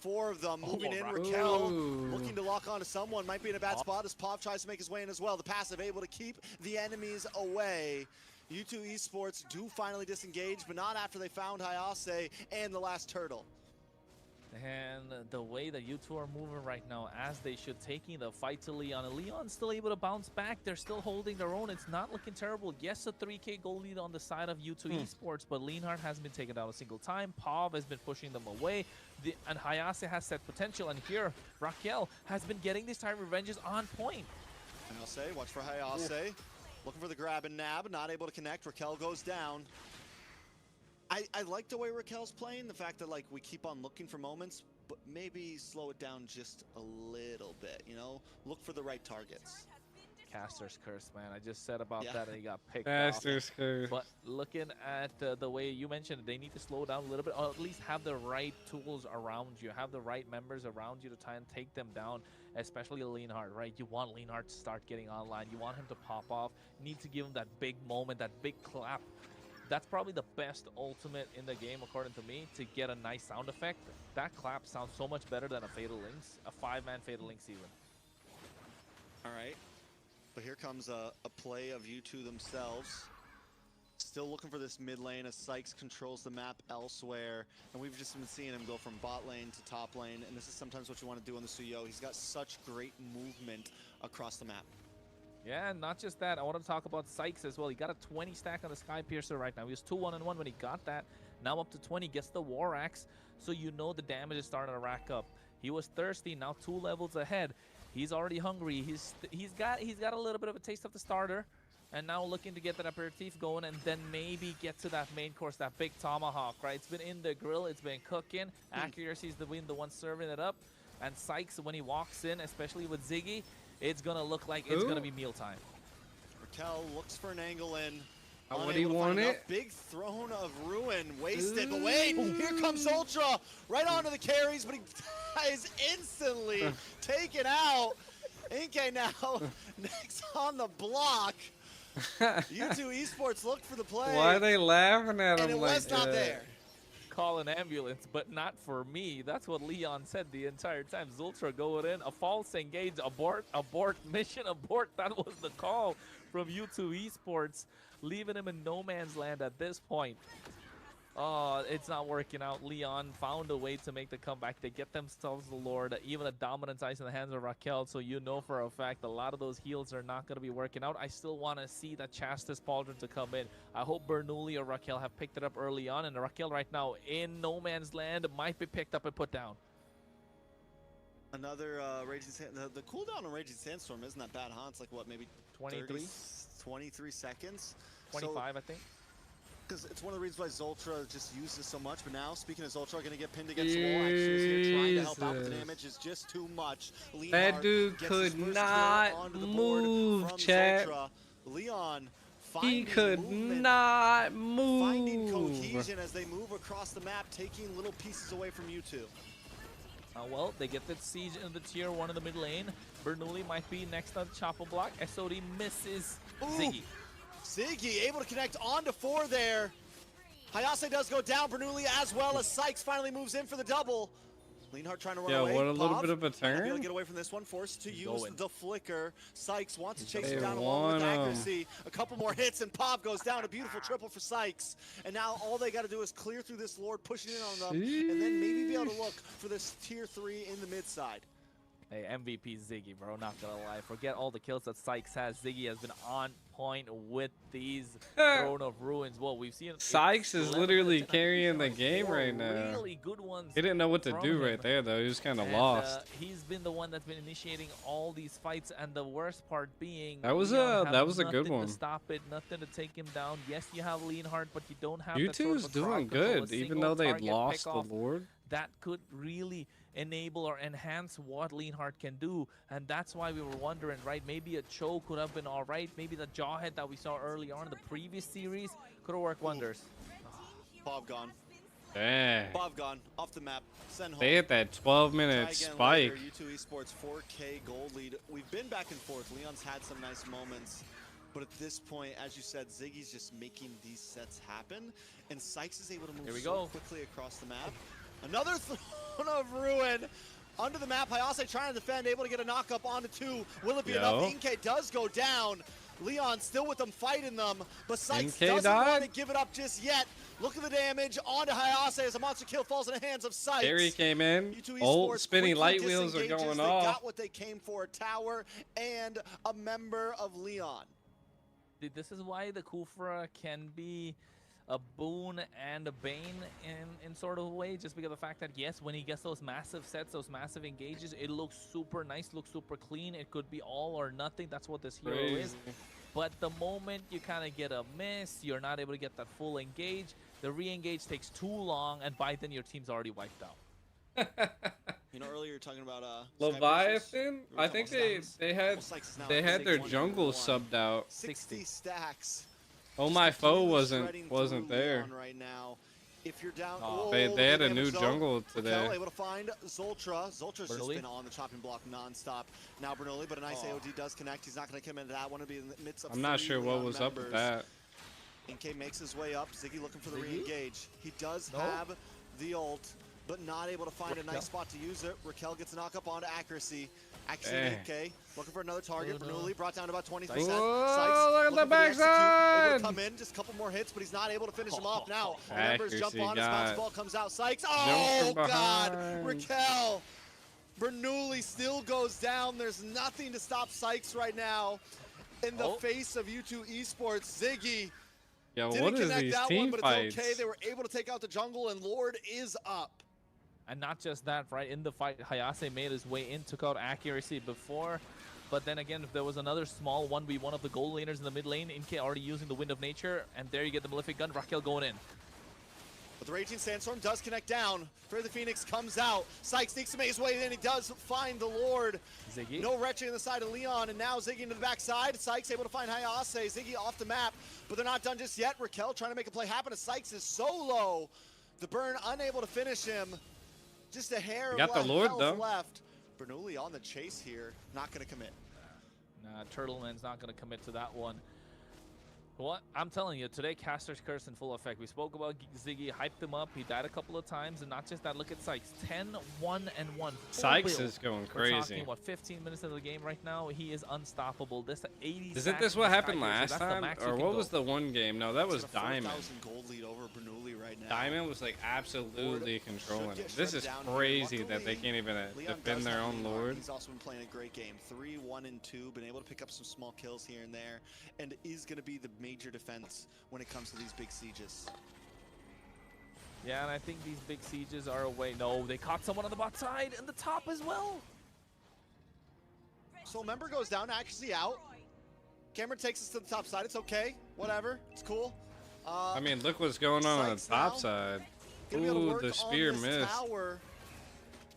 4 of them moving in. Raquel looking to lock onto someone. Might be in a bad spot as Pav tries to make his way in as well. The passive able to keep the enemies away. U2 Esports do finally disengage, but not after they found Hayase and the last turtle. And the way that U2 are moving right now, as they should, taking the fight to Leon. And Leon's still able to bounce back. They're still holding their own. It's not looking terrible. Yes, a 3K goal lead on the side of U2 Esports, but Leonhardt hasn't been taken down a single time. Pav has been pushing them away. And Hayase has set potential. And here, Raquel has been getting these time revenges on point. Hayase, watch for Hayase. Looking for the grab and nab, not able to connect. Raquel goes down. I like the way Raquel's playing, the fact that like we keep on looking for moments, but maybe slow it down just a little bit, you know? Look for the right targets. Caster's curse, man. I just said about that and he got picked Caster's off. curse. But looking at the way you mentioned, they need to slow down a little bit, or at least have the right tools around you, have the right members around you to try and take them down, especially Leonhard, right? You want Leonhard to start getting online. You want him to pop off. You need to give him that big moment, that big clap. That's probably the best ultimate in the game, according to me, to get a nice sound effect. That clap sounds so much better than a Fatal Links, a 5-man Fatal Links even. All right. But here comes a play of U2 themselves. Still looking for this mid lane as Sykes controls the map elsewhere. And we've just been seeing him go from bot lane to top lane. And this is sometimes what you want to do on the Suyo. He's got such great movement across the map. Yeah, and not just that. I want to talk about Sykes as well. He got a 20 stack on the Sky Piercer right now. He was 2-1-1 when he got that. Now up to 20, gets the War Axe. So you know the damage is starting to rack up. He was thirsty, now 2 levels ahead. He's already hungry. He's got a little bit of a taste of the starter, and now looking to get that aperitif going, and then maybe get to that main course, that big tomahawk, right? It's been in the grill, it's been cooking. Accuracy is the one serving it up, and Sykes, when he walks in, especially with Ziggy, it's gonna look like it's gonna be mealtime. Raquel looks for an angle in. What do you want it? Big throne of ruin wasted, but wait, here comes Ultra right onto the carries, but he is instantly taken out. Inke now next on the block. U2 Esports looked for the play. Why are they laughing at him and it like was not there. Call an ambulance, but not for me. That's what Leon said the entire time. Zultra going in, a false engage, abort, mission abort. That was the call from U2 Esports, leaving him in no man's land at this point. Oh, it's not working out. Leon found a way to make the comeback. They get themselves the Lord, even a dominance ice in the hands of Raquel. So you know for a fact a lot of those heals are not going to be working out. I still want to see that Chastis Pauldron to come in. I hope Bernoulli or Raquel have picked it up early on. And Raquel right now in no man's land might be picked up and put down. Another Raging Sandstorm. The cooldown on Raging Sandstorm isn't that bad, huh? It's like, what, maybe 23 seconds? 25, I think. Because it's one of the reasons why Zultra just uses so much. But now, speaking of Zultra, going to get pinned against the wall. Actually, is here trying to help out. The damage is just too much. That dude could not move, chat. Leon he could not move. Finding cohesion as they move across the map, taking little pieces away from U2. Well, they get the siege in the tier 1 in the mid lane. Bernoulli might be next on the chopper block. SOD misses Ziggy. Ziggy able to connect onto 4 there. Hayase does go down. Bernoulli as well as Sykes finally moves in for the double. Leonhard trying to run away. Yeah, what a little bit of a turn. Able to get away from this one. Forced to use the flicker. Sykes wants to chase They him down along with accuracy. A couple more hits and Pop goes down. A beautiful triple for Sykes. And now all they got to do is clear through this Lord, pushing in on them, and then maybe be able to look for this tier 3 in the mid side. Hey, MVP Ziggy, bro, not gonna lie. Forget all the kills that Sykes has. Ziggy has been on point with these Throne of Ruins. Well, we've seen Sykes is literally carrying the game right now. Really good ones. He didn't know what to do right there, though. He was kind of lost. He's been the one that's been initiating all these fights, and the worst part being that was a good one. To stop it, nothing to take him down. Yes, you have Leonhard, but you don't have. U2's doing good, even though they lost the Lord. That could really enable or enhance what Leonhard can do, and that's why we were wondering, right? Maybe a choke could have been all right. Maybe the jawhead that we saw early on in the previous series could have worked wonders. Bob gone. Dang. Bob gone off the map. Send home. They hit that 12-minute spike. U2 Esports 4K gold lead. We've been back and forth. Leon's had some nice moments. But at this point, as you said, Ziggy's just making these sets happen. And Sykes is able to move so quickly across the map. Another Throne of Ruin under the map. Hayase trying to defend, able to get a knock up onto 2. Will it be enough? Inke does go down. Leon still with them, fighting them. But Sykes doesn't want to give it up just yet. Look at the damage onto Hayase as a monster kill falls in the hands of Sykes. Harry came in. Old spinning light wheels are going off. They got what they came for, a tower and a member of Leon. Dude, this is why the Kufra can be a boon and a bane in sort of a way, just because of the fact that, yes, when he gets those massive sets, those massive engages, it looks super nice, looks super clean. It could be all or nothing. That's what this hero is. But the moment you kind of get a miss, you're not able to get that full engage. The re-engage takes too long, and by then your team's already wiped out. You know, earlier you were talking about Leviathan. were I talking think about they stats. had Well, Sykes is now they at had their 61 jungle and 1. subbed out. 60 stacks. Oh, Just my foe completely shredding wasn't through there. Leon right now. If you're down, They the had big a new damage though. jungle Raquel today. able to find Zoltra. Zoltra's just Bernoulli? been on the chopping block nonstop. Now Bernoulli, but a nice AOD does connect. He's not going to come into that one. It'll be in the midst of I'm not 3 sure what Leon was up with members. that. NK makes his way up. Ziggy looking for the Ziggy? re-engage. He does No. have the ult, but not able to find a Raquel? nice spot to use it. Raquel gets a knock up onto accuracy. Accuracy Dang. NK looking for another target. Oh, no. Bernoulli brought down to about 20%. Whoa, Sykes look at the looking for execute. Able backside. to come in, just a couple more hits, but he's not able to finish him off now. Accuracy Members jump on, his got bounce ball comes out. Sykes, jumped oh from God, behind. Raquel. Bernoulli still goes down. There's nothing to stop Sykes right now. In the face of U2 Esports, Ziggy Yo, didn't what is connect these that team one, but fights? it's okay. They were able to take out the jungle, and Lord is up. And not just that, right? In the fight, Hayase made his way in, took out accuracy before. But then again, if there was another small 1v1 of the gold laners in the mid lane, NK already using the Wind of Nature, and there you get the Malefic Gun, Raquel going in. But the Raging Sandstorm does connect down. Fear the Phoenix comes out. Sykes sneaks to make his way in. He does find the Lord. Ziggy. No wretching on the side of Leon, and now Ziggy into the backside. Sykes able to find Hayase. Ziggy off the map, but they're not done just yet. Raquel trying to make a play happen. As Sykes is so low. The burn unable to finish him. Just a hair You got the of Lord, health though. left. Bernoulli on the chase here. Not going to commit. Nah, Turtleman's not going to commit to that one. What? I'm telling you, today Caster's Curse in full effect. We spoke about Ziggy, hyped him up. He died a couple of times, and not just that. Look at Sykes, 10-1-1. Sykes is going We're crazy. talking, what, 15 minutes into the game right now? He is unstoppable. This 80 Isn't this what happened last time? Or what was the one game? No, that was Diamond. 4,000 gold lead over Bernoulli right now. Diamond was like absolutely controlling Should it. get This is shredded down here. crazy that they Luckily, can't even Leon defend does their have own Leon. Lord. He's also been playing a great game. 3, 1, and 2. Been able to pick up some small kills here and there, and is going to be the major defense when it comes to these big sieges. Yeah, and I think these big sieges are away. No, they caught someone on the bot side and the top as well. So member goes down, accuracy out. Cameron takes us to the top side. It's okay. Whatever. It's cool. I mean, look what's going on the Sykes top now. side. Gonna be able to Ooh, work the on spear this missed. Tower.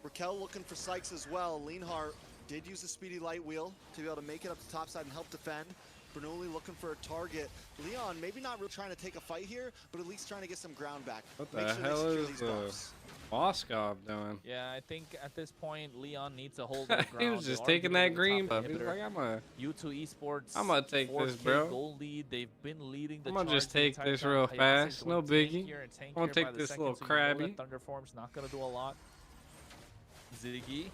Raquel looking for Sykes as well. Leanhart did use a speedy light wheel to be able to make it up the top side and help defend. Bernoulli looking for a target. Leon maybe not really trying to take a fight here, but at least trying to get some ground back. What Make the sure they hell secure is these the buffs. Moskov doing? Yeah, I think at this point, Leon needs to hold the ground. He was They just are taking giving that him the green top buff. He's inhibitor. like, U2 Esports. I'ma take this, 4K bro. Gold lead. They've been leading the I'm gonna charge just the take entire this time. real Hayase fast. going No biggie. tankier and tankier I'm gonna by take the this second, little so you know that crabby. Thunder Form's not gonna do a lot. Ziggy.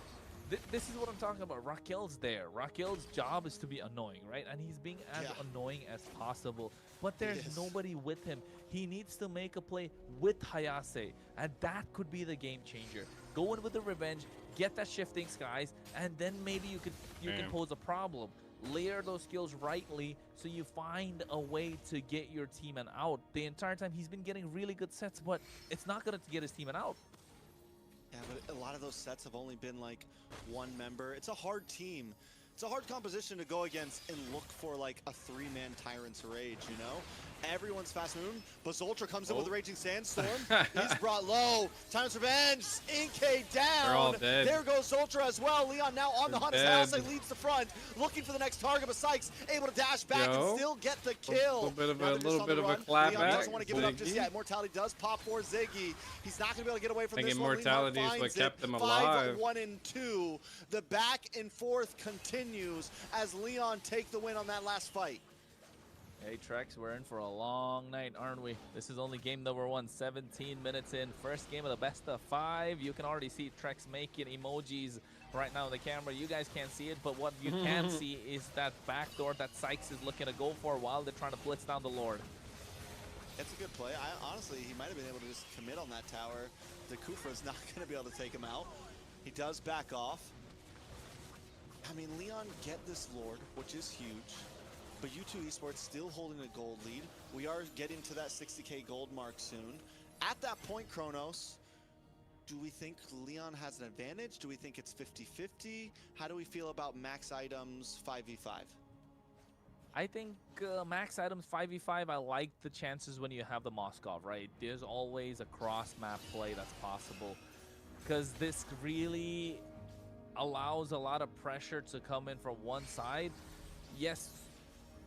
This is what I'm talking about. Raquel's there. Raquel's job is to be annoying, right? And he's being as annoying as possible. But there's nobody with him. He needs to make a play with Hayase, and that could be the game changer. Go in with the revenge, get that shifting skies, and then maybe you can pose a problem. Layer those skills rightly so you find a way to get your team out. The entire time he's been getting really good sets, but it's not gonna get his team out. Yeah, but a lot of those sets have only been like one member. It's a hard team. It's a hard composition to go against and look for like a 3-man Tyrant's Rage, you know? Everyone's fast moving, but Zoltra comes in with the Raging Sandstorm. He's brought low. Tyrant's Revenge, Inkay down. They're all dead. There goes Zoltra as well. Leon now on the hunt as Dead. Halsey leads the front, looking for the next target, but Sykes able to dash back and Yo. still get the kill. Little Now they're just on the bit of a run. clap Leon back. doesn't want to give it up just Ziggy. yet. Immortality does pop for Ziggy. He's not going to be able to get away from I think this one. Immortality is Leonhardt what finds kept it. them 5, alive. 1, and 2. The back and forth continues as Leon take the win on that last fight. Hey Trex, we're in for a long night, aren't we? This is only game number 1, 17 minutes in. First game of the best of 5. You can already see Trex making emojis right now in the camera. You guys can't see it, but what you can see is that backdoor that Sykes is looking to go for while they're trying to blitz down the Lord. It's a good play. Honestly, he might have been able to just commit on that tower. The Kufra's not going to be able to take him out. He does back off. I mean, Leon get this Lord, which is huge. But U2 Esports still holding a gold lead. We are getting to that 60K gold mark soon. At that point, Kronos, do we think Leon has an advantage? Do we think it's 50-50? How do we feel about max items 5v5? I think max items 5v5, I like the chances when you have the Moskov, right? There's always a cross-map play that's possible. because this really allows a lot of pressure to come in from one side. Yes,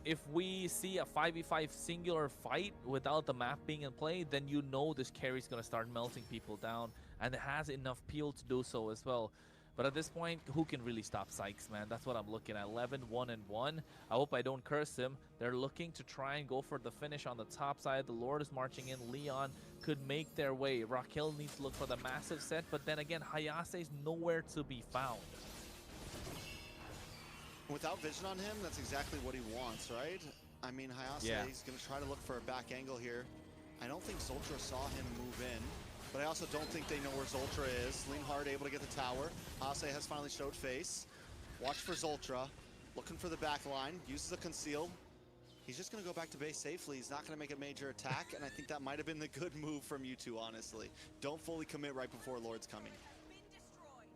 if we see a 5v5 singular fight without the map being in play, then you know this carry's going to start melting people down, and it has enough peel to do so as well. But at this point, who can really stop Sykes, man? That's what I'm looking at. 11, 1, and 1. I hope I don't curse him. They're looking to try and go for the finish on the top side. The Lord is marching in. Leon could make their way. Raquel needs to look for the massive set, but then again, Hayase's nowhere to be found. Without vision on him, that's exactly what he wants, right? I mean, Hayase, he's going to try to look for a back angle here. I don't think Zoltra saw him move in. But I also don't think they know where Zoltra is. Lean hard, able to get the tower. Hase has finally showed face. Watch for Zoltra. Looking for the back line. Uses a conceal. He's just going to go back to base safely. He's not going to make a major attack. And I think that might have been the good move from you two, honestly. Don't fully commit right before Lord's coming.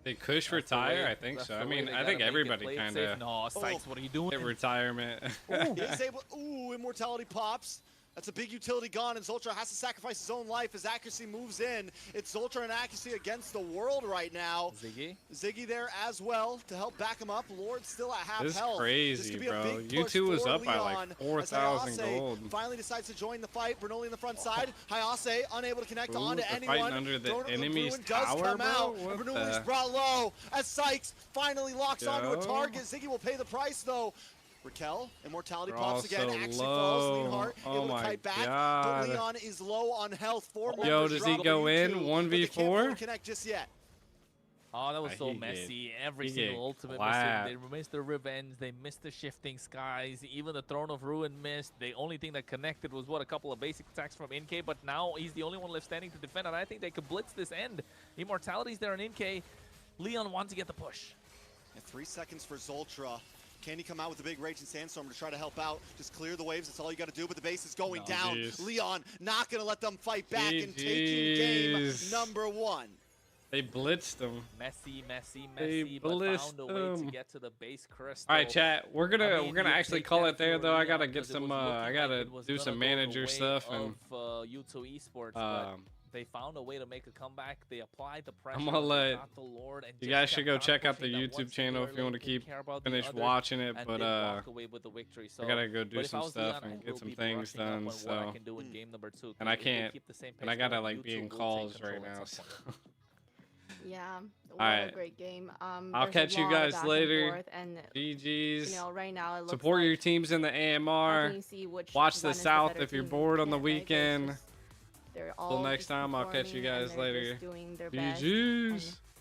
They Kush retire? I think so. I mean, I think everybody kind of... No, Sykes, what are you doing? Retirement. He's able... Ooh, immortality pops. That's a big utility gone, and Zoltra has to sacrifice his own life as accuracy moves in. It's Zoltra and accuracy against the world right now. Ziggy there as well to help back him up. Lord still at half this health. This is crazy, bro. U2 was up by like 4,000 gold. Finally decides to join the fight. Bernoulli in the front side. Hayase unable to connect on to anyone. Fighting under the enemy's tower, does come out. Bernoulli's brought low as Sykes finally locks onto a target. Ziggy will pay the price though. Raquel, immortality pops again, actually falls, Lean Hart, able to kite back, but Leon is low on health. Yo, does he go in 1v4? Connect just yet. Oh, that was so messy. Every single ultimate missing. They missed the revenge. They missed the shifting skies. Even the Throne of Ruin missed. The only thing that connected was, what, a couple of basic attacks from NK, but now he's the only one left standing to defend, and I think they could blitz this end. Immortality's there on NK. Leon wants to get the push. And 3 seconds for Zoltra. Can he come out with a big Raging Sandstorm to try to help out? Just clear the waves, that's all you got to do, but the base is going down. Leon not going to let them fight back and taking game number 1. They blitzed him. Messy, but found a way to get to the base crystal. All right, chat. We're gonna actually call it there, though. I gotta get some. I gotta do some manager stuff and. U2 Esports, but they found a way to make a comeback. They applied the pressure. I'm gonna let the Lord and you guys should go check out the YouTube channel if you want to finish watching it. But I gotta go do some stuff and get some things done. So and I can't. And I gotta like be in calls right now. So. Yeah, a great game. I'll catch you guys later. GG's. You know, right now it looks support your teams in the AMR. Watch the South if you're bored on the weekend. Till next time, I'll catch you guys later. GG's.